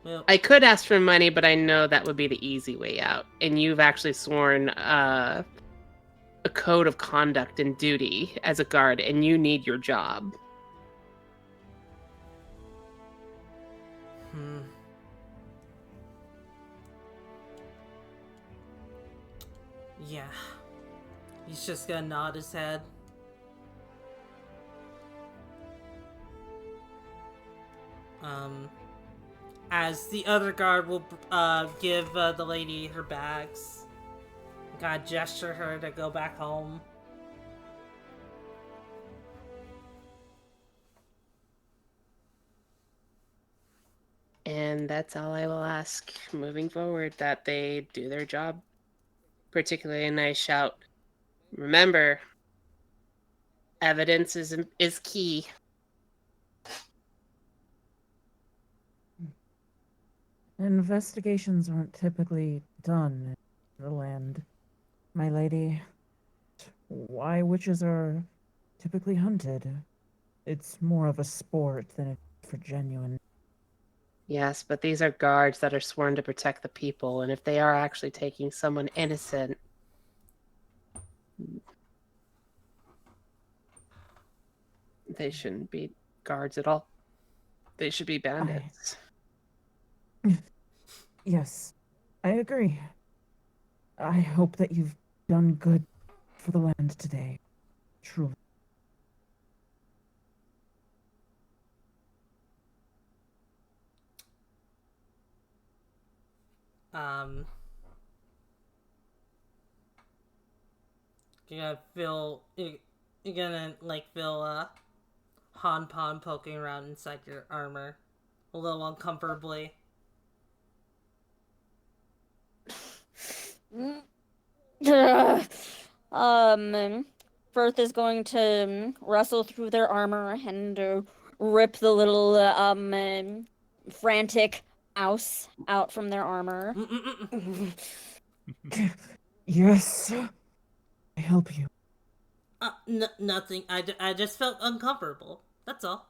Well, I could ask for money, but I know that would be the easy way out. And you've actually sworn a code of conduct and duty as a guard, and you need your job. Yeah. He's just gonna nod his head. As the other guard will give the lady her bags. Gotta gesture her to go back home. And that's all I will ask moving forward, that they do their job. Particularly, and I shout, remember, evidence is key. Investigations aren't typically done in the land, my lady. Why witches are typically hunted. It's more of a sport than it is for genuine. Yes, but these are guards that are sworn to protect the people, and if they are actually taking someone innocent, they shouldn't be guards at all. They should be bandits. Yes, I agree. I hope that you've done good for the land today. Truly. Um, you're gonna feel you're gonna like feel Han Pan poking around inside your armor a little uncomfortably. Firth is going to rustle through their armor and rip the little frantic mouse out from their armor. Yes. I help you. Nothing. I just felt uncomfortable. That's all.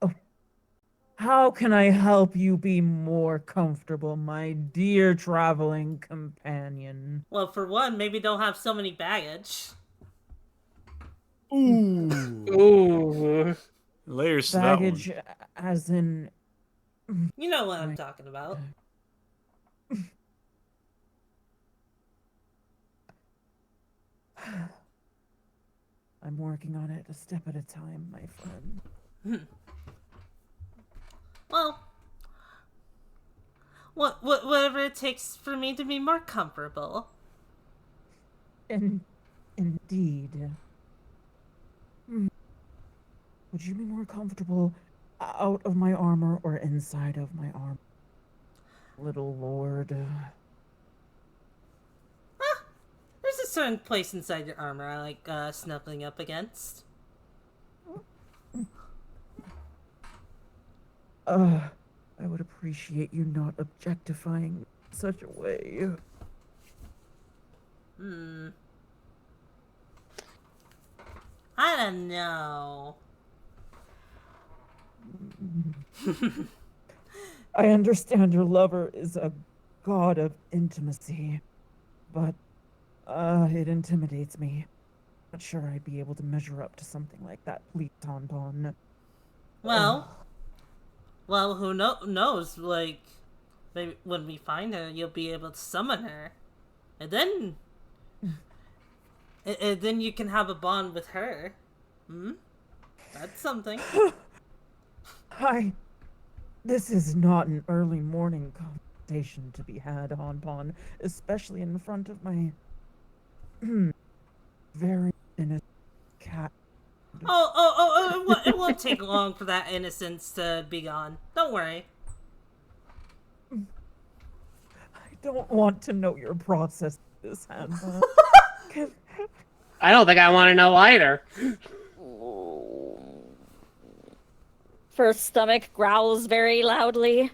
Oh. How can I help you be more comfortable, my dear traveling companion? Well, for one, maybe don't have so many baggage. Ooh. Ooh. Layers to Baggage, that as in. You know what I'm talking about. I'm working on it a step at a time, my friend. Well, whatever it takes for me to be more comfortable. Indeed. Would you be more comfortable out of my armor or inside of my armor? Little lord. There's a certain place inside your armor I like snuggling up against. I would appreciate you not objectifying me in such a way. I don't know. I understand your lover is a god of intimacy, but it intimidates me. Not sure I'd be able to measure up to something like that, please, Tauntaun. Well, who knows? Like, maybe when we find her, you'll be able to summon her, and then you can have a bond with her. That's something. This is not an early morning conversation to be had, Hanpon, especially in front of my very innocent cat. It won't take long for that innocence to be gone. Don't worry. I don't want to know your process, this Hanpon. I don't think I want to know either. Firth's stomach growls very loudly.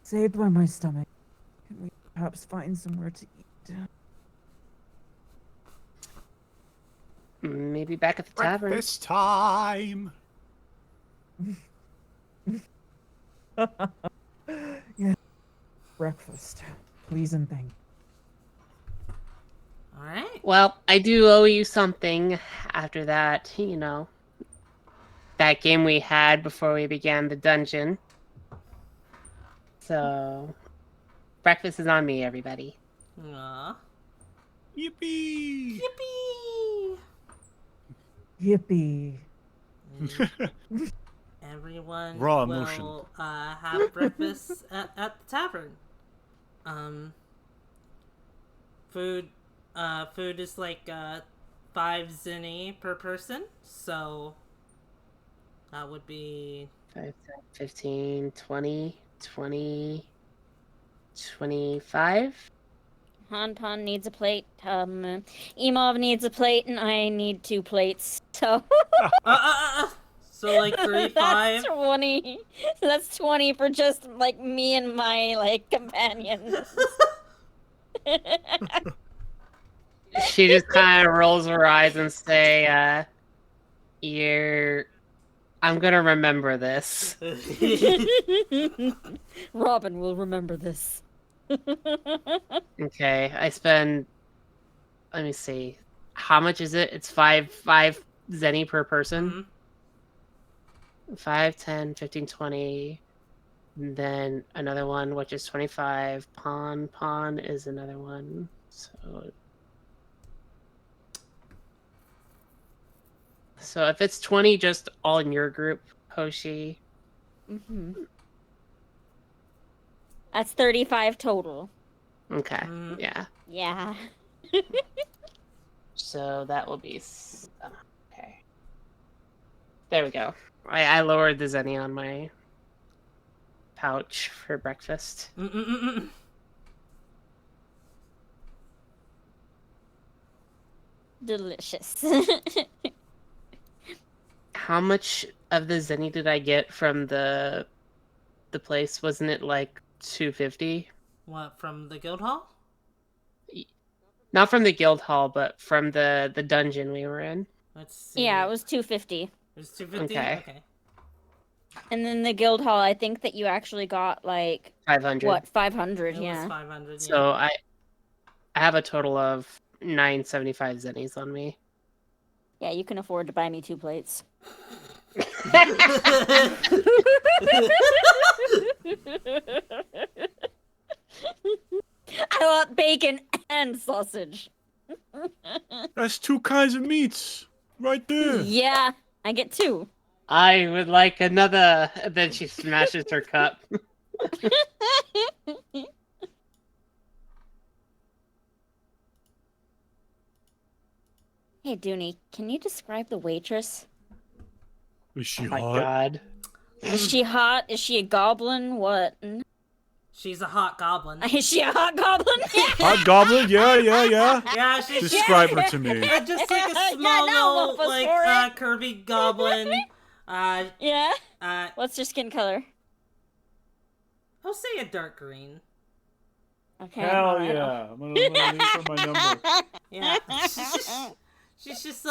Saved by my stomach. Can we perhaps find somewhere to eat? Maybe back at the tavern. Breakfast time. Yeah. Breakfast. Please and thank you. Alright. Well, I do owe you something after that, that game we had before we began the dungeon. So, breakfast is on me, everybody. Aww. Yippee! Yippee! Yippee. Everyone Raw will emotion. have breakfast at the tavern. Food is like 5 zenny per person, so that would be 5, 10, 15, 20, 25. Hanpan needs a plate. Emov needs a plate, and I need 2 plates. So so like 3, 5. that's 20. So that's 20 for just like me and my companions. She just kind of rolls her eyes and say, I'm gonna remember this. Robin will remember this. Okay, I spend, let me see, how much is it? It's 5 zenny per person. 5, 10, 15, 20. And then another one, which is 25. Pawn is another one. So if it's 20, just all in your group, Hoshi. Mm-hmm. That's 35 total. Okay, Mm. yeah. Yeah. So that will be... Okay. There we go. I lowered the zenny on my pouch for breakfast. Delicious. How much of the zenny did I get from the place? Wasn't it like 250? What, from the guild hall? Not from the guild hall, but from the dungeon we were in. Let's see. Yeah, it was 250. It was 250? Okay. Okay. And then the guild hall, I think that you actually got like 500. what, 500? It Yeah. was 500. So I have a total of 975 zennies on me. Yeah, you can afford to buy me 2 plates. I want bacon and sausage. That's 2 kinds of meats right there. Yeah, I get 2. I would like another. Then she smashes her cup. Hey, Dooney, can you describe the waitress? Is she Oh my hot? god. Is she hot? Is she a goblin? What? She's a hot goblin. Is she a hot goblin? Hot goblin? Yeah. Yeah, she's Describe her to me. just like a Yeah, small no, little, Wolf was like, curvy goblin. Yeah? Uh, What's your skin color? I'll say a dark green. Okay. Hell alright. yeah. I'm gonna leave her my number. Yeah. She's just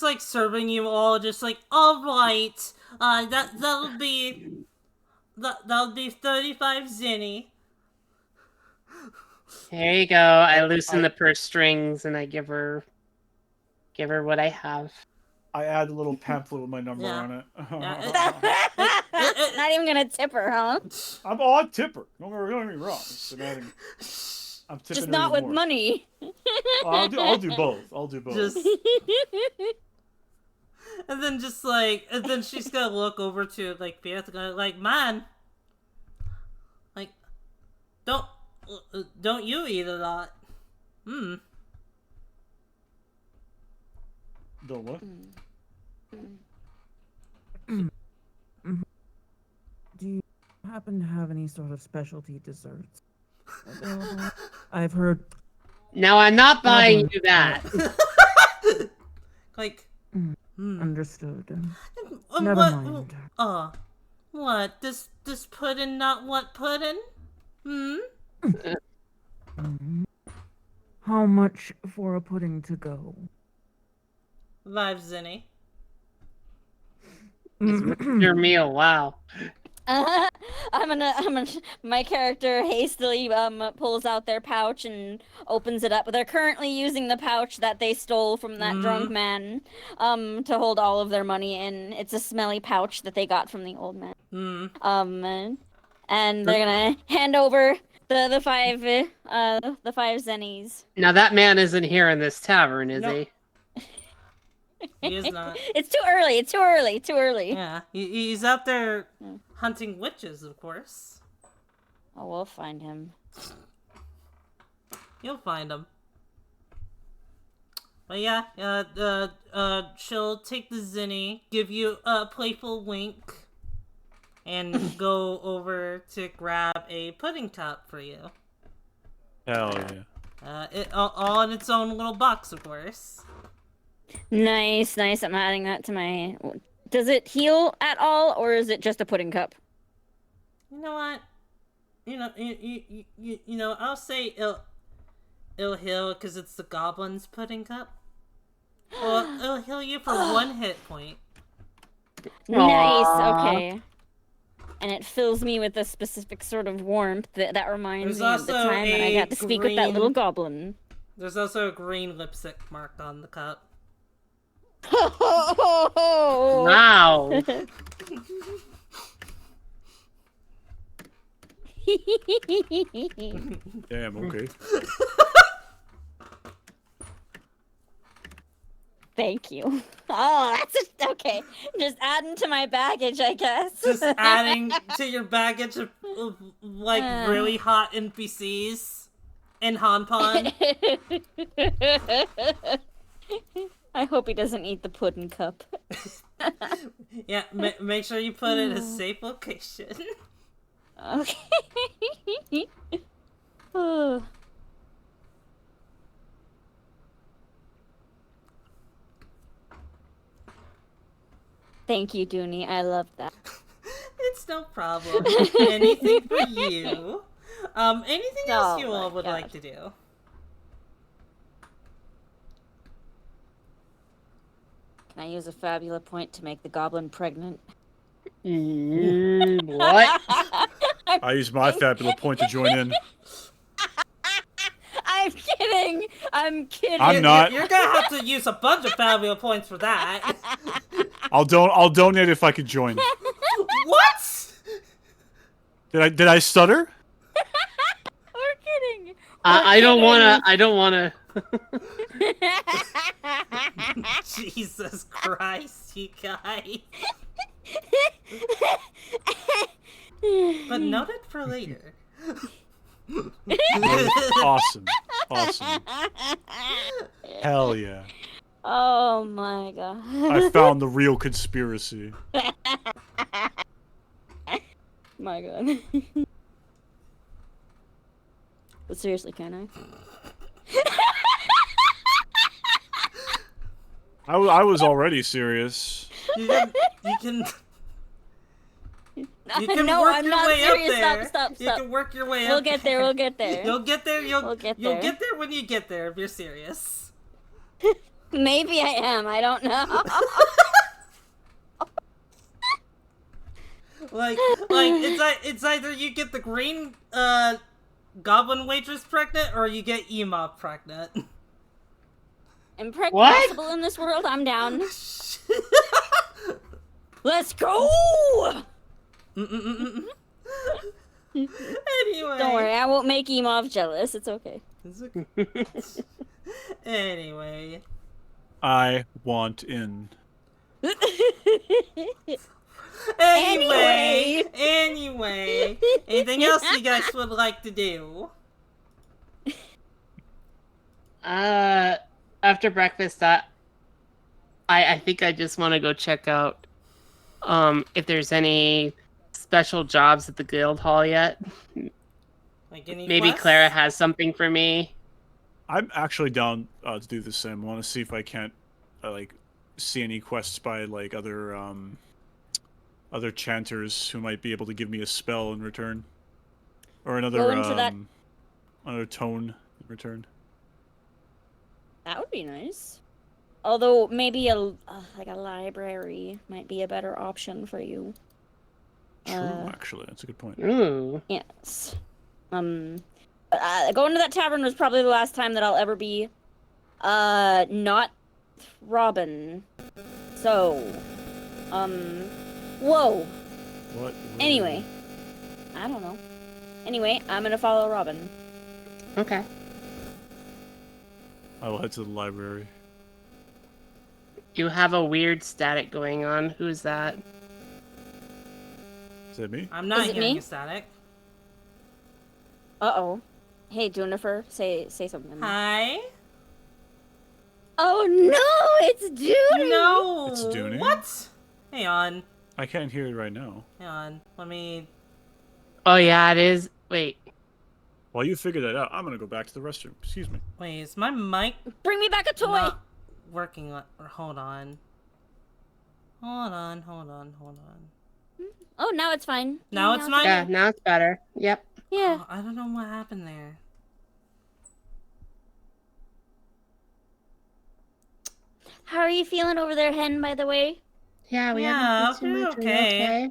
like serving you all, just like, all right, that'll be 35 zenny. Here you go. I loosen the purse strings and I give her what I have. I add a little pamphlet with my number Yeah. on it. Not even gonna tip her, huh? I'll tip her. Don't get me wrong. I'm tipping Just her not with more. money. I'll do both. I'll do both. Just, and then she's gonna look over to, like, Beatrice, like, man, like, don't you eat a lot? The what? Do you happen to have any sort of specialty desserts available? I've heard. Now I'm not buying you that. Like, Understood. what? Never mind. What? This pudding not what pudding? How much for a pudding to go? 5 zenny. Your meal, wow. My character hastily pulls out their pouch and opens it up. They're currently using the pouch that they stole from that drunk man to hold all of their money in. It's a smelly pouch that they got from the old man. And they're gonna hand over the 5 zennies. Now that man isn't here in this tavern, is he? He is not. It's too early. Yeah, he's out there hunting witches, of course. Oh, we'll find him. You'll find him. But yeah, she'll take the zenny, give you a playful wink, and go over to grab a pudding cup for you. Hell yeah. It all in its own little box, of course. Nice. I'm adding that to my... Does it heal at all, or is it just a pudding cup? You know what? You know, I'll say it'll heal because it's the goblin's pudding cup. Well, it'll heal you for 1 hit point. Nice, Aww. okay. And it fills me with a specific sort of warmth that reminds There's me of the also time that I got to speak with that green- little goblin. There's also a green lipstick marked on the cup. Wow. Damn, okay. Thank you. Oh, okay. Just adding to my baggage, I guess. Just adding to your baggage of like really hot NPCs in Hanpon. I hope he doesn't eat the pudding cup. Yeah, make sure you put it in a safe location. Okay. Oh. Thank you, Dooney. I love that. It's no problem. Anything for you. Anything else you all would like to do? Can I use a Fabula point to make the goblin pregnant? What? I use my Fabula point to join in. I'm kidding. I'm kidding. I'm not. You're gonna have to use a bunch of Fabula points for that. I'll donate if I could join. What? Did I stutter? We're kidding. I don't wanna. Jesus Christ, you guys. But note it for later. Awesome. Hell yeah. Oh my god. I found the real conspiracy. My god. But seriously, can I? I was already serious. You can No, work I'm your not way serious. up there. Stop. You can work your way up. We'll get there. You'll get there. We'll get You'll there. get there when you get there. If you're serious. Maybe I am. I don't know. like it's either you get the green goblin waitress pregnant or you get Ema pregnant. Impregnable in this world. I'm down. Let's go. Anyway. Don't worry, I won't make Emov jealous. It's okay. Anyway. I want in. Anyway. Anything else you guys would like to do? After breakfast, I think I just want to go check out if there's any special jobs at the guild hall yet. Like any Maybe quests? Clara has something for me. I'm actually down to do the same. I want to see if I can't like see any quests by like other chanters who might be able to give me a spell in return, or another another tone in return. That would be nice. Although maybe like a library might be a better option for you. True, actually, that's a good point. Ooh. Yes. Going to that tavern was probably the last time that I'll ever be not Robin. So, whoa. What? Anyway, I don't know. Anyway, I'm gonna follow Robin. Okay. I will head to the library. You have a weird static going on. Who's that? Is that me? I'm not Is it hearing me? a static. Uh-oh. Hey, Junifer, say something. Hi? Oh no, it's Dooney! No! It's Dooney? What? Hang on. I can't hear it right now. Hang on. Let me... Oh yeah, it is. Wait. While you figure that out, I'm gonna go back to the restroom. Excuse me. Wait, is my mic Bring me back a toy! not working? Hold on. Hold on. Oh, now it's fine. Now it's mine? Yeah, now it's better. Yep. Yeah. Oh, I don't know what happened there. How are you feeling over there, Hen, by the way? Yeah, we Yeah, haven't been too much. Are you okay.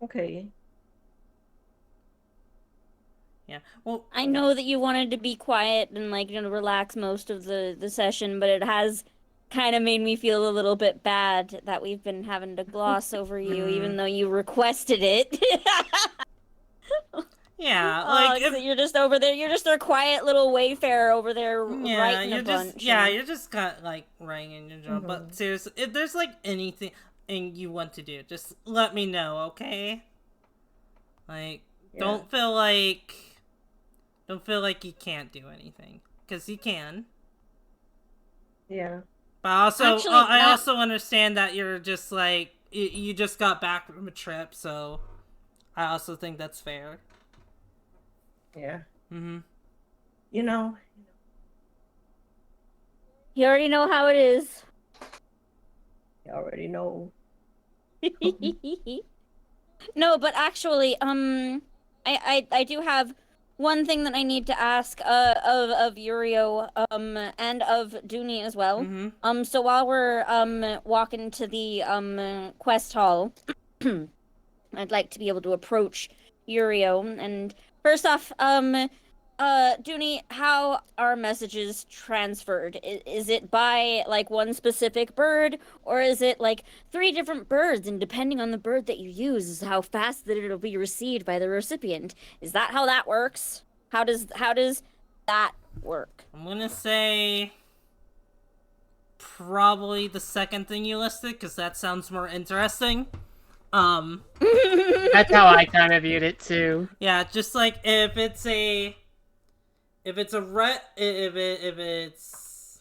Okay. Yeah. Well, I know that you wanted to be quiet and, like, relax most of the session, but it has kind of made me feel a little bit bad that we've been having to gloss over you, even though you requested it. Yeah, Oh, like so you're just over there. You're just their quiet little wayfarer over there writing a bunch. you're just got like writing in your journal. Mhm. But seriously, if there's like anything you want to do, just let me know, okay? Like, Yeah. don't feel like you can't do anything, because you can. Yeah. But also, Actually, I that- also understand that you're just like you just got back from a trip, so I also think that's fair. Yeah. Mm-hmm. You know. You already know how it is. You already know. No, but actually, I do have one thing that I need to ask of Yurio and of Dooney as well. Mm-hmm. So while we're walking to the quest hall, I'd like to be able to approach Yurio. And first off, Dooney, how are messages transferred? Is it by like one specific bird, or is it like 3 different birds? And depending on the bird that you use, is how fast that it'll be received by the recipient. Is that how that works? How does that work? I'm gonna say probably the second thing you listed, because that sounds more interesting. That's how I kind of viewed it too. Yeah, just like if it's a red, if it's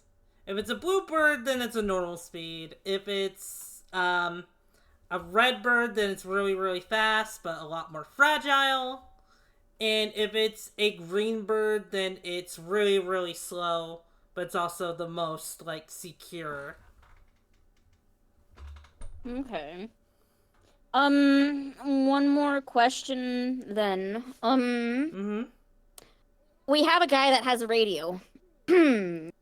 a blue bird, then it's a normal speed. If it's a red bird, then it's really really fast, but a lot more fragile. And if it's a green bird, then it's really really slow, but it's also the most like secure. Okay. One more question then. Mm-hmm. We have a guy that has a radio. The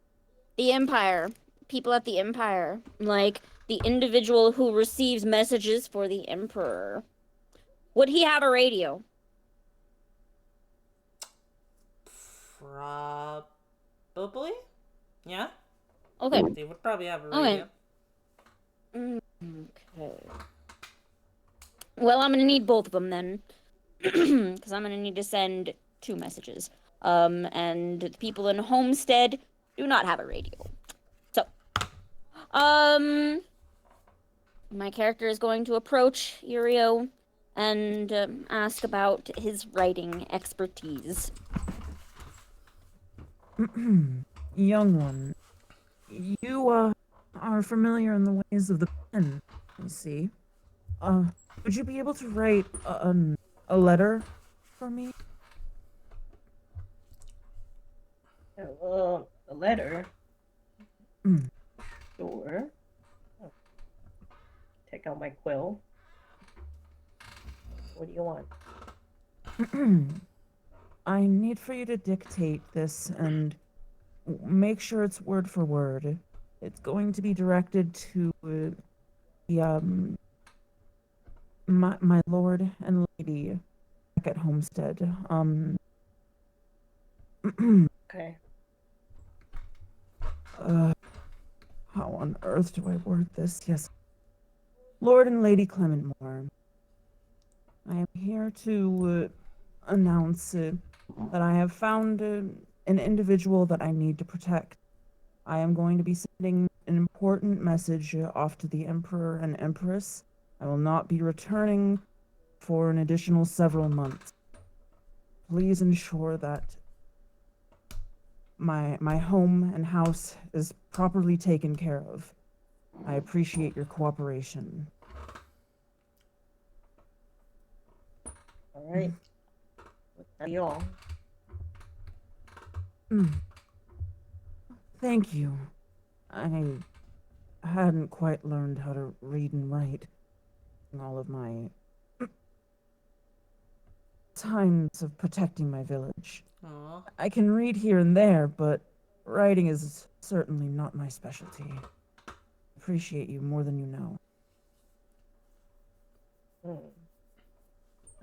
Empire. People at the Empire. Like, the individual who receives messages for the Emperor. Would he have a radio? Probably. Yeah. Okay. They would probably have a Okay. radio. Okay. Well, I'm gonna need both of them then. Because I'm gonna need to send 2 messages. And the people in Homestead do not have a radio. So, my character is going to approach Yurio and ask about his writing expertise. Young one, you are familiar in the ways of the pen, I see. Would you be able to write a letter for me? A letter. Mm. Sure. Oh. Take out my quill. What do you want? I need for you to dictate this and make sure it's word for word. It's going to be directed to the my lord and lady back at Homestead. Okay. How on earth do I word this? Yes. Lord and Lady Clementmore, I am here to announce that I have found an individual that I need to protect. I am going to be sending an important message off to the Emperor and Empress. I will not be returning for an additional several months. Please ensure that my home and house is properly taken care of. I appreciate your cooperation. All right. That's all. Thank you. I hadn't quite learned how to read and write in all of my times of protecting my village. Aww. I can read here and there, but writing is certainly not my specialty. Appreciate you more than you know.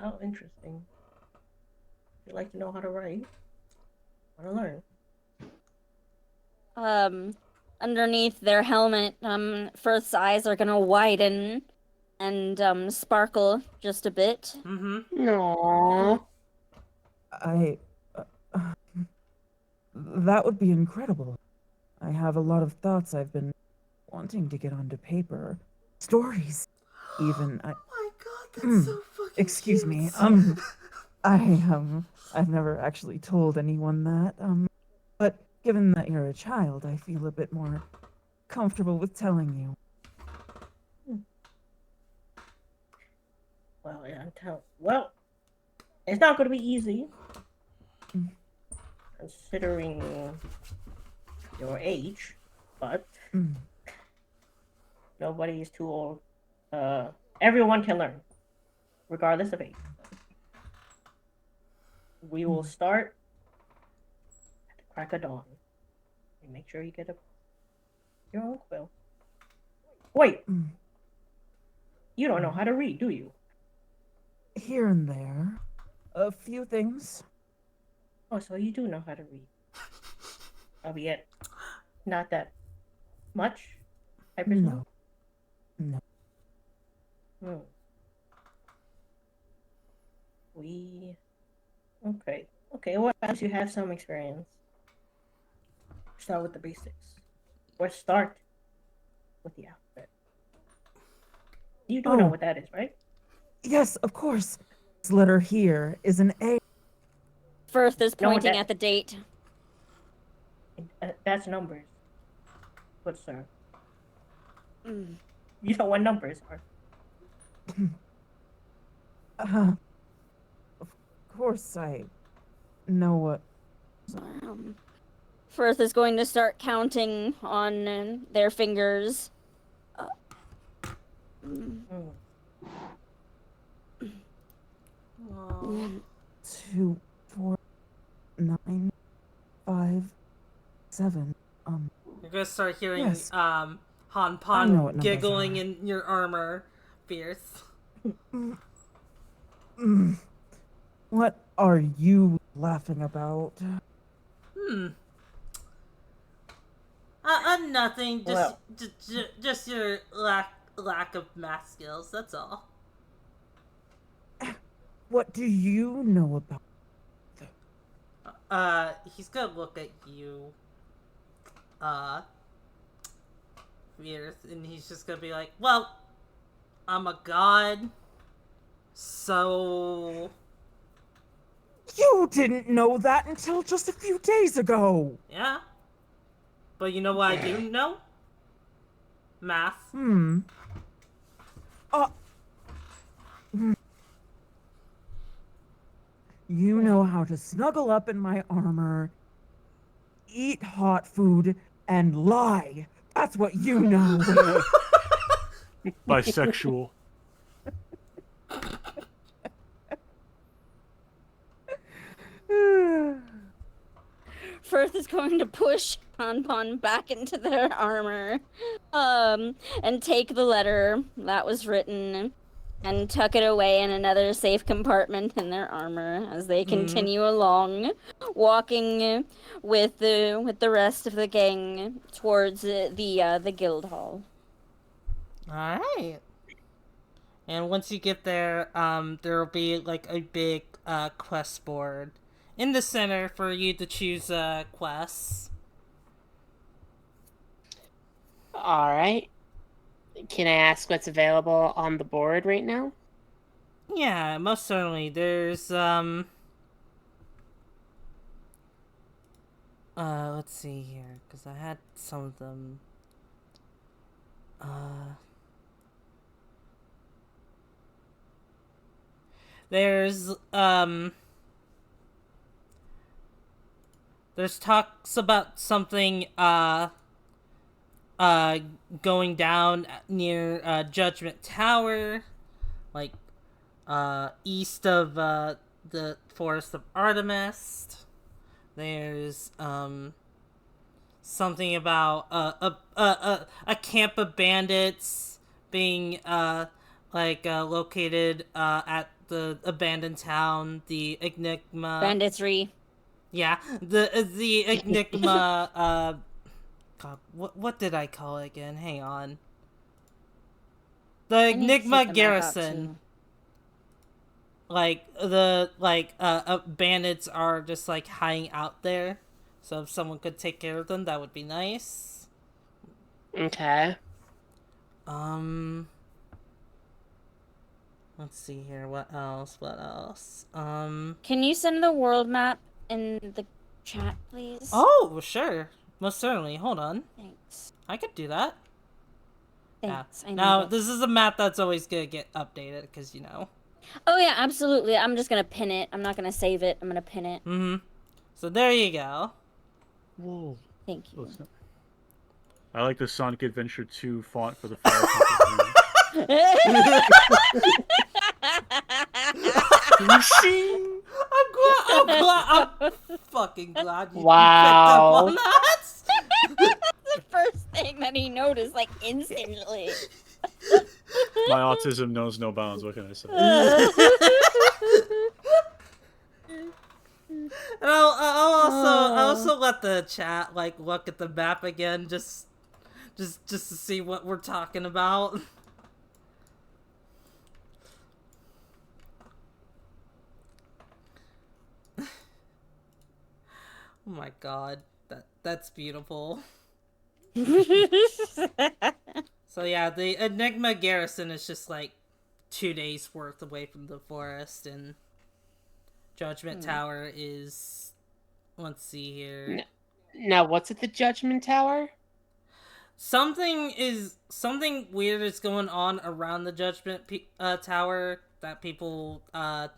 Oh, interesting. You'd like to know how to write? Want to learn? Underneath their helmet, Firth's eyes are gonna widen and sparkle just a bit. Mm-hmm. Aww. I. Uh, that would be incredible. I have a lot of thoughts I've been wanting to get onto paper. Stories, even. Oh my god, that's so fucking Excuse cute. me. I've never actually told anyone that. But given that you're a child, I feel a bit more comfortable with telling you. Well, yeah, well, it's not going to be easy, considering your age, but nobody is too old. Everyone can learn, regardless of age. We will start at the crack of dawn. And make sure you get your own quill. Wait, you don't know how to read, do you? Here and there. A few things. Oh, so you do know how to read. Albeit not that much, I presume? No. Okay, well, as you have some experience, start with the basics. Or start with the alphabet. You do know what that is, right? Yes, of course. This letter here is an A. Firth is No, pointing that- at the date. That's numbers. Good sir. You know what numbers are. Of course I know what. Firth is going to start counting on their fingers. Aw. 2, 4, 9, 5, 7. You're gonna start hearing Yes. Han I know Pan what numbers giggling are. in your armor, Fierce. What are you laughing about? Nothing. Just, Well. just your lack of math skills. That's all. What do you know about? He's gonna look at you, Fierce, and he's just gonna be like, "Well, I'm a god, so You didn't know that until just a few days ago. yeah." But you know what I do know? Math. You know how to snuggle up in my armor, eat hot food, and lie. That's what you know. Bisexual. Firth is going to push Pon back into their armor, and take the letter that was written and tuck it away in another safe compartment in their armor as they continue along, walking with the rest of the gang towards the guild hall. All right. And once you get there, there will be like a big quest board in the center for you to choose quests. All right. Can I ask what's available on the board right now? Yeah, most certainly. There's let's see here, because I had some of them. There's talks about something going down near Judgment Tower, like east of the Forest of Artemis. There's something about a camp of bandits being located at the abandoned town, the Enigma. Banditry. Yeah, the Enigma. God, what did I call it again? Hang on. The I need to Enigma check the map out, Garrison. too. bandits are just like hiding out there. So if someone could take care of them, that would be nice. Okay. Let's see here. What else? Can you send the world map in the chat, please? Oh, sure. Most certainly. Hold on. Thanks. I could do that. Thanks. Yeah. I Now, need it. this is a map that's always gonna get updated, because, you know. Oh yeah, absolutely. I'm just gonna pin it. I'm not gonna save it. I'm gonna pin it. Mm-hmm. So there you go. Whoa. Thank you. I like the Sonic Adventure 2 font for the fire company. I'm fucking glad you picked Wow. up on that. That's the first thing that he noticed, like, instantly. My autism knows no bounds. What can I say? And I'll also let the chat like look at the map again, just to see what we're talking about. Oh my god, that's beautiful. So yeah, the Enigma garrison is just like 2 days worth away from the forest, and Judgment Tower is, let's see here. Now, what's at the Judgment Tower? Something weird is going on around the Judgment Tower that people are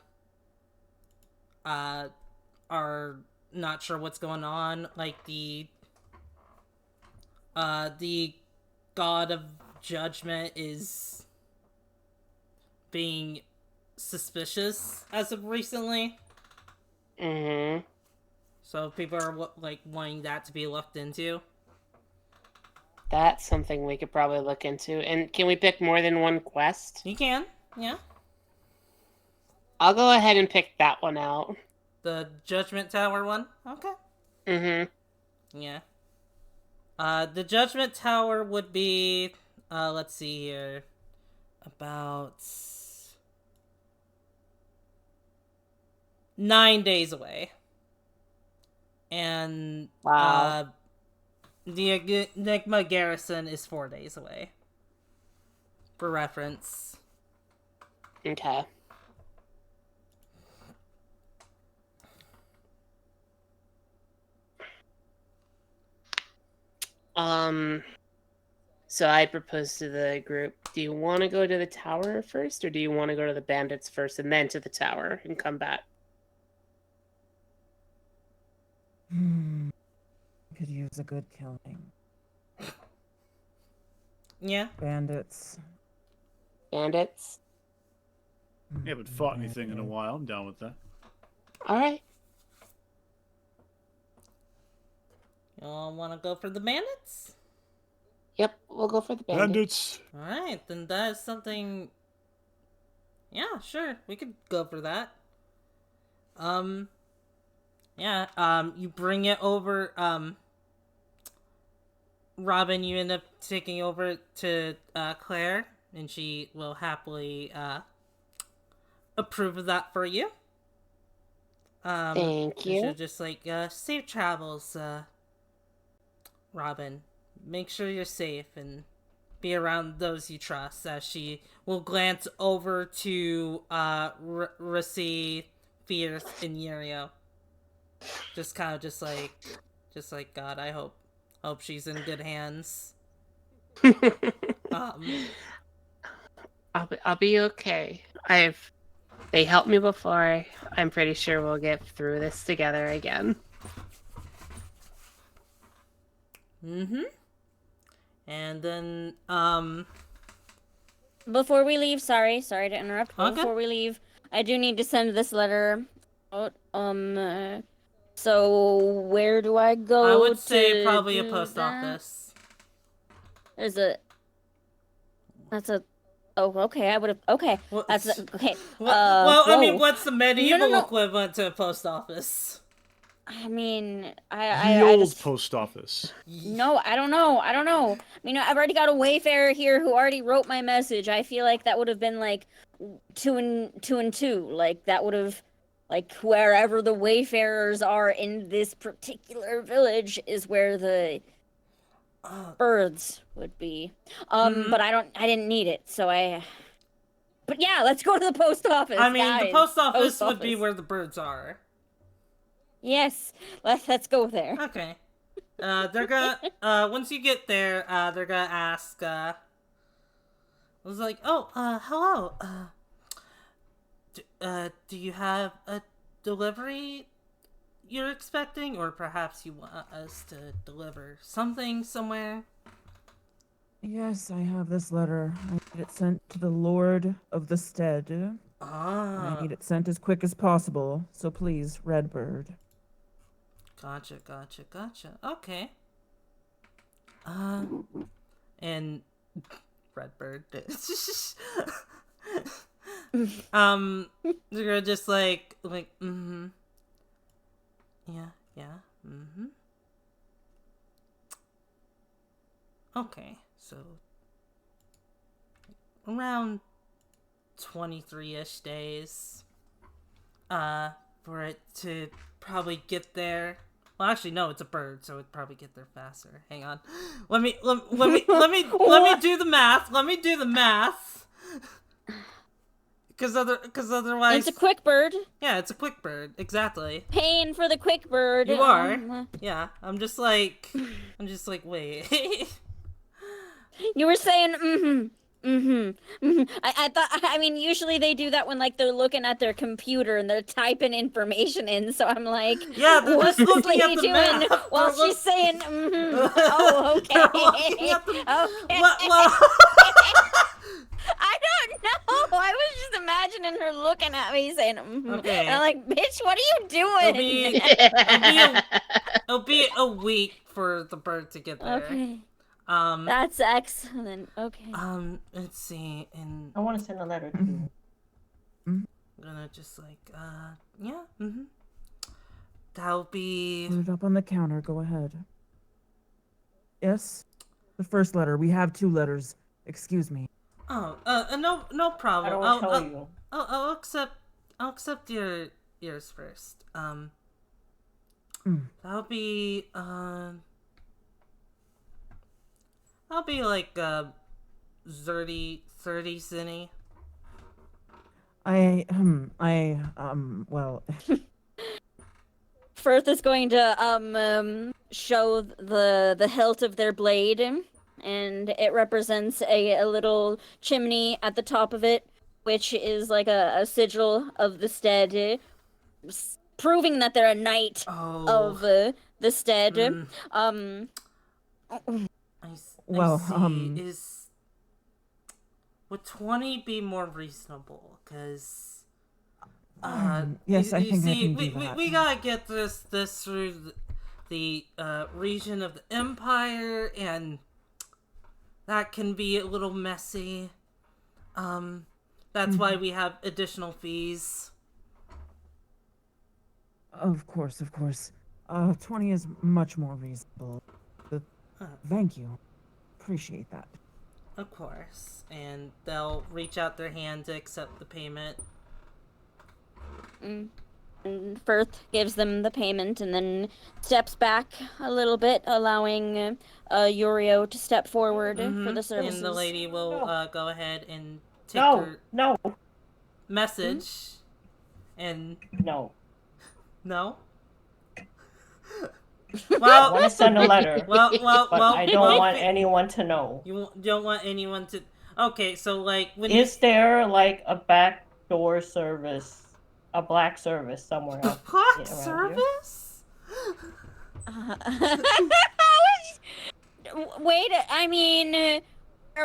not sure what's going on. Like the God of Judgment is being suspicious as of recently. Mm-hmm. So people are like wanting that to be looked into. That's something we could probably look into. And can we pick more than one quest? You can, yeah. I'll go ahead and pick that one out. The Judgment Tower one? Okay. Mm-hmm. Yeah. The Judgment Tower would be, let's see here, about 9 days away. And, Wow. the Enigma Garrison is 4 days away. For reference. Okay. So I propose to the group, do you want to go to the tower first, or do you want to go to the bandits first and then to the tower and come back? Could use a good killing. Yeah. Bandits. Bandits? You haven't fought anything in a while. I'm down with that. Alright. Y'all want to go for the bandits? Yep, we'll go for the bandits. Alright, then that is something... Yeah, sure, we could go for that. You bring it over, Robin, you end up taking over to, Claire, and she will happily, approve of that for you. Thank you. She'll just, like, safe travels, Robin. Make sure you're safe and be around those you trust, as she will glance over to, Rissy, Fierce, and Yurio. Just kind of just like, God, I hope she's in good hands. I'll be okay. They helped me before. I'm pretty sure we'll get through this together again. Mm-hmm. And then, Before we leave, sorry to interrupt. Okay. Before we leave, I do need to send this letter out. So where do I go? I would say to probably a do post that? office. Oh, okay. I would have. Okay. Well, Okay. Well, I mean, whoa. what's the medieval No. equivalent to a post office? I mean, The I old just post office. no, I don't know. I don't know. I mean, I've already got a wayfarer here who already wrote my message. I feel like that would have been like two and two. Like that would have, like wherever the wayfarers are in this particular village is where the birds would be. But I didn't need it, so I. But yeah, let's go to the post office. I mean, the guys. post office would be where the birds are. Yes, let's go there. Okay. They're gonna, once you get there, they're gonna ask, I was like, oh, hello, do you have a delivery you're expecting? Or perhaps you want us to deliver something somewhere? Yes, I have this letter. I need it sent to the Lord of the Stead. I need it sent as quick as possible, so please, Redbird. Gotcha. Okay. And Redbird. They're just like, yeah, Okay, so around 23-ish days, for it to probably get there. Well, actually, no, it's a bird, so it'd probably get there faster. Hang on, let me do the math. Let me do the math. Because otherwise, It's a quick bird. Yeah, it's a quick bird. Exactly. Paying for the quick bird. You are. Yeah, I'm just like, wait. You were saying, I thought, I mean, usually they do that when, like, they're looking at their computer and they're typing information in, so I'm like, yeah, they're what's just this looking lady at the doing map. while she's saying, Oh, okay. They're looking at the... Okay. Well... I don't know. I was just imagining her looking at me saying, Okay. And I'm like, bitch, what are you doing? It'll be a week for the bird to get there. Okay. That's excellent. Okay. Let's see, and I want to send a letter too. I'm gonna just like, yeah, that'll be... Put it up on the counter, go ahead. Yes? The first letter. We have 2 letters. Excuse me. Oh, no problem. I don't tell you. I'll accept yours first. That'll be, I'll be like 30 zinni. Well. Firth is going to show the hilt of their blade, and it represents a little chimney at the top of it, which is like a sigil of the stead, proving that they're a knight of the stead. Would 20 be more reasonable? Because yes, I think I can do that. We gotta get this through the region of the Empire, and that can be a little messy. That's why we have additional fees. Of course. 20 is much more reasonable. Thank you. Appreciate that. Of course. And they'll reach out their hand to accept the payment. And Firth gives them the payment and then steps back a little bit, allowing Yurio to step forward for the services. And the lady will go ahead and take her message and... No. Well, I want to send a letter. Well, I don't want anyone to know. You don't want anyone to... Okay, so, like... Is there, like, a backdoor service, a black service somewhere else? Black service? Wait, I mean...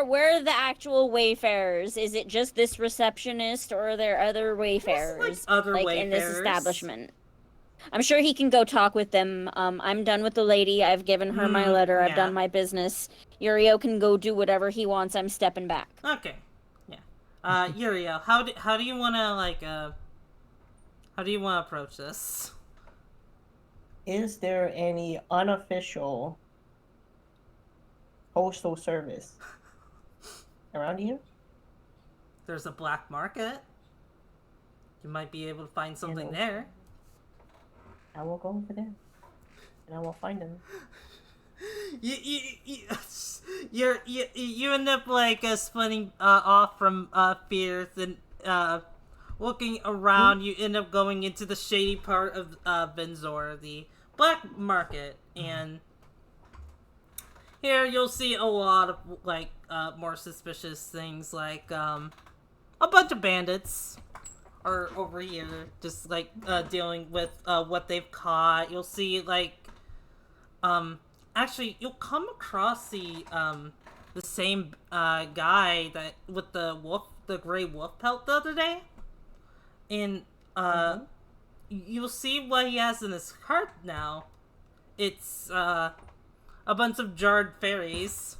Where are the actual wayfarers? Is it just this receptionist, or are there other wayfarers in this establishment? I'm sure he can go talk with them. I'm done with the lady. I've given her my letter. I've done my business. Yurio can go do whatever he wants. I'm stepping back. Okay. Yeah. Yurio, how do you want to, like, how do you want to approach this? Is there any unofficial postal service around here? There's a black market. You might be able to find something know. there. I will go over there, and I will find them. You end up like splitting off from Fierce and looking around. You end up going into the shady part of Benzor, the black market, and here you'll see a lot of like more suspicious things, like a bunch of bandits are over here, just like dealing with what they've caught. You'll see like actually, you'll come across the same guy that with the gray wolf pelt the other day, and you'll see what he has in his cart now. It's a bunch of jarred fairies.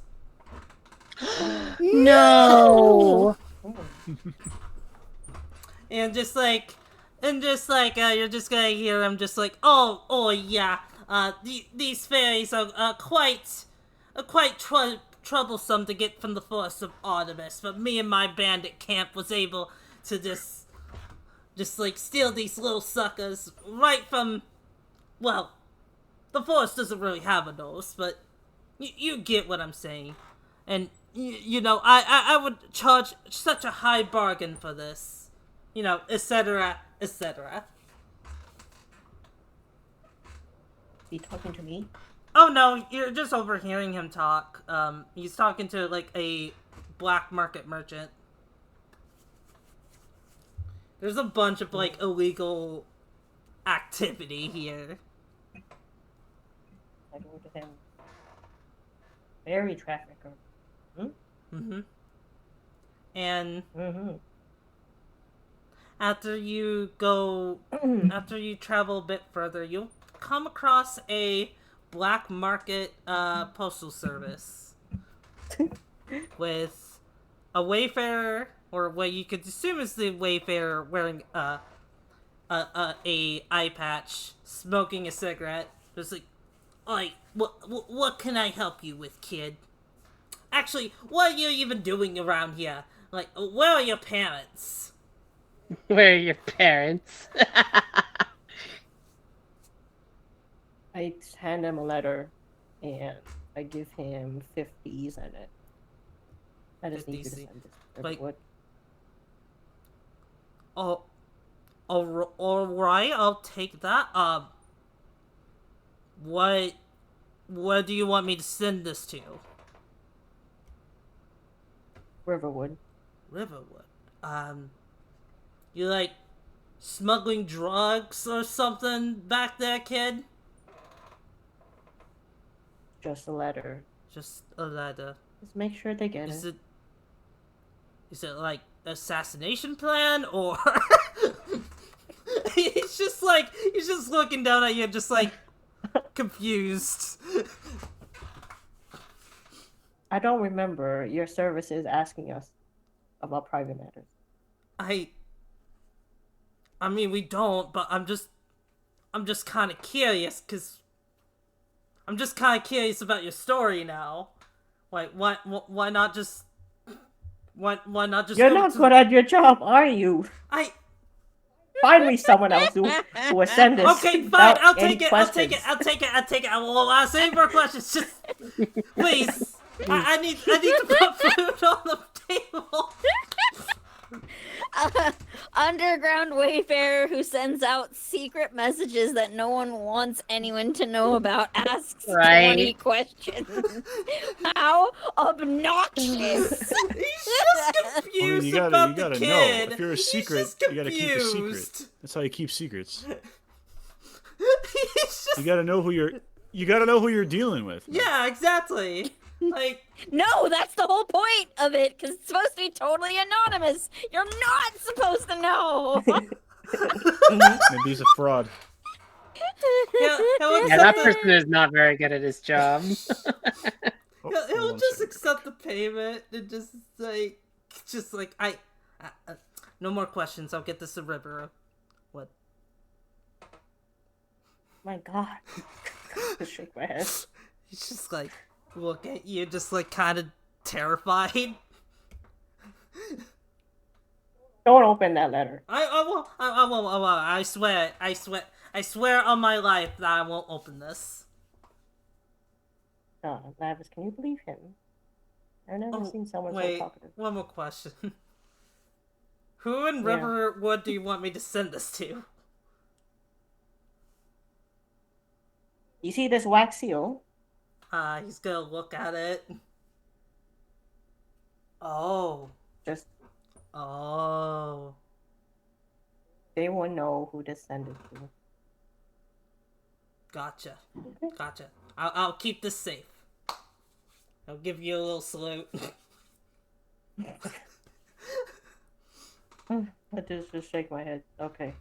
No. And just like you're just gonna hear him just like, oh yeah. These fairies are quite troublesome to get from the forest of Artemis, but me and my bandit camp was able to just like steal these little suckers right from, well, the forest doesn't really have a nose, but you get what I'm saying. And you know, I would charge such a high bargain for this, you know, etc., etc. He talking to me? Oh no, you're just overhearing him talk. He's talking to like a black market merchant. There's a bunch of like illegal activity here. I go to him. Fairy trafficker. And Mm-hmm. after you travel a bit further, you'll come across a black market postal service with a wayfarer, or what you could assume is the wayfarer, wearing a eye patch, smoking a cigarette. Just like, what can I help you with, kid? Actually, what are you even doing around here? Like, where are your parents? Where are your parents? I hand him a letter, and I give him 50s in it. I just need you to 50s. send this. Like- What? Oh, alright, I'll take that. What do you want me to send this to? Riverwood. Riverwood. You like smuggling drugs or something back there, kid? Just a letter. Just a letter. Just make sure they get Is it. it like assassination plan, or he's just looking down at you, just like confused. I don't remember your services asking us about private matters. I mean, we don't, but I'm just kind of curious, cause I'm just kind of curious about your story now. Like, why not just Why not just You're go not to... good at your job, are you? Find me someone else who will send this. Okay, fine. without I'll any take it. questions. I'll take it. I will ask any more questions. Just please. I need to put food on the table. Underground wayfarer who sends out secret messages that no one wants anyone to know about asks 20 questions. How obnoxious! He's just confused about the kid. Know. If you're a secret, you gotta keep a secret. That's how you keep secrets. He's just... You gotta know who you're dealing with. Man. Yeah, exactly. Like, no, that's the whole point of it, because it's supposed to be totally anonymous. You're not supposed to know. Maybe he's a fraud. Yeah, that person is not very good at his job. He'll just accept the payment and just like I no more questions. I'll get this to River. What? My God. Just shake my head. He's just like, look at you, just like kind of terrified. Don't open that letter. I won't. I won't. I won't. I swear. I swear on my life that I won't open this. Lavis, can you believe him? I've never seen someone so Wait, talkative. one more question. Who in Riverwood do you want me to send this to? You see this wax seal? He's gonna look at it. Oh. Just Oh. they won't know who to send it to. Gotcha. Gotcha. I'll keep this safe. I'll give you a little salute. I just shake my head. Okay.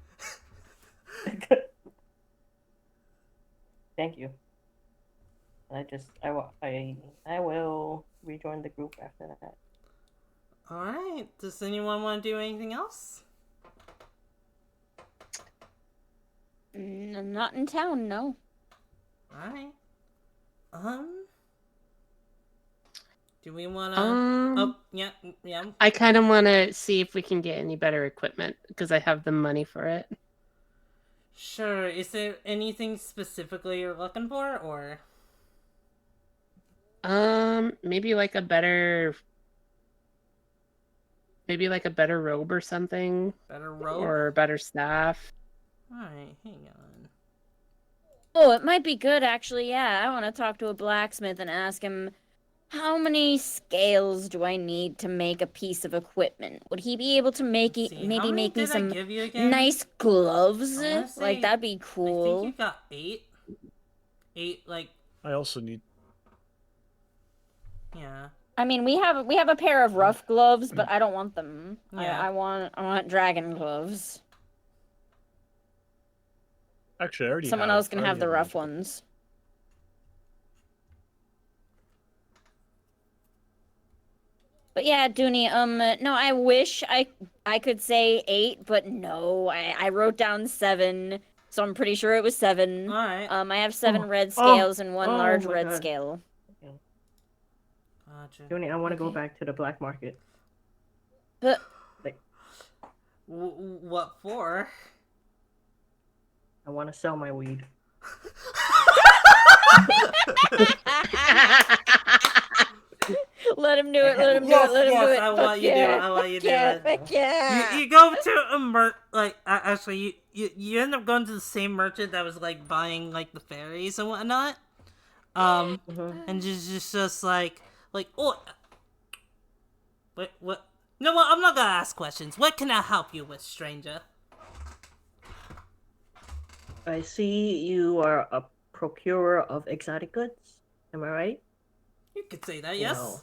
Thank you. I will rejoin the group after that. Alright. Does anyone want to do anything else? Not in town, no. Alright. Do we wanna... Oh, yeah. I kind of want to see if we can get any better equipment, because I have the money for it. Sure. Is there anything specifically you're looking for, or... Maybe like a better robe or something. Better robe? Or better staff. Alright, hang on. Oh, it might be good, actually, yeah. I want to talk to a blacksmith and ask him, how many scales do I need to make a piece of equipment? Would he be able to make Let's see, how maybe many make me did I some give you again? nice gloves? I wanna say- Like, that'd be I think cool. you got 8. 8, like, I also need. yeah. I mean, we have a pair of rough gloves, but I don't want them. Yeah. I want dragon gloves. Actually, I already. Someone else can have the rough ones. But yeah, Dooney, no, I wish I could say 8, but no, I wrote down 7, so I'm pretty sure it was 7. Alright. I have 7 red scales and 1 large my red God. scale. Gotcha. Joni, I want to go Okay. back to the black market. But What for? I want to sell my weed. let him do it. Let him do Yes, it. Let him do yes, it. I Fuck want you to do it. yeah. I want you to do Yeah, it. fuck yeah. You go to a actually you end up going to the same merchant that was like buying like the fairies and whatnot. And just like oh, wait, what? No, what? I'm not gonna ask questions. What can I help you with, stranger? I see you are a procurer of exotic goods. Am I right? You could say that, yes. Well,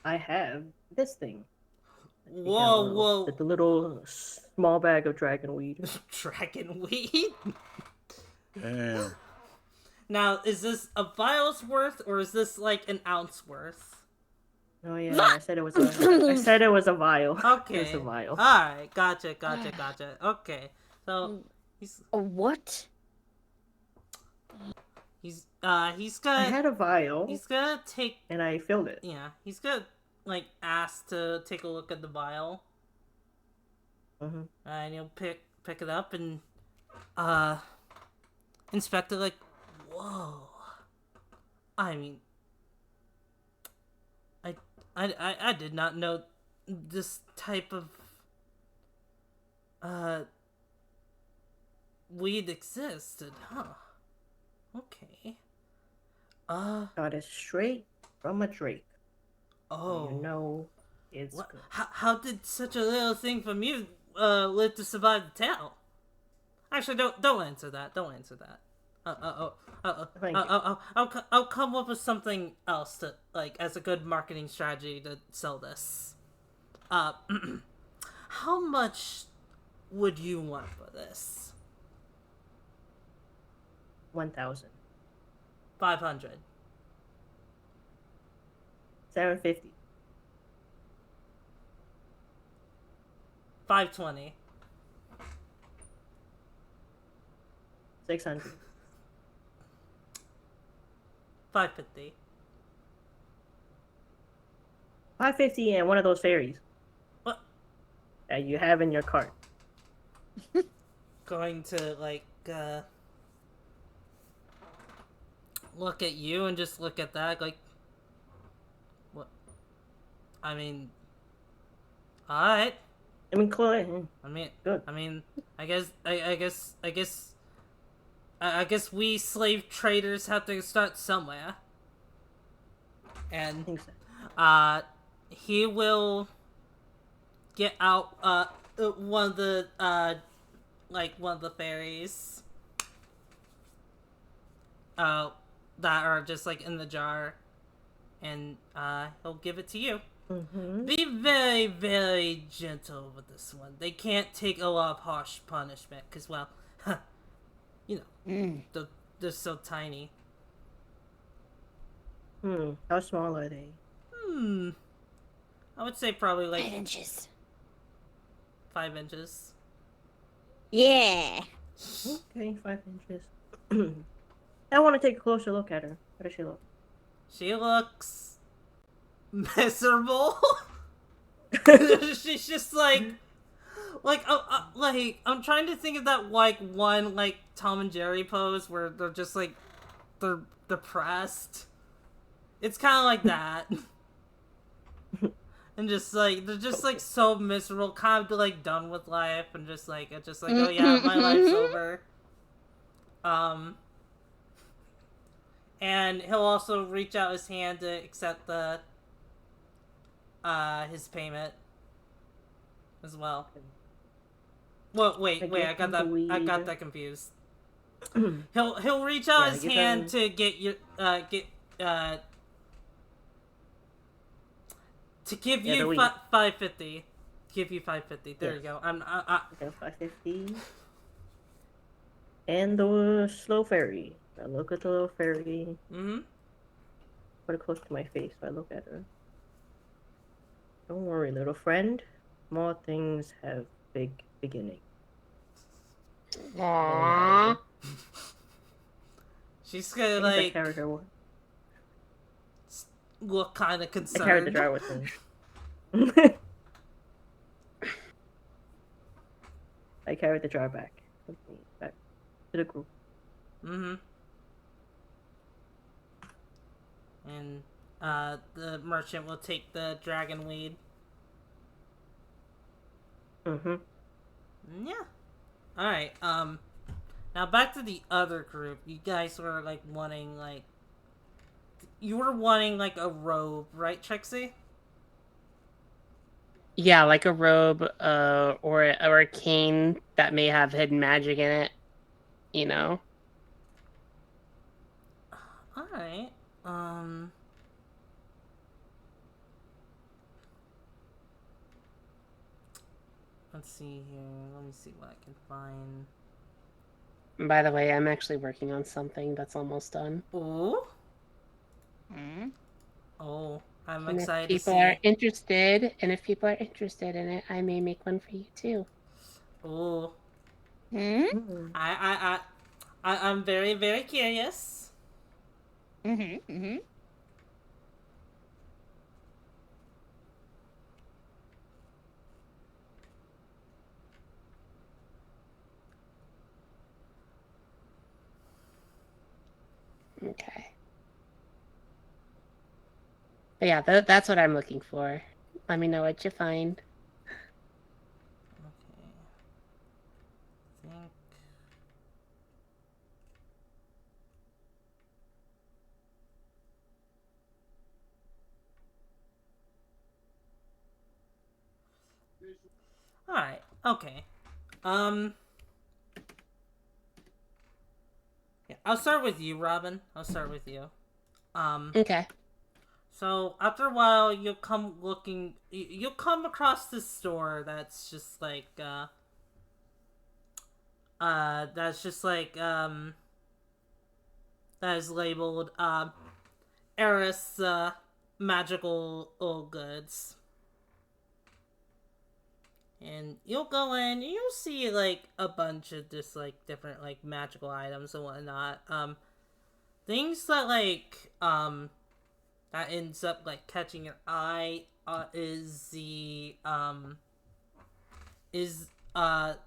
I have this thing. Whoa. The little small bag of dragon weed. Dragon weed. Damn. Now, is this a vial's worth or is this like an ounce worth? Oh yeah, I said it was a vial. Okay. It was a vial. Alright, gotcha. Okay. So he's What? I gonna had a vial he's gonna take and I filled it. yeah, he's gonna like ask to take a look at the vial. And he'll pick it up and inspect it like, whoa. I mean, I did not know this type of weed existed, huh? Okay. Got it straight from a Drake. Oh. You know, it's What? good. How did such a little thing from you live to survive the tale? Actually, don't answer that. Don't answer that. Thank you. I'll come up with something else to like as a good marketing strategy to sell this. How much would you want for this? 1,000. 500. 750. 520. 600. 550. 550 and one of those fairies What? that you have in your cart. Going to, like, look at you and just look at that, like, what? I mean, alright. I mean, Chloe. Good. I guess we slave traders have to start somewhere. And, I think so. he will get out, one of the fairies, that are just, like, in the jar, and, he'll give it to you. Mm-hmm. Be very, very gentle with this one. They can't take a lot of harsh punishment, because, well, you know, they're so tiny. How small are they? I would say probably, like, 5 inches. 5 inches. Yeah. Okay, 5 inches. I want to take a closer look at her. How does she look? She looks miserable. She's just like I'm trying to think of that, like, one, like, Tom and Jerry pose where they're just, like, they're depressed. It's kind of like that. And just, like, they're just, like, so miserable, kind of, like, done with life, and just, like, oh yeah, my life's over. And he'll also reach out his hand to accept his payment as well. Well, wait, I got that confused. He'll reach out his hand to get your to give you 550. Give you 550. There you go. Okay, 550. And the slow fairy. I look at the little fairy. Put it close to my face so I look at her. Don't worry, little friend. Small things have big beginnings. Aww. She's gonna, I like, carried her. look kind of concerned. I carried the jar with me. I carried the jar back to the group. And the merchant will take the dragon weed. Yeah. Alright, now back to the other group. You guys were, like, wanting, like, a robe, right, Trixie? Yeah, like a robe, or a cane that may have hidden magic in it. You know. Alright, let's see here. Let me see what I can find. By the way, I'm actually working on something that's almost done. Ooh. Oh, I'm And excited if to see. If people are interested in it, I may make one for you too. Ooh. I'm very, very curious. Okay. But yeah, that's what I'm looking for. Let me know what you find. Okay. Alright, okay. Yeah, I'll start with you, Robin. I'll start with you. Okay. So, after a while, you'll come across this store that's just like, that is labeled, Eris, magical old goods. And you'll go in and you'll see like a bunch of just like different like magical items and whatnot. Things that that ends up like catching your eye is the is a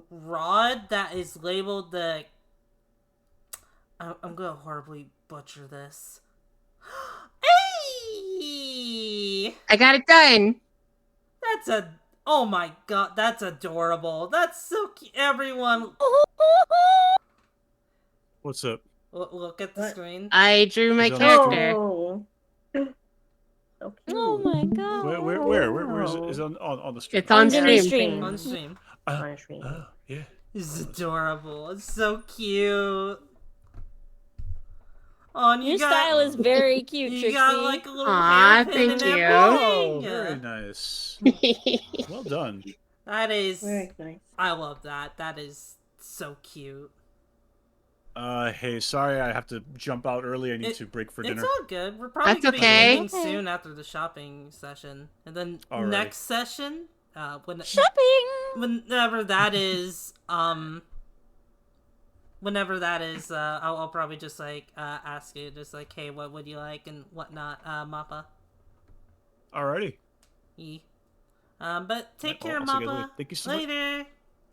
rod that is labeled the. I'm gonna horribly butcher this. Hey! I got it done. Oh my god, that's adorable. That's so cute. Everyone, What's up? look at the What? screen. I drew my Is it on the character. Oh. So cute. Oh my god. Where is it? Is it on the stream? It's on On the stream. stream. On stream. On stream. Yeah. It's adorable. It's so cute. Oh, and Your style is very cute, you Trixie. got like a little Aw, hairpin and thank you. Oh, everything. very nice. Well done. That is. Very nice. I love that. That is so cute. Hey, sorry I have to jump out early. I need to break for dinner. It's all good. We're probably That's gonna okay. be ending soon after the shopping session, and then Alrighty. next session, Shopping! whenever that is, I'll probably just like ask you, just like, hey, what would you like and whatnot, Mappa. Alrighty. But take care, I'll see you guys Mappa. later. Thank you so much. Later.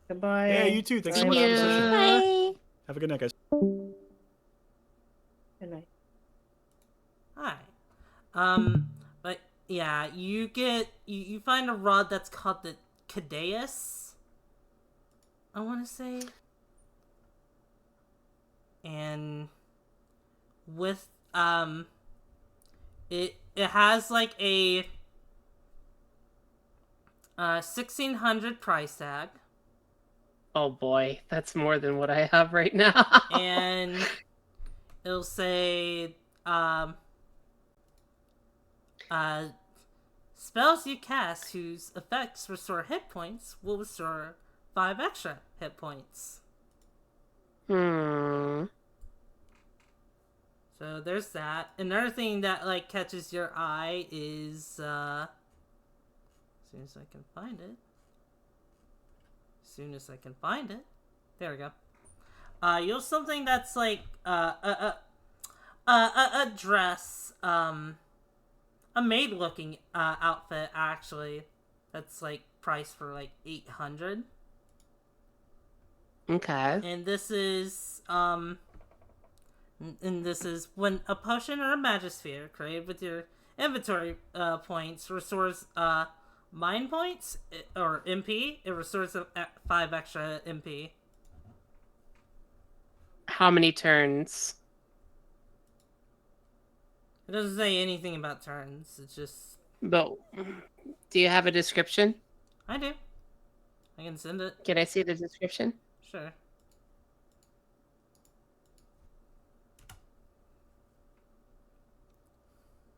Goodbye. Yeah, you too. Thanks so Thank much for the you. session. Bye. Have a good night, guys. Good night. Hi. But yeah, you find a rod that's called the Cadeus, I want to say. And with, it has like a 1,600 price tag. Oh boy, that's more than what I have right now. And it'll say, spells you cast whose effects restore hit points will restore 5 extra hit points. Hmm. So there's that. Another thing that like catches your eye is as soon as I can find it. There we go. You'll something that's like a dress, a maid looking outfit actually. That's like priced for like 800. Okay. And this is when a potion or a magisphere created with your inventory points restores mind points or MP. It restores 5 extra MP. How many turns? It doesn't say anything about turns. It's just But do you have a description? I do. I can send it. Can I see the description? Sure.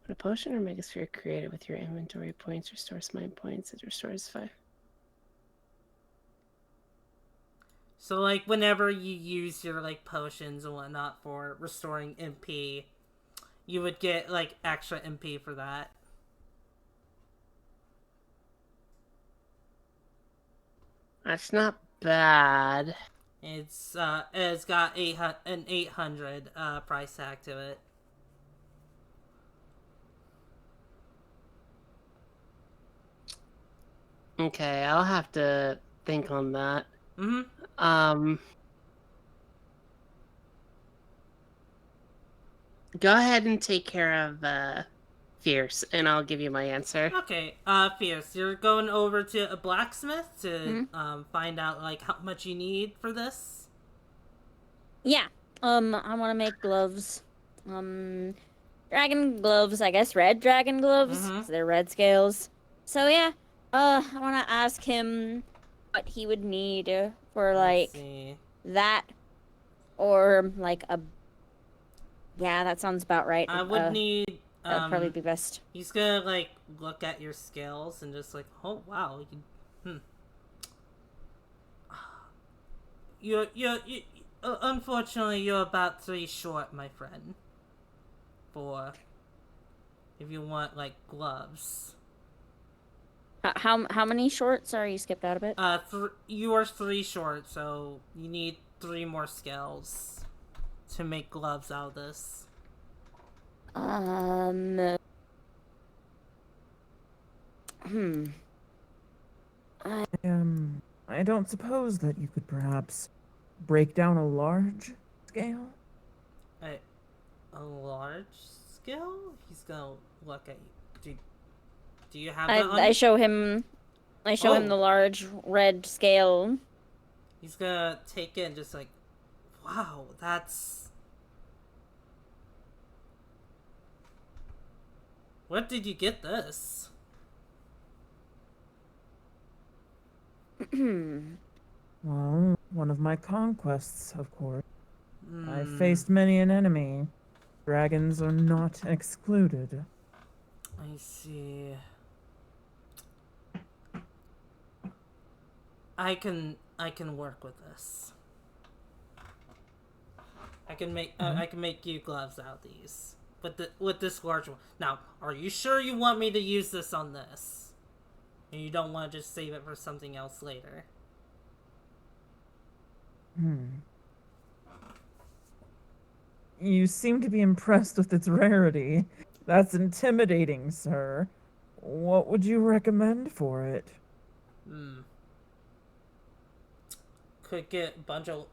When a potion or megasphere created with your inventory points restores mind points, it restores 5. So like whenever you use your like potions and whatnot for restoring MP, you would get like extra MP for that. That's not bad. It's got an 800 price tag to it. Okay, I'll have to think on that. Mm-hmm. Go ahead and take care of Fierce, and I'll give you my answer. Okay, Fierce, you're going over to a blacksmith to find out like how much you need for this. Yeah. I want to make gloves. Dragon gloves, I guess. Red dragon gloves. Mhm. 'Cause they're red scales. So yeah. I want to ask him what he would need for like Let's see. that, or like a. Yeah, that sounds about right. I would need. That'd probably be best. He's gonna like look at your skills and just like, oh wow, you unfortunately you're about 3 short, my friend. For if you want like gloves. How many short? Sorry, you skipped out a bit. You are 3 short, so you need 3 more scales to make gloves out of this. Hmm. I don't suppose that you could perhaps break down a large scale? A large scale? He's gonna look at you. Do you have that on I you? show him. I show him Oh. the large red scale. He's gonna take it and just like, wow, that's... Where did you get this? Well, one of my conquests, of course. I've faced many an enemy. Dragons are not excluded. I see. I can work with this. I can make you gloves out of these. With this large one. Now, are you sure you want me to use this on this? And you don't want to just save it for something else later? You seem to be impressed with its rarity. That's intimidating, sir. What would you recommend for it? Could get a bunch of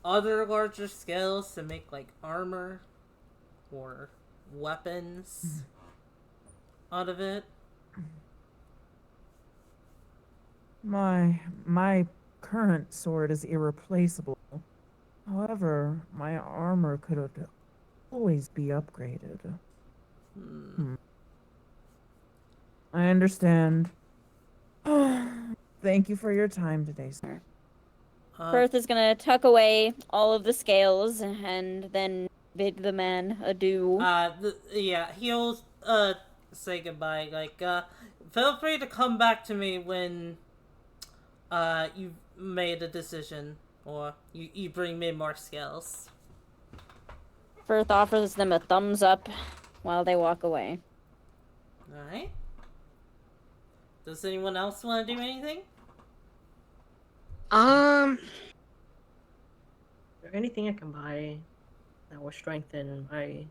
other larger scales to make like armor or weapons out of it. My current sword is irreplaceable. However, my armor could always be upgraded. I understand. Thank you for your time today, sir. Firth is gonna tuck away all of the scales and then bid the man adieu. Yeah, he'll say goodbye. Like, feel free to come back to me when you've made a decision, or you bring me more scales. Firth offers them a thumbs up while they walk away. Alright. Does anyone else want to do anything? Is there anything I can buy that will strengthen my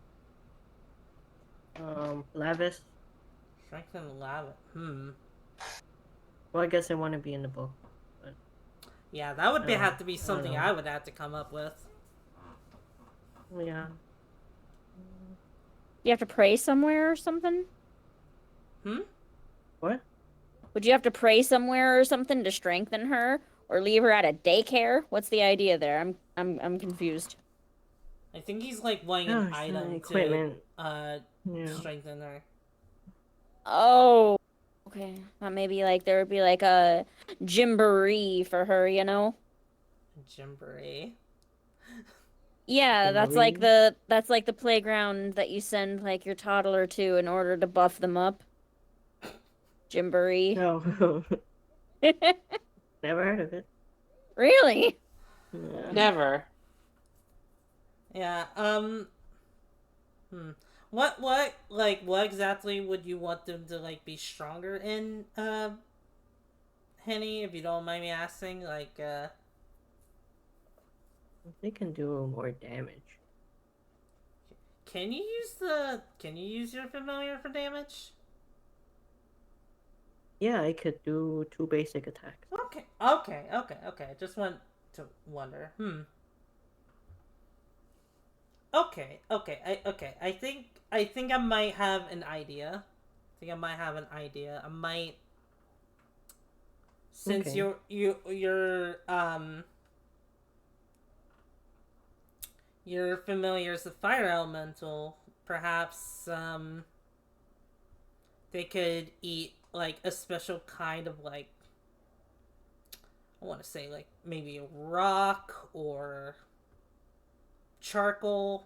Lavis? Strengthen lava. Well, I guess I want to be in the book. But Yeah, that would have to be I don't something know. I would have to come up with. Yeah. You have to pray somewhere or something? What? Would you have to pray somewhere or something to strengthen her, or leave her at a daycare? What's the idea there? I'm confused. I think he's like wanting Oh, an it's item equipment. to Yeah. strengthen her. Oh, okay. Maybe like there would be like a gymboree for her, you know? Gymboree. Yeah, that's like the Gymboree? playground that you send like your toddler to in order to buff them up. Gymboree. No. Never heard of it. Really? Yeah. Never. Yeah, what exactly would you want them to, like, be stronger in, Henny, if you don't mind me asking? Like, They can do more damage. can you use your familiar for damage? Yeah, I could do 2 basic attacks. Okay. Just want to wonder. Okay. I think I might have an idea. I might, since Okay. your familiar is the fire elemental, perhaps they could eat like a special kind of, like, I want to say, like, maybe a rock or charcoal.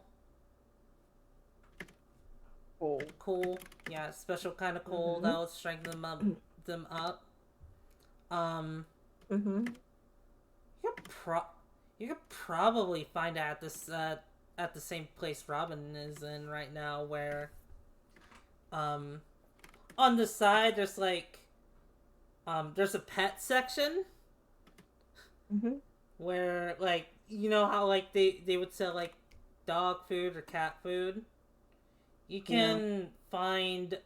Cool. Yeah, special kind of coal that will strengthen them up. You could probably find it at this at the same place Robin is in right now, where on the side there's like there's a pet section Mm-hmm. where, like, you know how, like, they would sell, like, dog food or cat food? You Yeah. can find,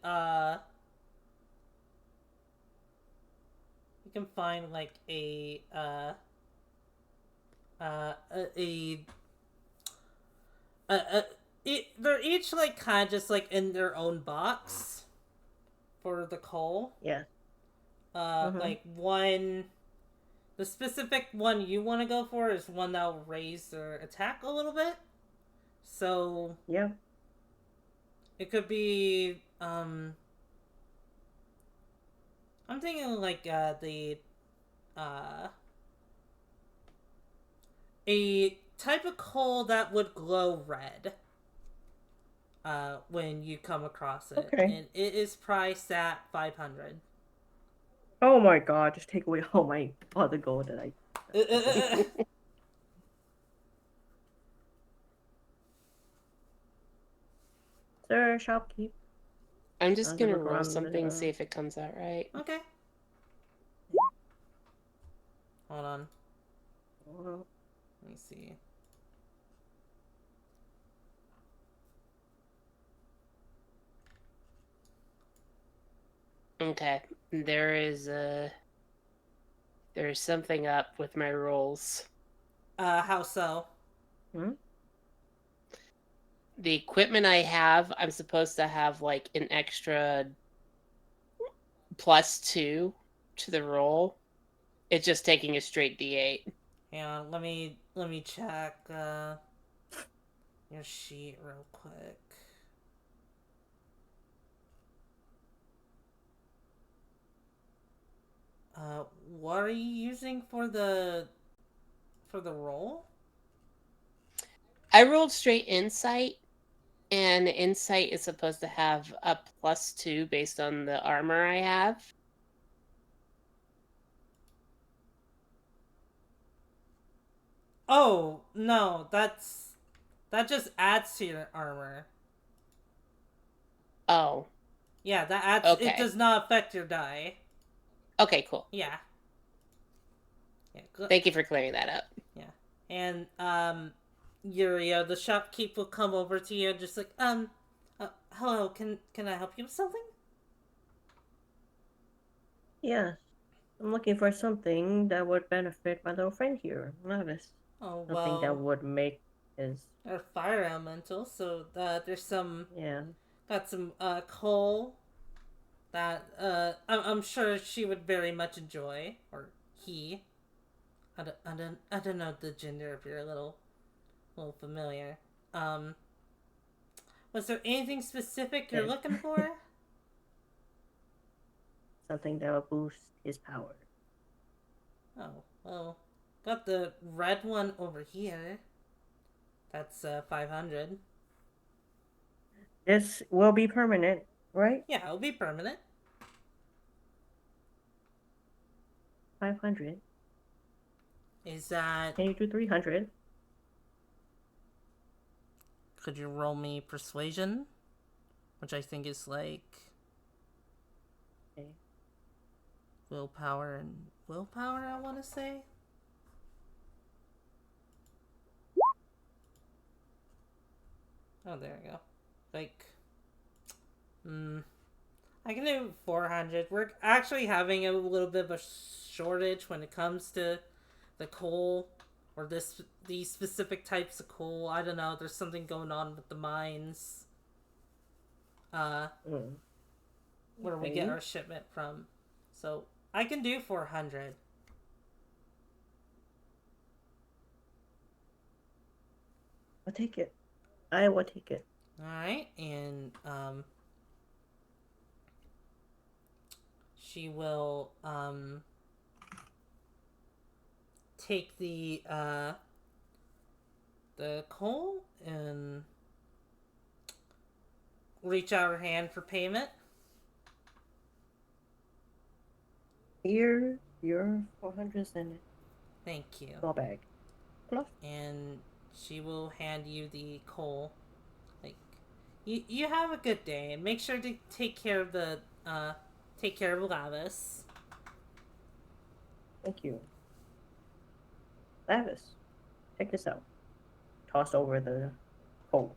like, a they're each, like, kind of just, like, in their own box for the coal. Yeah. Mm-hmm. Like, the specific one you want to go for is one that will raise their attack a little bit. So, Yeah. it could be, I'm thinking, like, uh, a type of coal that would glow red. When you come across it. Okay. And it is priced at 500. Oh my god, just take away all my other gold that I. Sir, shopkeep. I'm just How's it gonna look roll around something, the- see if it comes out right. Okay. Hold on. Well, Let me see. Okay. There's something up with my rolls. How so? The equipment I have, I'm supposed to have like an extra +2 to the roll. It's just taking a straight D8. Hang on, let me check your sheet real quick. What are you using for the roll? I rolled straight insight, and insight is supposed to have a +2 based on the armor I have. Oh, no, that just adds to your armor. Oh. Yeah, that adds. Okay. It does not affect your die. Okay, cool. Yeah. Yeah. Thank you for clearing that up. Yeah. And Yuria, the shopkeep will come over to you and just like, hello, can I help you with something? yes. I'm looking for something that would benefit my little friend here, Lavis. Oh, Something that well, would make his. they're fire elemental, so there's some, Yeah. got some coal that I'm sure she would very much enjoy, or he. I don't know the gender if you're a little familiar. Was there anything specific you're Okay. looking for? Something that would boost his power. Oh, well, got the red one over here. That's 500. This will be permanent, right? Yeah, it'll be permanent. 500. Is that... Can you do 300? Could you roll me persuasion? Which I think is like... Okay. Willpower, I want to say? Oh, there we go. Like... I can do 400. We're actually having a little bit of a shortage when it comes to the coal, or these specific types of coal. I don't know. There's something going on with the mines. Where we get our shipment from. So I can do 400. I'll take it. I will take it. All right, and she will take the coal and reach out her hand for payment. Here, your 400 in it. Thank you. Small bag. Fluff. And she will hand you the coal. Like, you have a good day, and make sure to take care of Lavis. Thank you. Lavis, check this out. Toss over the coat.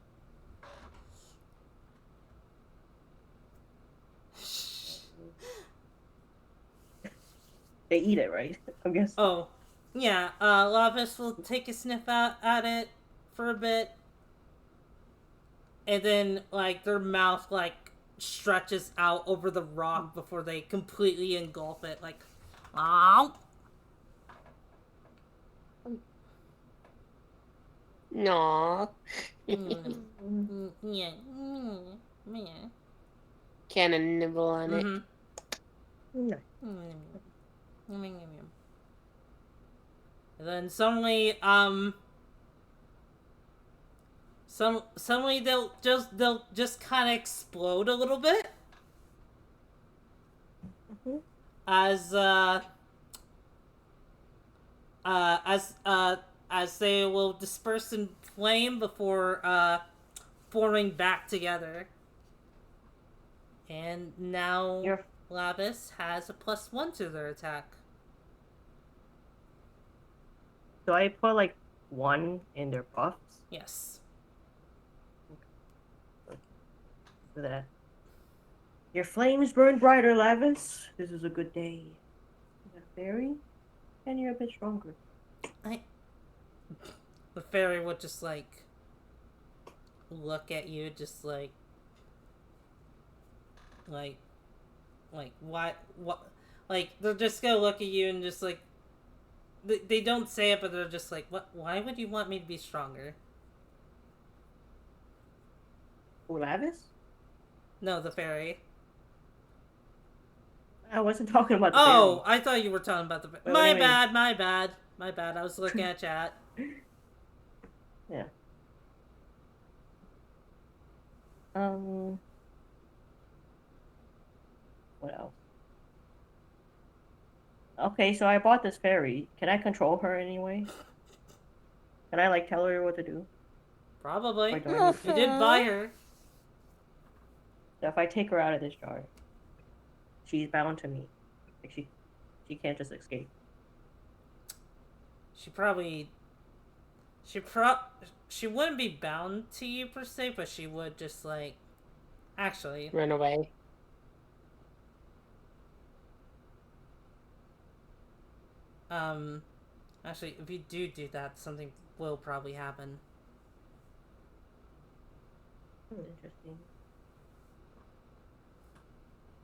They eat it, right? I guess. Oh, yeah. Lavis will take a sniff at it for a bit, and then like their mouth like stretches out over the rock before they completely engulf it. Like, ow. No. Yeah. Yeah. Can of nibble on it. No. And then suddenly, suddenly they'll just kind of explode a little bit as as they will disperse in flame before forming back together. And now Lavis has a +1 to their attack. So I put like 1 in their buffs Yes. for that. Your flames burn brighter, Lavis. This is a good day. The fairy, and you're a bit stronger. The fairy would just like look at you, just like what, like they're just gonna look at you and just like they don't say it, but they're just like, what? Why would you want me to be stronger? Oh, Lavis? No, the fairy. I wasn't talking about the Oh, fairy. I thought you were talking about the fairy. Wait, what do you mean? My bad. I was looking at chat. Yeah. What else? Okay, so I bought this fairy. Can I control her anyway? Can I like tell her what to do? Probably. Or do I need You did buy her. So if I take her out of this jar, she's bound to me. Like she can't just escape. She wouldn't be bound to you per se, but she would just like actually. Run away. Actually, if you do that, something will probably happen. Interesting.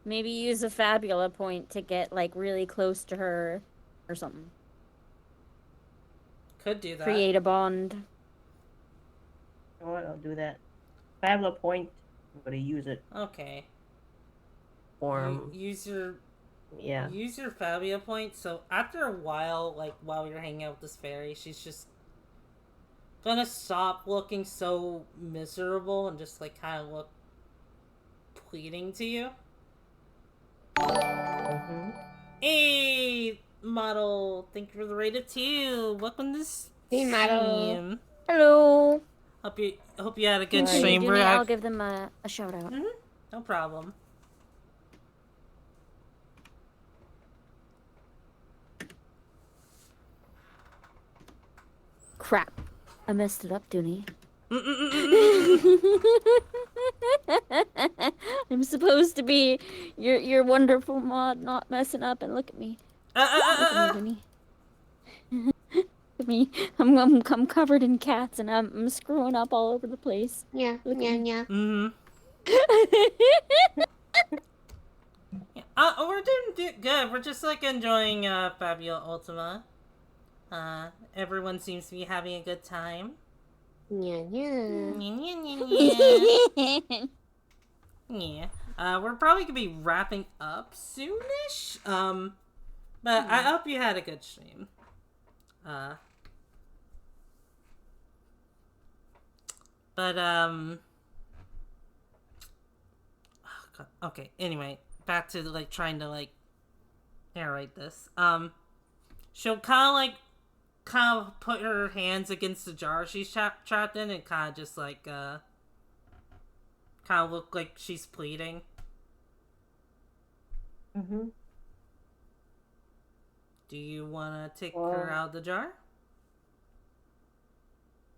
Maybe use a Fabula point to get like really close to her or something. Could do that. Create a bond. You know what? I'll do that. Fabula point. I'm gonna use it. Okay. Use your Fabia point. So after a while, like while you're hanging out with this fairy, she's just gonna stop looking so miserable and just like kind of look pleading to you. Hey, model! Thank you for the raid of 2. Welcome to this Hey, model. stream. Hello. Hope you had a good Continue, stream. Jimmy, I'll give them a shout out. No problem. Crap. I messed it up, Dooney. I'm supposed to be your wonderful mod, not messing up, and look at me. Look at me, Dooney. Look at me. I'm covered in cats, and I'm screwing up all over the place. Yeah, yeah. We're doing good. We're just like enjoying Fabula Ultima. Everyone seems to be having a good time. Yeah. Yeah. We're probably gonna be wrapping up soonish. But I hope you had a good stream. Okay, anyway, back to like trying to like narrate this. She'll kind of put her hands against the jar she's trapped in and kind of just like kind of look like she's pleading. Do you want to take her Well- out of the jar?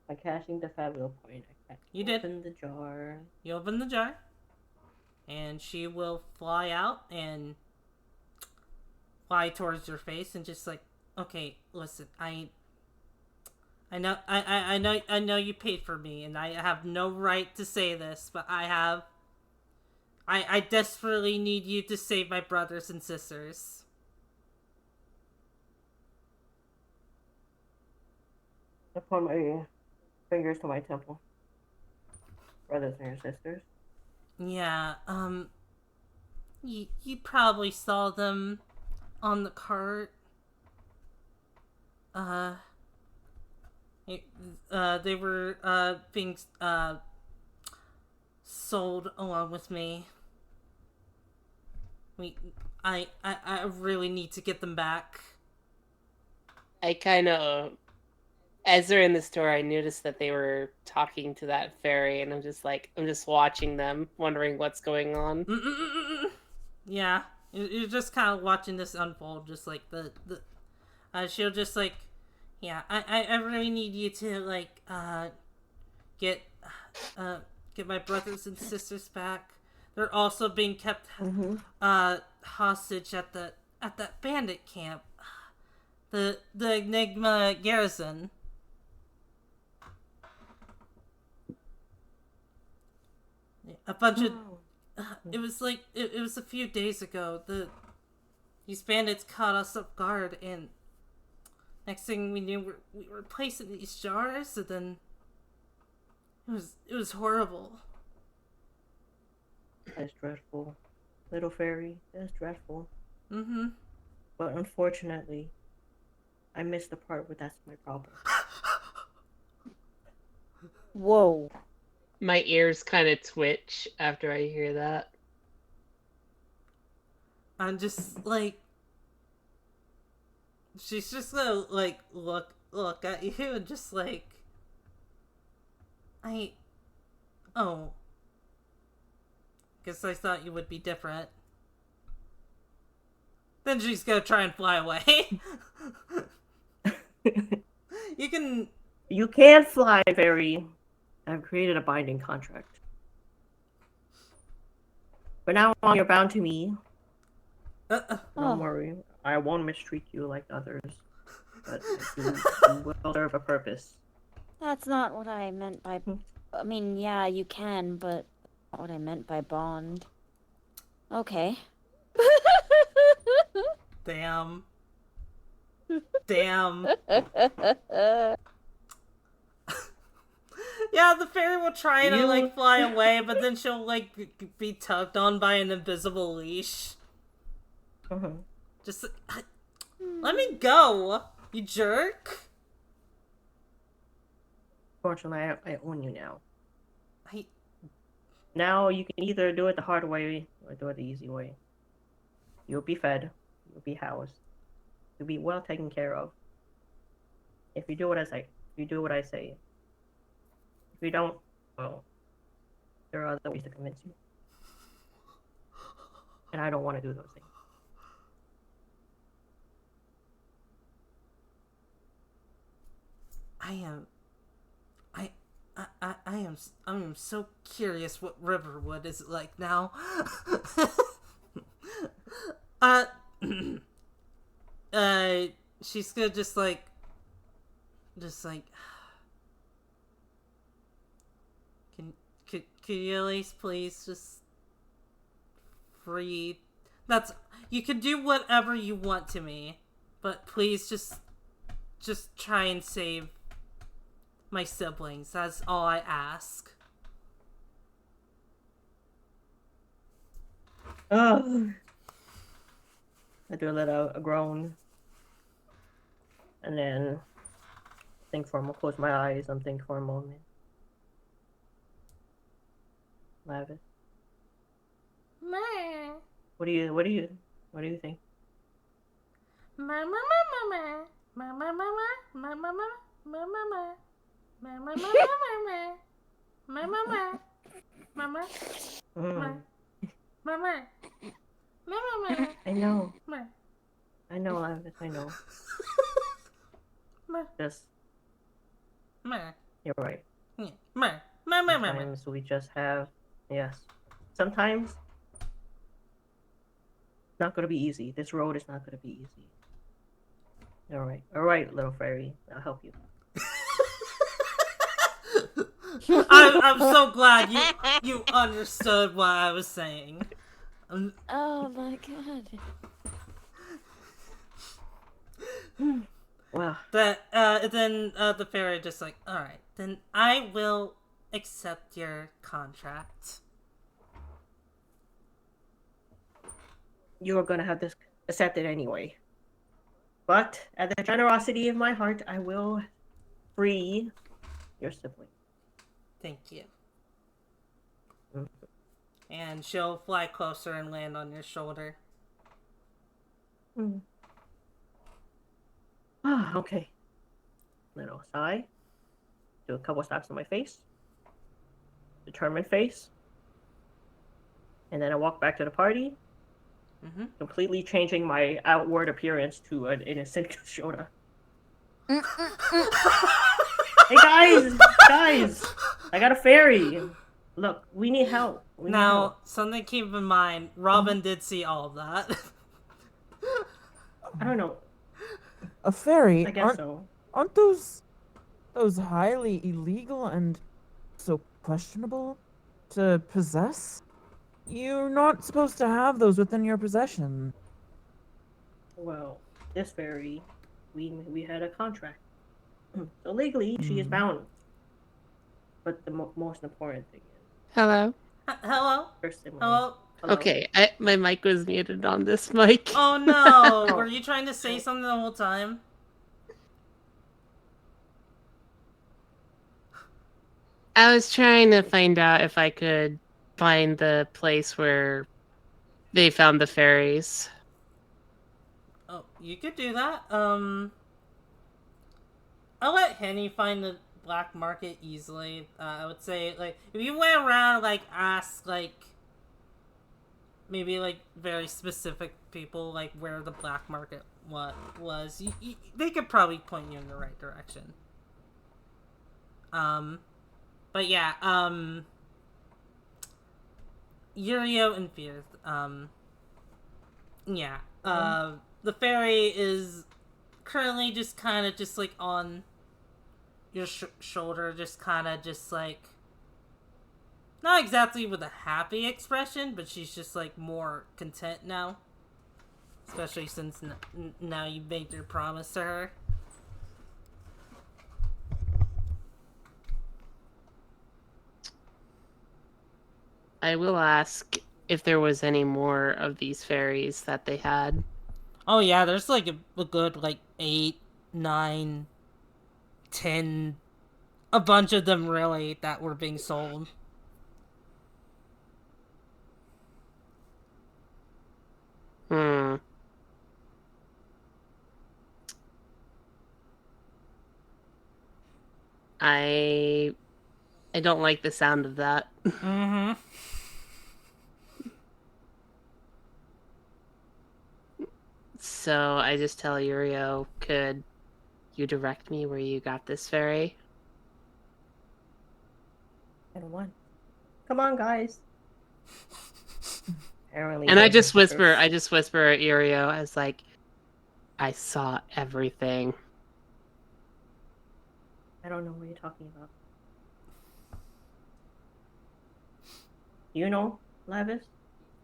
By cashing the Fabula point, You did. open the jar. You open the jar, and she will fly out and fly towards your face, and just like, okay, listen, I know you paid for me, and I have no right to say this, but I desperately need you to save my brothers and sisters. I point my fingers to my temple. Brothers and your sisters. Yeah, you probably saw them on the cart. They were, being, sold along with me. I really need to get them back. I kind of, as they're in the store, I noticed that they were talking to that fairy, and I'm just watching them, wondering what's going on. Yeah, you're just kind of watching this unfold, just like she'll just like, yeah, I really need you to like, get my brothers and sisters back. They're also being kept, hostage at that bandit camp, the Enigma garrison. A bunch of, it was like, it was a few days ago. These bandits caught us off guard, and next thing we knew, we were placed in these jars, and then it was horrible. That's dreadful. Little fairy, that's dreadful. Mm-hmm. But unfortunately, I missed the part where that's my problem. Whoa. My ears kind of twitch after I hear that. I'm just like, she's just gonna like look at you and just like, guess I thought you would be different. Then she's gonna try and fly away. You can fly, fairy. I've created a binding contract. But now on, you're bound to me. Don't worry. I won't mistreat you like others. But you will serve a purpose. That's not what I meant by... I mean, yeah, you can, but not what I meant by bond. Okay. Damn. Damn. Yeah, the fairy will try to like fly away, but then she'll like be tugged on by an invisible leash. Just let me go, you jerk. Fortunately, I own you now. I Now you can either do it the hard way or do it the easy way. You'll be fed. You'll be housed. You'll be well taken care of. If you do what I say. If you do what I say. If you don't, well, there are other ways to convince you. And I don't want to do those things. I am so curious what Riverwood is like now. She's gonna just like, could you at least please just free? You can do whatever you want to me, but please just try and save my siblings. That's all I ask. I do let out a groan. And then think for a moment, close my eyes and think for a moment. Lavish. What do you think? I know. I know, Lavis, I know. Meh, Just, meh, you're right. meh, meh, meh, meh, meh. Sometimes we just have, yes. Sometimes it's not gonna be easy. This road is not gonna be easy. All right, little fairy. I'll help you. I'm so glad you understood what I was saying. Oh my god. Wow. Then the fairy just like, all right, then I will accept your contract. You're gonna have this accepted anyway. But at the generosity of my heart, I will free your sibling. Thank you. Mhm. And she'll fly closer and land on your shoulder. Ah, okay. Little sigh. Do a couple slaps on my face. Determined face. And then I walk back to the party, Mm-hmm. completely changing my outward appearance to an innocent Shona. Hey guys! I got a fairy! Look, we need help. We need Now, help. something to keep in mind, Robin did see all of that. I don't know. A fairy? I guess so. Aren't those highly illegal and so questionable to possess? You're not supposed to have those within your possession. Well, this fairy, we had a contract. So legally, she is bound. But the most important thing is Hello? Hello? her sibling. Hello? Hello. Okay, my mic was muted on this mic. Oh no! Were you trying to say something the whole time? I was trying to find out if I could find the place where they found the fairies. Oh, you could do that. I'll let Henny find the black market easily. I would say, like, if you went around, like, ask, like, maybe, like, very specific people, like, where the black market was, they could probably point you in the right direction. But yeah, Yurio and Fear, yeah, the fairy is currently just kind of just, like, on your shoulder, just kind of just, like, not exactly with a happy expression, but she's just, like, more content now. Especially since now you made your promise to her. I will ask if there was any more of these fairies that they had. Oh yeah, there's like a good like 8, 9, 10, a bunch of them really that were being sold. I don't like the sound of that. Mm-hmm. So I just tell Yurio, could you direct me where you got this fairy? And one. Come on, guys. Apparently, And I there's just whisper interest. at Yurio as like, I saw everything. I don't know what you're talking about. You know, Lavis?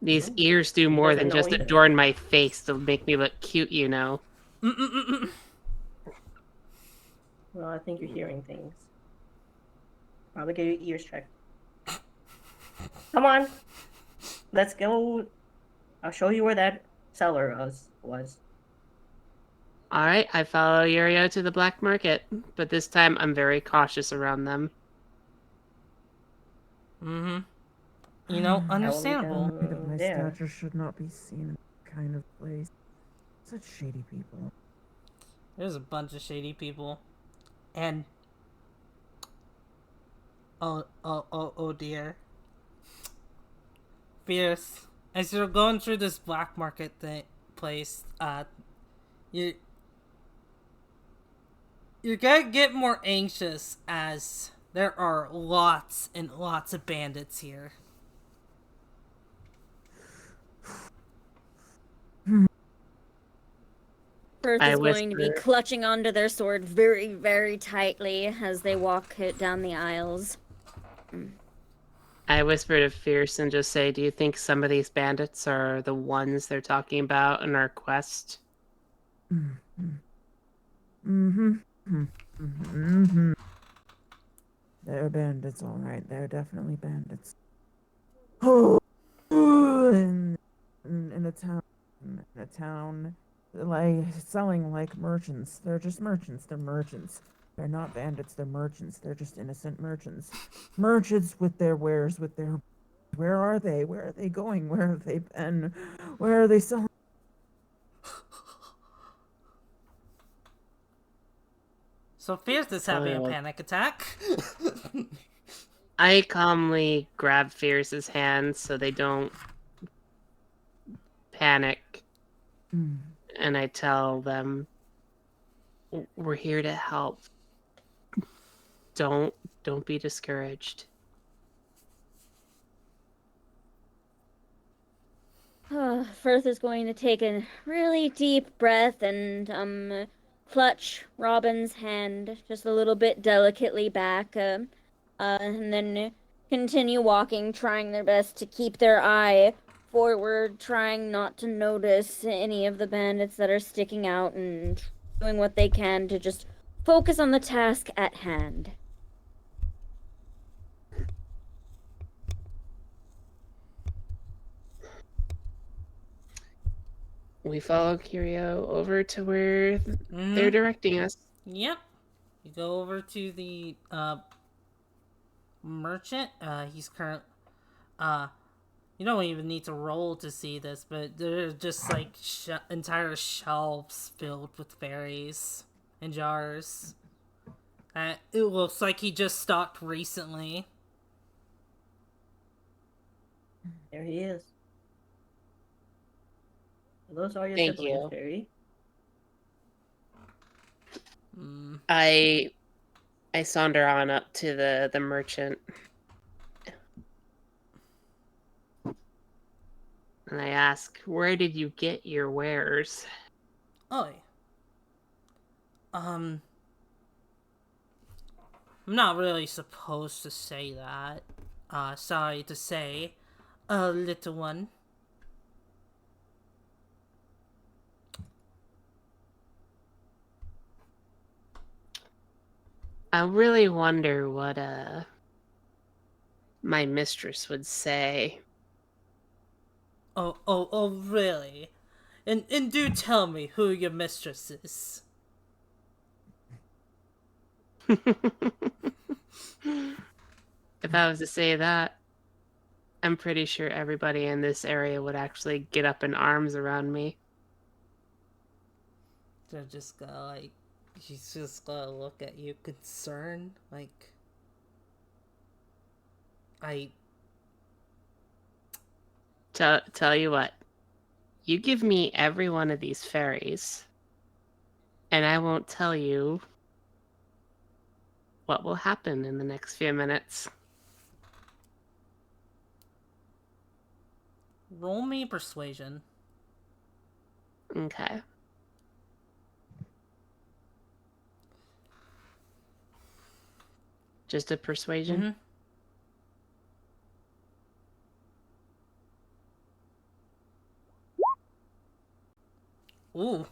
These ears do more doesn't than know just either. adorn my face to make me look cute, you know. Well, I think you're hearing things. Probably get your ears checked. Come on. Let's go. I'll show you where that seller was. Alright, I follow Yurio to the black market, but this time I'm very cautious around them. Mm-hmm. You know, understandable. Light of my There. stature should not be seen in that kind of place. Such shady people. There's a bunch of shady people. And oh dear. Fierce. As you're going through this black market place, you you're gonna get more anxious as there are lots and lots of bandits here. Firth I is going to be whisper. clutching onto their sword very, very tightly as they walk down the aisles. I whisper to Fierce and just say, "Do you think some of these bandits are the ones they're talking about in our quest?" Mm-hmm. Mm-hmm. They're bandits, all right. They're definitely bandits. Oh, in a town, like selling like merchants. They're just merchants. They're merchants. They're not bandits. They're merchants. They're just innocent merchants. Merchants with their wares, with their. Where are they? Where are they going? Where have they been? Where are they selling? So Fierce is having a panic attack. I calmly grab Fierce's hand so they don't panic, and I tell them, "We're here to help. Don't be discouraged." Firth is going to take a really deep breath and clutch Robin's hand just a little bit delicately back, and then continue walking, trying their best to keep their eye forward, trying not to notice any of the bandits that are sticking out, and doing what they can to just focus on the task at hand. We follow Curio over to where they're directing us. Yep. You go over to the merchant. He's current. You don't even need to roll to see this, but there are just like entire shelves filled with fairies and jars. It looks like he just stocked recently. There he is. Those are your Thank siblings, you. Fairy. I saunter on up to the merchant. And I ask, "Where did you get your wares?" Oh. I'm not really supposed to say that. Sorry to say, little one. I really wonder what my mistress would say. Oh, really? And do tell me who your mistress is. If I was to say that, I'm pretty sure everybody in this area would actually get up in arms around me. They're just gonna like, she's just gonna look at you concerned, like, Tell you what, you give me every one of these fairies, and I won't tell you what will happen in the next few minutes. roll me persuasion. Okay. Just a persuasion? Ooh.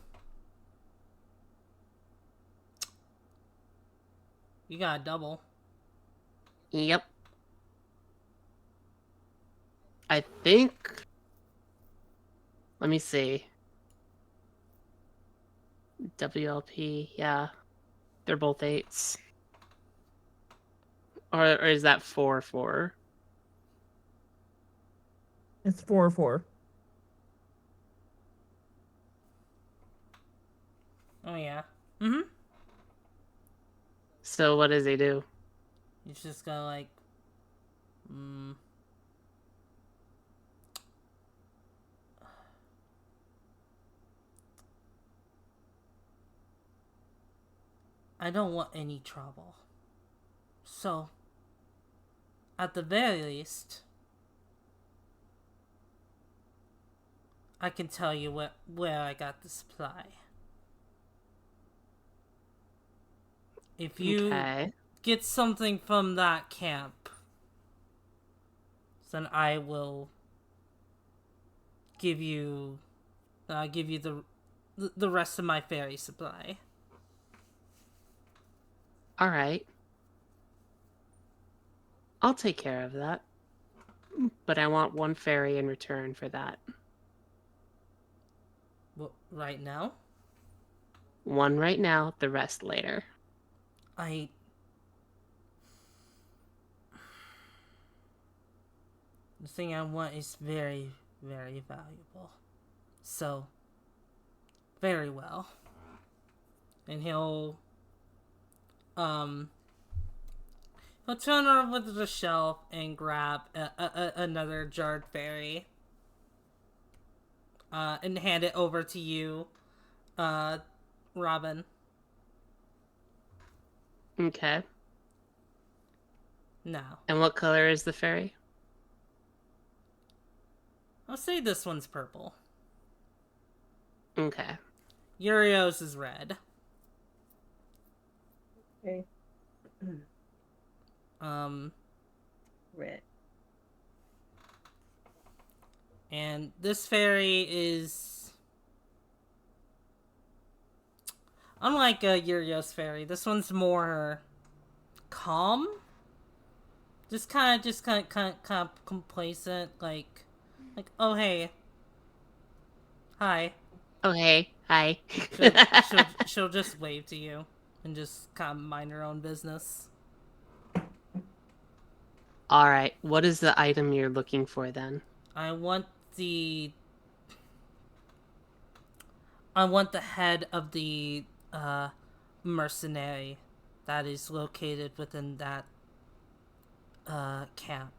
You got a double. Yep. I think... Let me see. WLP, yeah. They're both 8s. Or is that 4-4? It's 4-4. Oh, yeah. So what does he do? You just gotta, like, I don't want any trouble. So, at the very least, I can tell you where I got the supply. If you Okay. get something from that camp, then I will give you the rest of my fairy supply. All right. I'll take care of that. But I want one fairy in return for that. Well, right now, One right now, the rest later. the thing I want is very, very valuable. So, very well. And he'll turn over to the shelf and grab another jarred fairy. And hand it over to you, Robin. Okay. Now, And what color is the fairy? I'll say this one's purple. Okay. Uriel's is red. Okay. Red. And this fairy is unlike Uriel's fairy. This one's more calm. Just kind of complacent, like, oh hey, hi. Oh, hey. Hi. She'll just wave to you and just kind of mind her own business. All right. What is the item you're looking for then? I want the head of the mercenary that is located within that camp.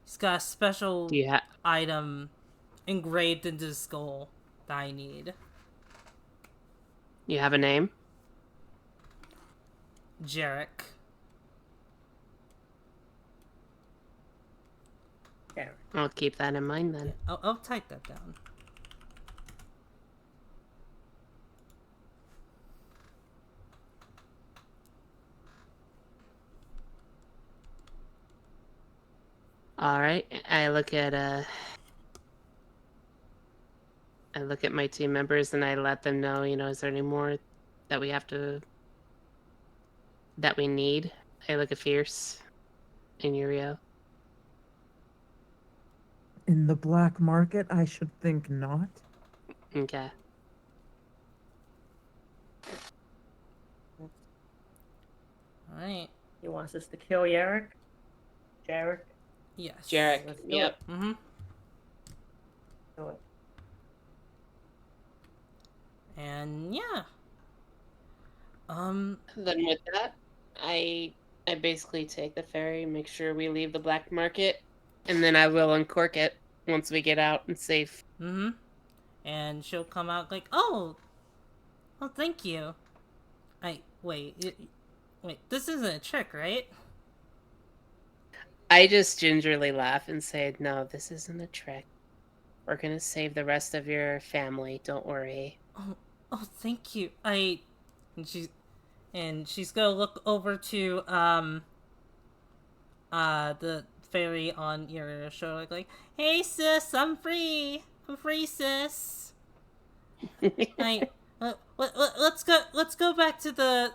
He's got a special Do you item engraved into his skull that I need. you have a name? Jarek. There. I'll keep that in mind then. I'll type that down. All right. I look at my team members and I let them know, is there any more that we need? I look at Fierce and Uriel. In the black market, I should think not. Okay. Alright. He wants us to kill Jarek? Jarek? Yes. Jarek. Let's do Yep. Mm-hmm. Do it. And yeah. Then with that, I basically take the ferry, make sure we leave the black market, and then I will uncork it once we get out and safe. Mm-hmm. And she'll come out like, oh, thank you. Wait, this isn't a trick, right? I just gingerly laugh and say, no, this isn't a trick. We're gonna save the rest of your family, don't worry. Oh, thank you. And she's gonna look over to the fairy on your shoulder, like, hey sis, I'm free, sis. Let's go back to the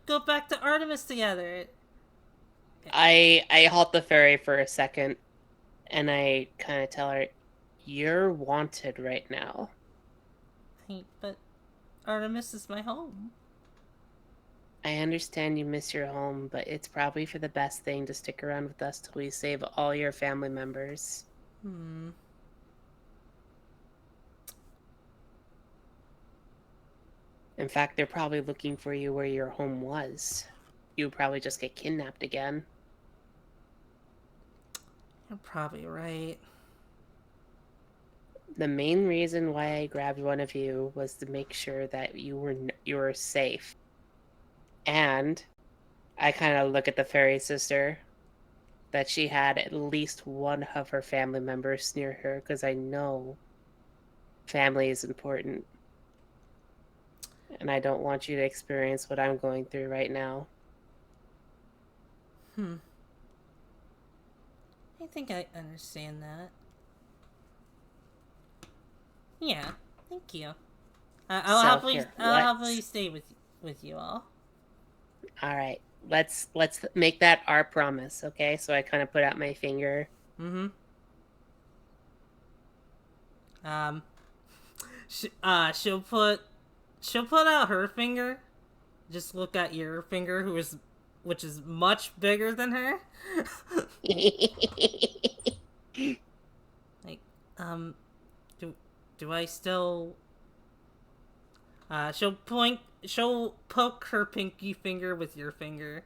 go back to Artemis together. I halt the ferry for a second, and I kind of tell her, you're wanted right now. But Artemis is my home. I understand you miss your home, but it's probably for the best thing to stick around with us till we save all your family members. In fact, they're probably looking for you where your home was. You probably just get kidnapped again. You're probably right. The main reason why I grabbed one of you was to make sure that you were safe. And I kind of look at the fairy sister that she had at least one of her family members near her because I know family is important. And I don't want you to experience what I'm going through right now. I think I understand that. Yeah, thank you. I'll happily stay with you all. All right, let's make that our promise, okay? So I kind of put out my finger. Mm-hmm. She'll put out her finger. Just look at your finger, which is much bigger than her. Like, do I still? She'll poke her pinky finger with your finger.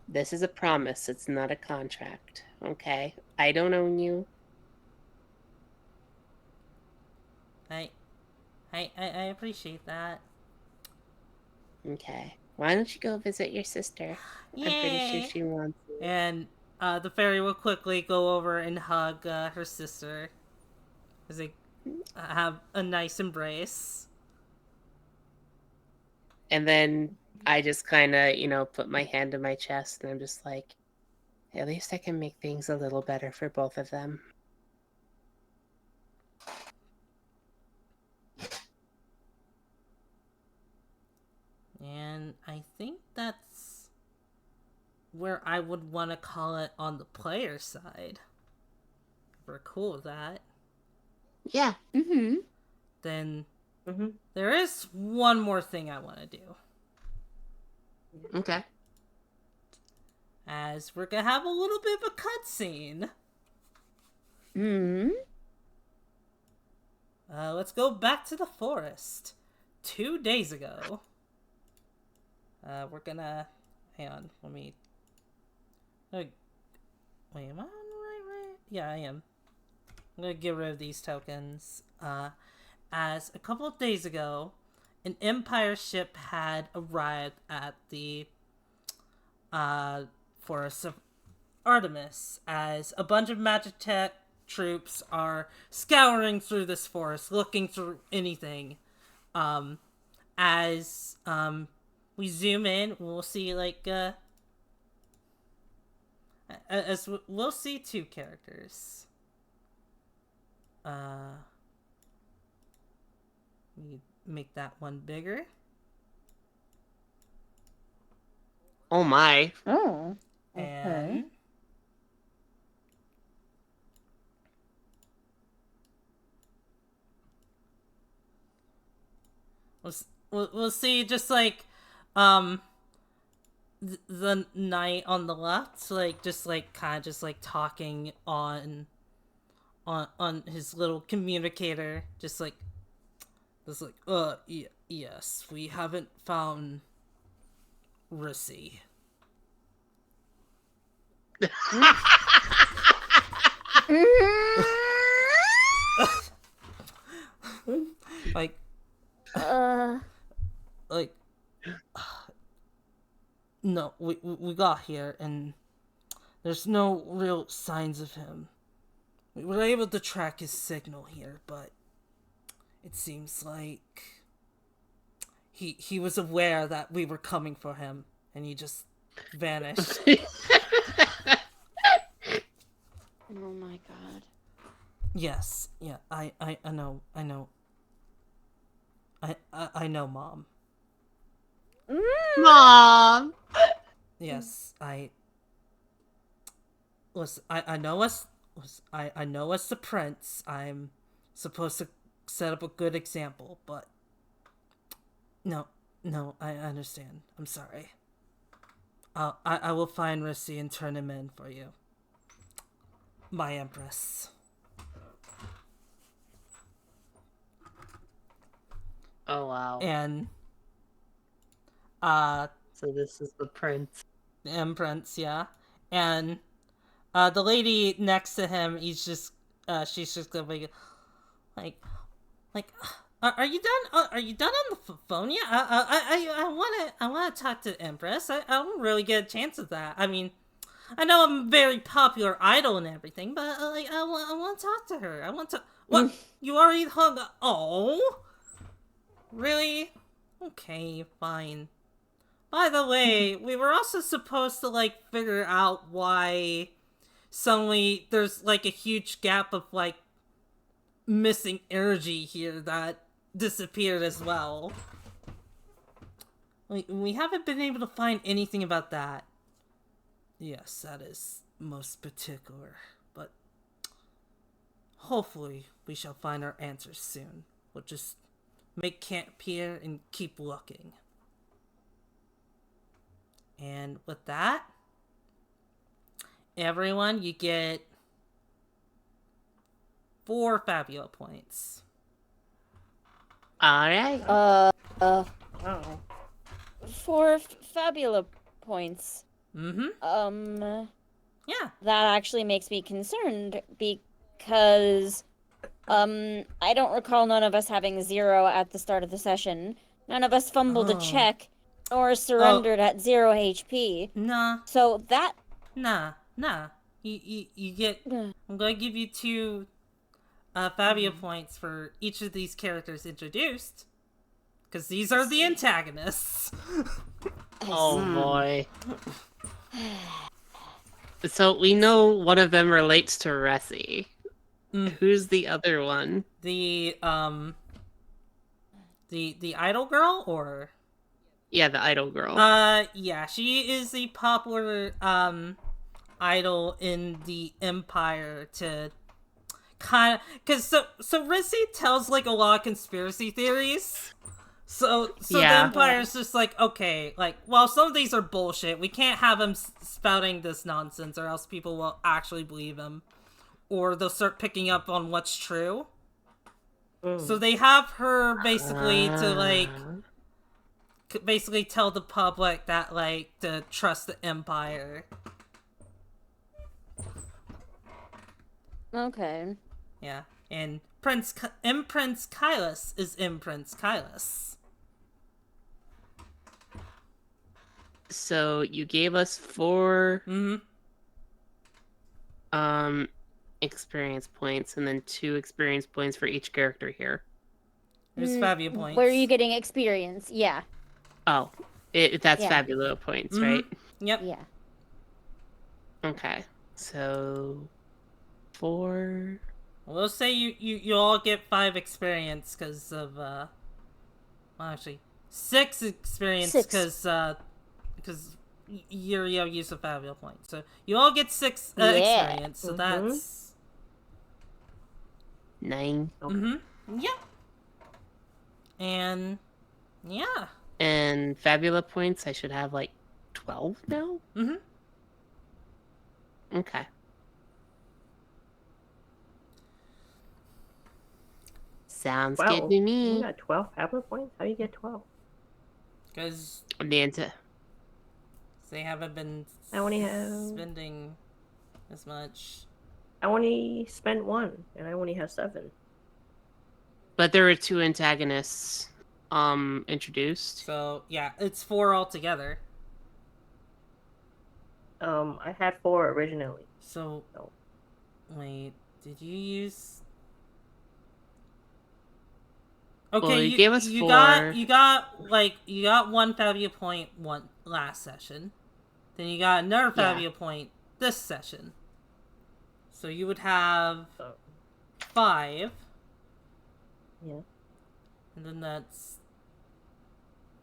This is a promise. It's not a contract, okay? I don't own you. I appreciate that. Okay. Why don't you go visit your sister? Yay! I'm pretty sure she wants you. And the fairy will quickly go over and hug her sister as they have a nice embrace. And then I just kind of, put my hand in my chest and I'm just like, at least I can make things a little better for both of them. And I think that's where I would want to call it on the player side. If we're cool with that. Yeah. Mm-hmm. Then there is one more thing I want to do. Okay. As we're going to have a little bit of a cutscene. Mm-hmm. Let's go back to the forest. 2 days ago. We're gonna... Hang on, let me... Wait, am I on the right way? Yeah, I am. I'm gonna get rid of these tokens. As a couple of days ago, an Empire ship had arrived at the Forest of Artemis, as a bunch of Magitech troops are scouring through this forest, looking through anything. As we zoom in, we'll see we'll see two characters. We make that one bigger. Oh my. Oh. And we'll see just the knight on the left, kind of talking on his little communicator, yes, we haven't found Rissy. No, we got here and there's no real signs of him. We were able to track his signal here, but it seems like he was aware that we were coming for him and he just vanished. Oh my god. Yes, yeah, I know. I know, Mom. Mom! Yes, Listen, I know as the prince, I'm supposed to set up a good example, but no, I understand. I'm sorry. I will find Rissy and turn him in for you. My Empress. Oh wow. And so this is the prince. the Empress, yeah. And the lady next to him, she's just gonna be like, Are you done? Are you done on the phone yet? I wanna talk to Empress. I don't really get a chance of that. I mean, I know I'm a very popular idol and everything, but like, I want to talk to her. I want to. What? You already hung up? Oh, really? Okay, fine. By the way, we were also supposed to like figure out why suddenly there's like a huge gap of like missing energy here that disappeared as well. We haven't been able to find anything about that. Yes, that is most particular, but hopefully we shall find our answers soon. We'll just make camp here and keep looking. And with that, everyone, you get 4 Fabula points. Alright. Wow. 4 Fabula points. Mm-hmm. Yeah. That actually makes me concerned because, I don't recall none of us having 0 at the start of the session. None of us fumbled a check or surrendered at 0 HP. Nah. So that... Nah. You get... I'm gonna give you 2 Fabula points for each of these characters introduced. Because these are the antagonists. Oh boy. So we know one of them relates to Ressie. Who's the other one? The idol girl, or? Yeah, the idol girl. Yeah, she is the popular, idol in the Empire to kind of... Because, so Ressie tells, like, a lot of conspiracy theories. So the Empire's just like, okay, like, well, some of these are bullshit. We can't have him spouting this nonsense or else people will actually believe him. Or they'll start picking up on what's true. So they have her basically to, like, basically tell the public that, like, to trust the Empire. Okay. Yeah, and Prince Kailas is Prince Kailas. So you gave us 4 experience points and then 2 experience points for each character here. There's Fabula points. Where are you getting experience? Yeah. Oh, that's Fabula points, right? Yep. Yeah. Okay, so 4. We'll say you all get 5 experience because of well, actually 6 experience because your use of Fabula points. So you all get 6 experience. So that's 9. Yep. And yeah. And Fabula points, I should have like 12 now. Okay. Sounds good to me. You got 12 Fabula points? How do you get 12? Because they haven't been spending as much. I only spent 1, and I only have 7. But there were 2 antagonists introduced. So yeah, it's 4 altogether. I had 4 originally. So wait, did you use? Okay, well, you gave us 4. You got 1 Fabula point last session. Then you got another Fabula point this session. So you would have 5. Yeah. And then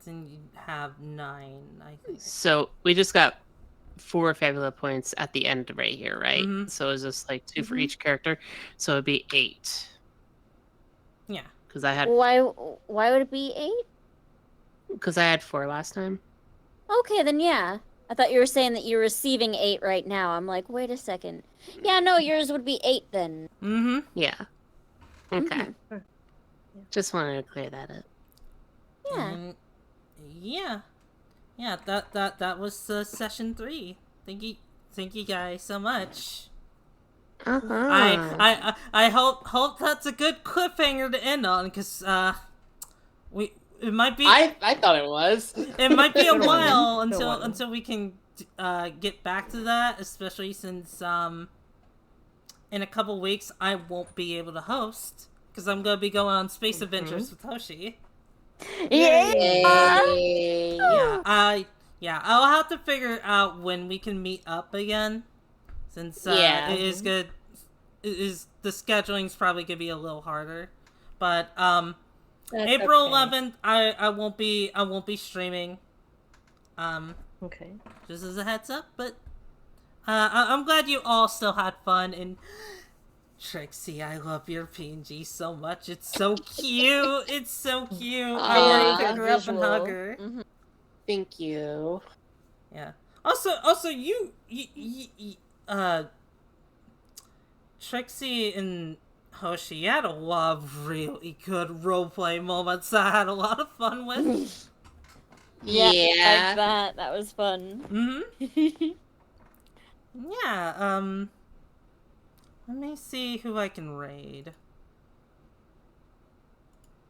then you have 9, I think. So we just got 4 Fabula points at the end right here, right? So it's just like 2 for each character. So it'd be 8. Yeah. Because I had... Why would it be 8? Because I had 4 last time. Okay, then yeah. I thought you were saying that you're receiving 8 right now. I'm like, wait a second. Yeah, no, yours would be 8 then. Yeah. Okay. Just wanted to clear that up. Yeah. Yeah, that was session 3. Thank you guys so much. I hope that's a good cliffhanger to end on, because it might be I thought it was. it might be a Good one. while Good one. until we can get back to that, especially since in a couple weeks I won't be able to host because I'm gonna be going on space adventures with Hoshi. Yeah. Yay. I'll have to figure out when we can meet up again, since it is good. The scheduling's probably gonna be a little harder, but That's April okay. 11th, I won't be streaming. Okay. Just as a heads up, but I'm glad you all still had fun. And Trixie, I love your PNG so much. It's so cute. It's so cute. I want to pick her up and hug her. Mm-hmm. Thank you. Yeah. Also, you Trixie and Hoshi, you had a lot of really good roleplay moments that I had a lot of fun with. Yeah, Yeah. like that was fun. Yeah, let me see who I can raid.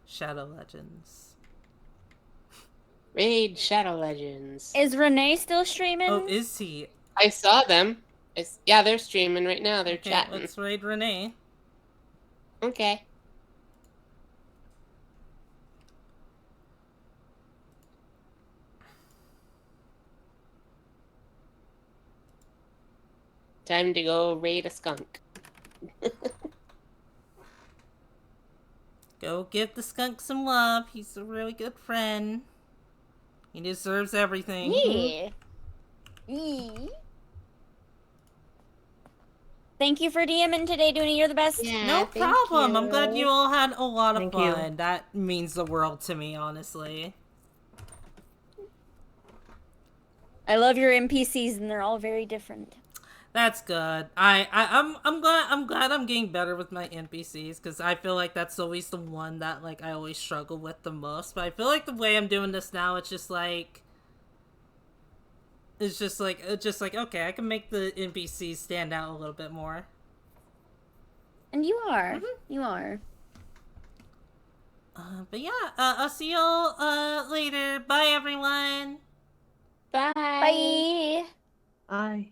Shadow Legends. Raid Shadow Legends. Is Renee still streaming? Oh, is he? I saw them. Yeah, they're streaming right now. They're Okay, chatting. let's raid Renee. Okay. Time to go raid a skunk. Go give the skunk some love. He's a really good friend. He deserves everything. Yeah. Thank you for DMing today, Dooney. You're the best. Yeah, No thank problem. I'm you. glad you all had a lot of Thank you. fun. That means the world to me, honestly. I love your NPCs, and they're all very different. That's good. I'm glad I'm getting better with my NPCs, because I feel like that's always the one that like I always struggle with the most. But I feel like the way I'm doing this now, it's just like okay, I can make the NPCs stand out a little bit more. And you are. You are. But yeah, I'll see y'all later. Bye everyone. Bye. Bye. Bye.